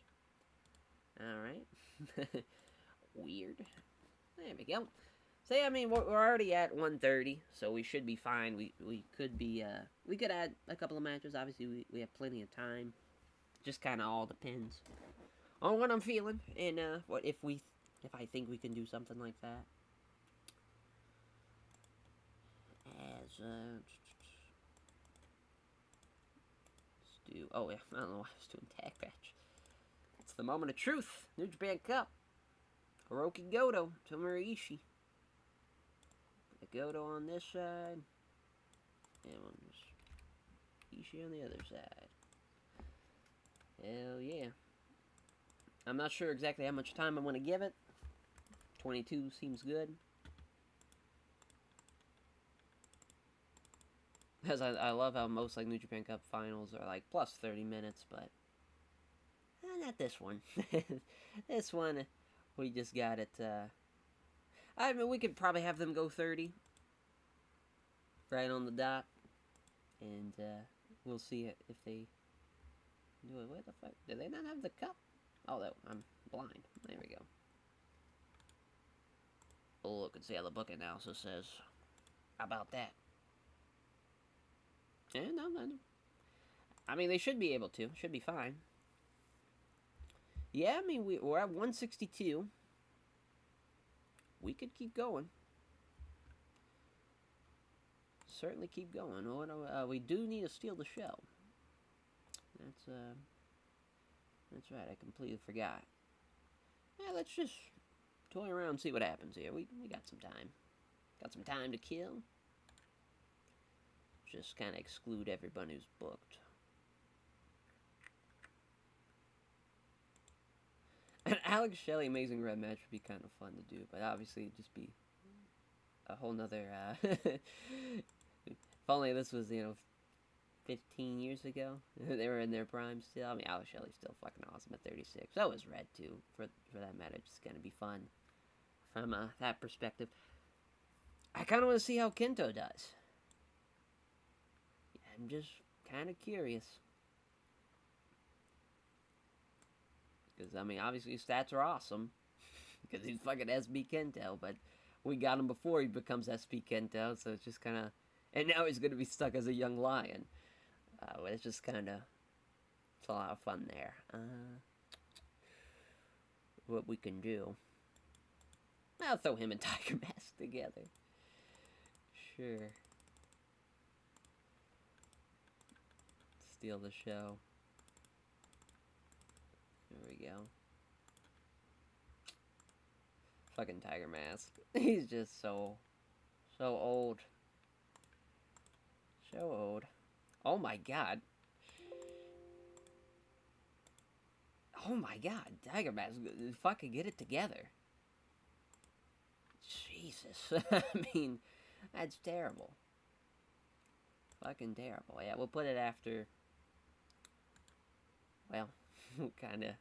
Alright. Weird. There we go. So, yeah, I mean, we're already at 1:30, so we should be fine. We could be, we could add a couple of matches. Obviously, we have plenty of time. Just kind of all depends on what I'm feeling, and, if I think we can do something like that. As, let's do, oh, yeah, I don't know why I was doing tag match. It's the moment of truth. New Japan Cup. Hiroki Goto, Tomohiro Ishii. Goto on this side, and Ishii on the other side. Hell yeah. I'm not sure exactly how much time I want to give it. 22 seems good. Because I love how most like New Japan Cup finals are like plus 30 minutes, but not this one. This one, we just got it, I mean, we could probably have them go 30. Right on the dot. And, we'll see if they do it. What the fuck? Do they not have the cup? Oh, I'm blind. There we go. Oh, look and see how the book analysis says. How about that? Yeah, no. I mean, they should be able to. Should be fine. Yeah, I mean, we're at 162. We could keep going. Certainly keep going. We do need to steal the show. That's right, I completely forgot. Yeah, let's just toy around and see what happens here. We got some time. Got some time to kill. Just kind of exclude everyone who's booked. An Alex Shelley Amazing Red match would be kind of fun to do, but obviously it'd just be a whole nother, if only this was, 15 years ago. They were in their prime still. I mean, Alex Shelley's still fucking awesome at 36. So is Red, too, for that matter. It's going to be fun from that perspective. I kind of want to see how Kento does. I'm just kind of curious. Because, I mean, obviously his stats are awesome. Because he's fucking SB Kento, but we got him before he becomes SB Kento, so it's just kind of... And now he's going to be stuck as a young lion. It's just kind of... It's a lot of fun there. What we can do... I'll throw him and Tiger Mask together. Sure. Steal the show. There we go. Fucking Tiger Mask. He's just so old. So old. Oh my god. Oh my god. Tiger Mask. Fucking get it together. Jesus. I mean, that's terrible. Fucking terrible. Yeah, we'll put it after... Well, kinda...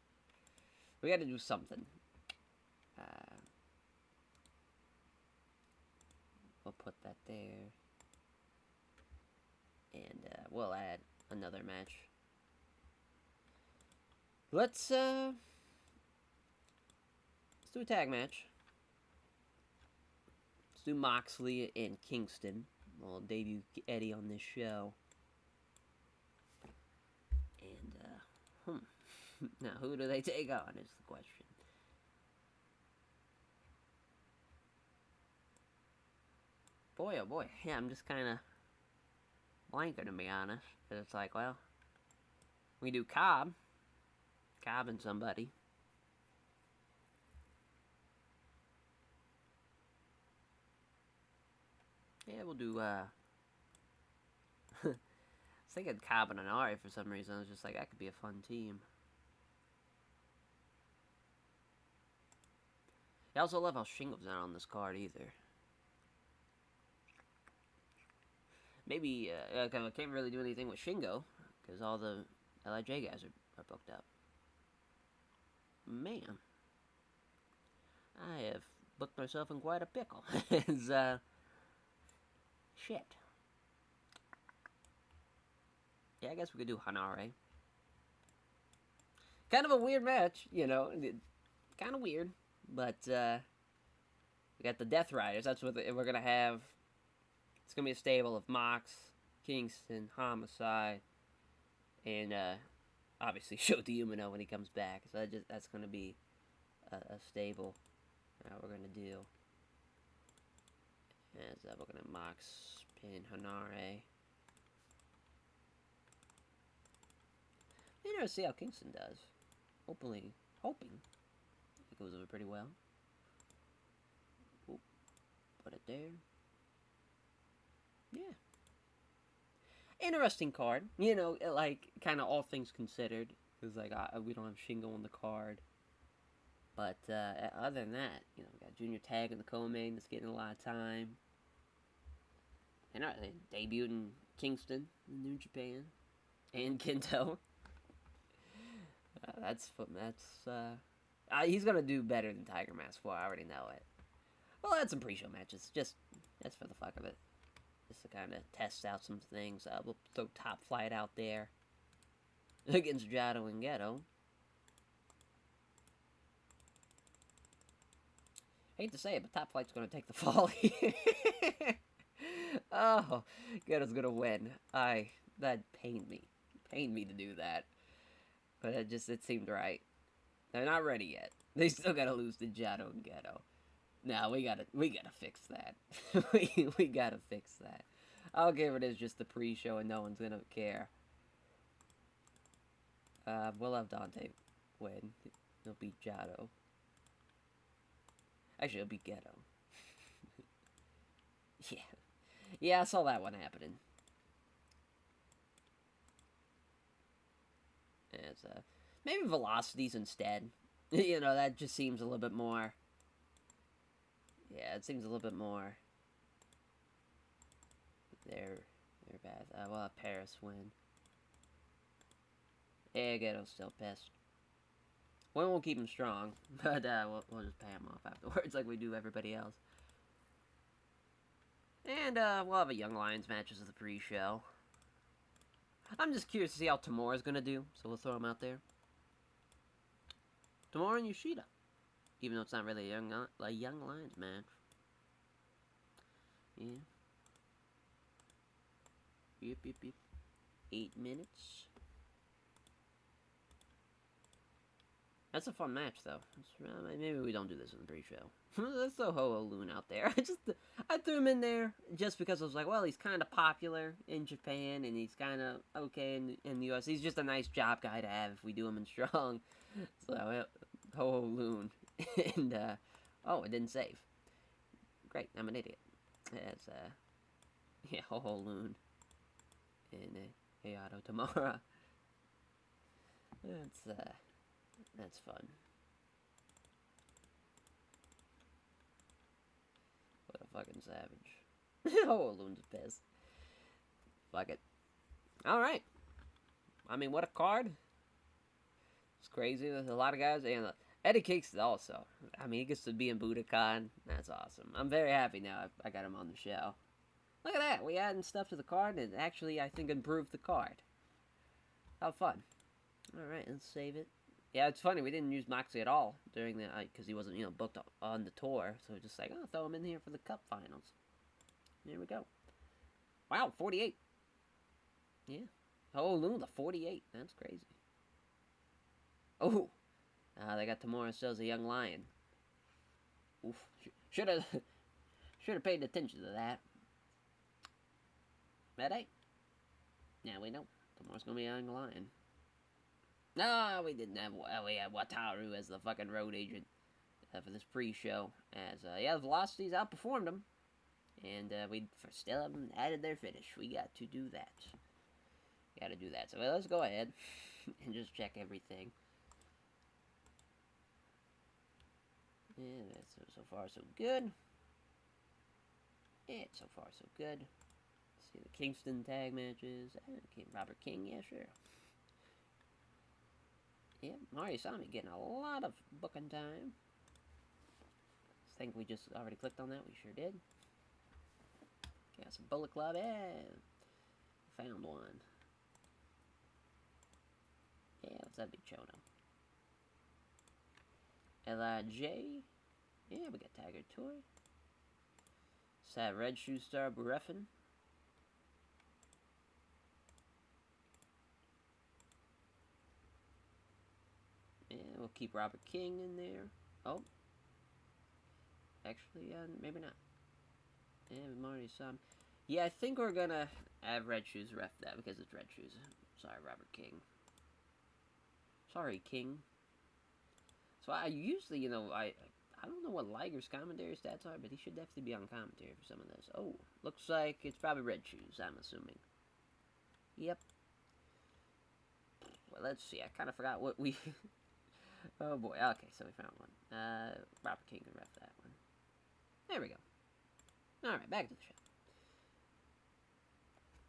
We gotta do something. We'll put that there. And, we'll add another match. Let's do a tag match. Let's do Moxley and Kingston. We'll debut Eddie on this show. And, now, who do they take on is the question. Boy, oh boy. Yeah, I'm just kind of blanking, to be honest. Because it's like, well, we do Cobb and somebody. Yeah, we'll do, I was thinking Cobb and Ari for some reason. I was just like, that could be a fun team. I also love how Shingo's not on this card either. Maybe, I can't really do anything with Shingo, because all the LIJ guys are booked up. Man. I have booked myself in quite a pickle. It's, shit. Yeah, I guess we could do Hanare. Kind of a weird match, you know. Kind of weird. But, we got the Death Riders. That's what we're going to have. It's going to be a stable of Mox, Kingston, Homicide, and, obviously Shota Umino when he comes back. So that's going to be a stable we're going to do. As we're going to Mox, Pin, Hanare. You never see how Kingston does. Hoping it goes over pretty well. Oop, put it there. Yeah. Interesting card. You know, like, kind of all things considered. Because, like, we don't have Shingo on the card. But, other than that, you know, we got Junior Tag in the co-main that's getting a lot of time. And they debuted in Kingston, in New Japan. And Kento. He's gonna do better than Tiger Mask 4, I already know it. We'll add some pre-show matches, just for the fuck of it. Just to kind of test out some things. We'll throw Top Flight out there. Against Jado and Ghetto. Hate to say it, but Top Flight's gonna take the fall here. Oh, Ghetto's gonna win. That pained me. Pained me to do that. But it seemed right. They're not ready yet. They still gotta lose to Jado and Ghetto. No, we gotta fix that. we gotta fix that. I don't care if it is just the pre-show and no one's gonna care. We'll have Dante win. He'll beat Jado. Actually, he'll beat Ghetto. Yeah. Yeah, I saw that one happening. As, maybe Velocities instead. You know, that just seems a little bit more... Yeah, it seems a little bit more... They're bad. We'll have Paris win. Yeah, Ghetto's still pissed. We won't keep him strong, but we'll just pay him off afterwards like we do everybody else. And we'll have a Young Lions match as the pre-show. I'm just curious to see how Tamura's gonna do, so we'll throw him out there. Tamura and Yoshida. Even though it's not really a Young Lions match. Yeah. Yep. 8 minutes. That's a fun match, though. Maybe we don't do this in the pre-show. Let's throw Ho-Oh-Loon out there. I threw him in there just because I was like, well, he's kind of popular in Japan, and he's kind of okay in the US. He's just a nice job guy to have if we do him in Strong. So, Ho-Oh-Loon. And, oh, it didn't save. Great, I'm an idiot. That's, yeah, Ho-Oh-Loon. And, Hayato Tamura. That's fun. What a fucking savage. Oh, Loon's pissed. Fuck it. Alright. I mean, what a card. It's crazy. There's a lot of guys. And Eddie Cakes also. I mean, he gets to be in Budokan. That's awesome. I'm very happy now I got him on the show. Look at that. We adding stuff to the card and actually, I think, improved the card. How fun. Alright, let's save it. Yeah, it's funny, we didn't use Moxley at all during the, because he wasn't, booked on the tour, so we're just like, oh, throw him in here for the Cup Finals. There we go. Wow, 48. Yeah. Oh, Loon, the 48. That's crazy. Oh. They got Tamura still as a Young Lion. Oof. Should have paid attention to that. But hey. Now we know. Tamura's gonna be a Young Lion. No, we didn't have... we had Wataru as the fucking road agent for this pre-show. As, yeah, the Velocities outperformed him. And we still haven't added their finish. We got to do that. Gotta do that. So let's go ahead and just check everything. Yeah, that's so far so good. Yeah, so far so good. Let's see the Kingston tag matches. Robert King, yeah, sure. Yeah, Mario Sami getting a lot of booking time. I think we just already clicked on that. We sure did. Got some Bullet Club. Yeah, found one. Yeah, what's that big Chona? L.I.J. Yeah, we got Tiger Toy. Sad Red Shoe Star Bureffin. Yeah, we'll keep Robert King in there. Oh. Actually, maybe not. Yeah, we've already saw him. Yeah, I think we're gonna have Red Shoes ref that because it's Red Shoes. Sorry, Robert King. Sorry, King. So I usually, I don't know what Liger's commentary stats are, but he should definitely be on commentary for some of this. Oh, looks like it's probably Red Shoes, I'm assuming. Yep. Well, let's see. I kind of forgot what we... Oh, boy. Okay, so we found one. Robert King can ref that one. There we go. Alright, back to the show.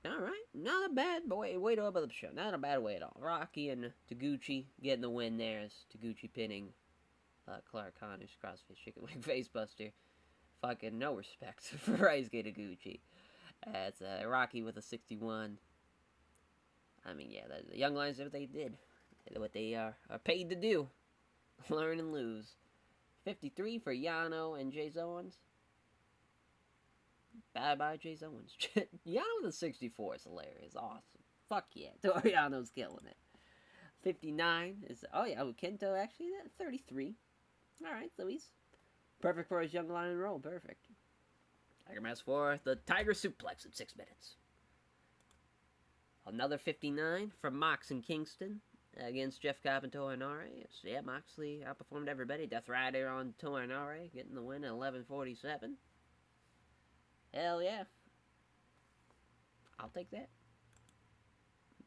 Alright, not a bad way to open up the show. Not a bad way at all. Rocky and Taguchi getting the win there as Taguchi pinning Clark Connors, CrossFit Chicken Wing Facebuster. Fucking no respect for Raisuke Taguchi. It's Rocky with a 61. I mean, yeah, the Young Lions did what they did. What they are paid to do. Learn and lose. 53 for Yano and Jay Owens. Bye-bye, Jay Owens. Yano with a 64 is hilarious. Awesome. Fuck yeah. Toriano's killing it. 59 is... Oh, yeah. Kento, actually, 33. Alright, so he's perfect for his Young Lion role. Perfect. Tiger Mask 4, the Tiger Suplex in 6 minutes. Another 59 from Mox and Kingston against Jeff Cobb and Toinare. So, yeah, Moxley outperformed everybody. Death Rider on Toinare, getting the win at 11:47. Hell yeah. I'll take that.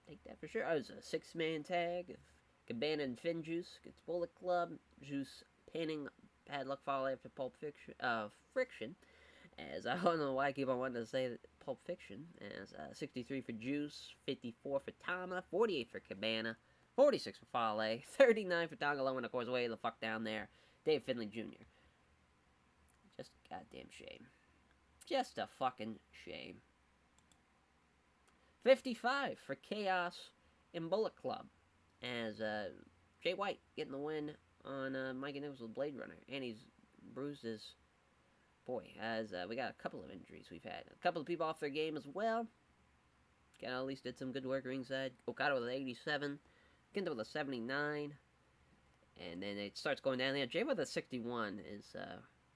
Take that for sure. Oh, it was a 6-man tag of Cabana and Finn Juice against Bullet Club. Juice pinning Padlock Fall after Friction. As I don't know why I keep on wanting to say Pulp Fiction. As 63 for Juice, 54 for Tama, 48 for Cabana, 46 for Fale, 39 for Tongalo, and of course, way the fuck down there, Dave Finley Jr. Just a goddamn shame. Just a fucking shame. 55 for Chaos in Bullet Club. As Jay White getting the win on Mikey Nichols with Blade Runner. And he's bruised his... Boy, as we got a couple of injuries we've had. A couple of people off their game as well. Kano at least did some good work ringside. Okada with an 87. Kenta with a 79. And then it starts going down there. Jay with a 61 is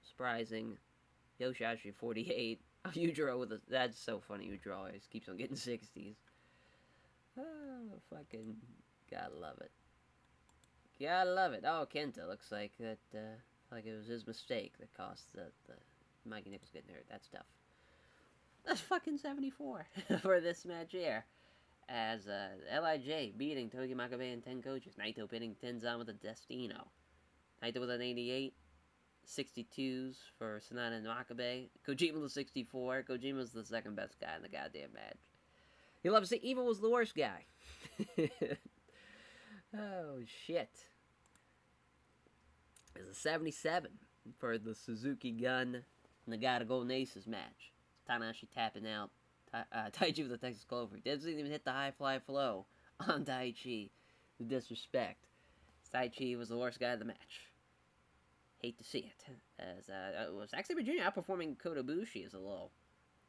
surprising. Yoshida 48. Yujiro with a... That's so funny. Yujiro always keeps on getting 60s. Oh, fucking... Gotta love it. Gotta love it. Oh, Kenta looks like that... like it was his mistake that cost the Mikey Nichols getting hurt. That's tough. That's fucking 74 for this match here. As L.I.J. beating Togi Makabe and 10 coaches. Naito pinning Tenzan with a Destino. Naito with an 88. 62s for Sanada and Makabe. Kojima was 64. Kojima was the second best guy in the goddamn match. He loves to say Evil was the worst guy. Oh, shit. There's a 77 for the Suzuki Gun Nagata Golden Aces match. Tanahashi tapping out. Taichi with the Texas Clover. Doesn't even hit the high fly flow on Taichi. The disrespect. Taichi was the worst guy of the match. Hate to see it. As it was Zack Sabre Jr. outperforming Kota Ibushi is a little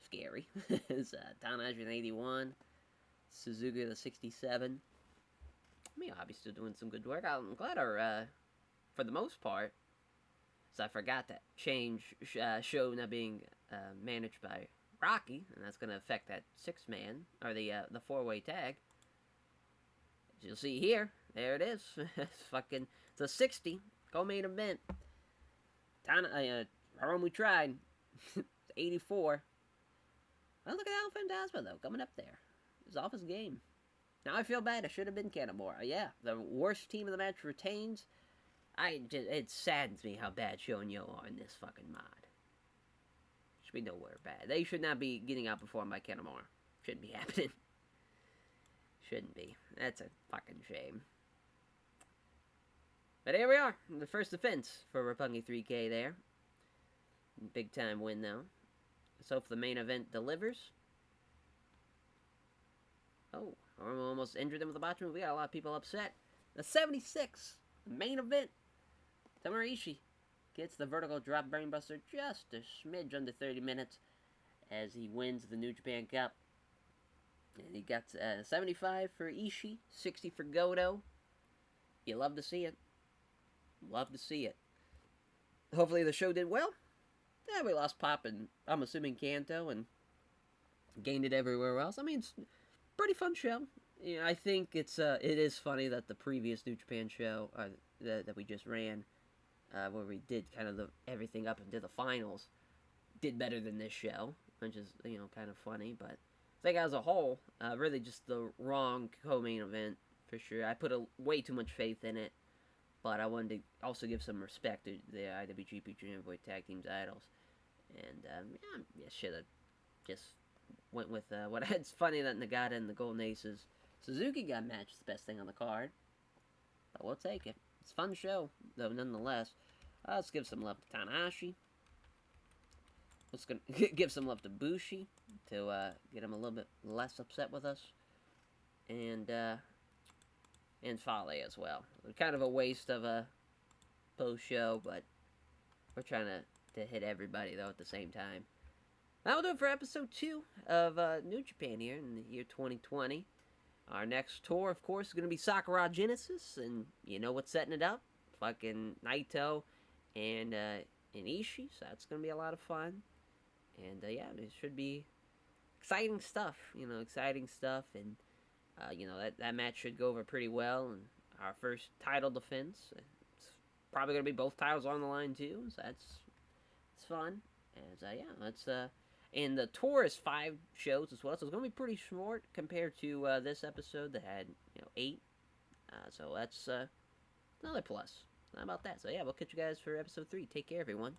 scary. As Tanahashi with 81. Suzuki with a 67. I mean, obviously doing some good work. I'm glad our... for the most part, so I forgot that show now being managed by Rocky, and that's going to affect that 6-man, or the 4-way tag. As you'll see here, there it is. It's a 60, co-main event. Hiromu tried. 84. Oh, look at El Fantasma, though, coming up there. He's off his game. Now I feel bad. I should have been Kanemaru. Yeah, the worst team of the match retains. It saddens me how bad Sho and Yo are in this fucking mod. Should be nowhere bad. They should not be getting outperformed by Kanemaru. Shouldn't be happening. Shouldn't be. That's a fucking shame. But here we are. The first defense for Roppongi 3K there. Big time win, though. Let's hope the main event delivers. Oh, I almost injured them with a botch move. We got a lot of people upset. The 76, the main event. Tomohiro Ishii gets the vertical drop brainbuster just a smidge under 30 minutes as he wins the New Japan Cup. And he got 75 for Ishii, 60 for Goto. You love to see it. Love to see it. Hopefully the show did well. Yeah, we lost Pop and I'm assuming Kanto and gained it everywhere else. I mean, it's a pretty fun show. Yeah, I think it is funny that the previous New Japan show that we just ran, where we did kind of everything up into the finals, did better than this show, which is kind of funny. But I think as a whole, really just the wrong co-main event for sure. I put way too much faith in it. But I wanted to also give some respect to the IWGP Junior Heavyweight Tag Team titles. And, yeah, should have just went with what it's funny that Nagata and the Golden Aces Suzuki got matched, the best thing on the card. But we'll take it. It's a fun show, though, nonetheless. Let's give some love to Tanahashi. Let's give some love to Bushi to get him a little bit less upset with us. And Fale as well. Kind of a waste of a post-show, but we're trying to hit everybody, though, at the same time. That'll do it for episode 2 of New Japan here in the year 2020. Our next tour, of course, is going to be Sakura Genesis, and you know what's setting it up? Fucking Naito and Ishii, so that's going to be a lot of fun. And, yeah, it should be exciting stuff, and that match should go over pretty well, and our first title defense. It's probably going to be both titles on the line, too, so it's fun. And, and the tour is 5 shows as well, so it's going to be pretty short compared to this episode that had, 8. So that's another plus. How about that? So, yeah, we'll catch you guys for episode 3. Take care, everyone.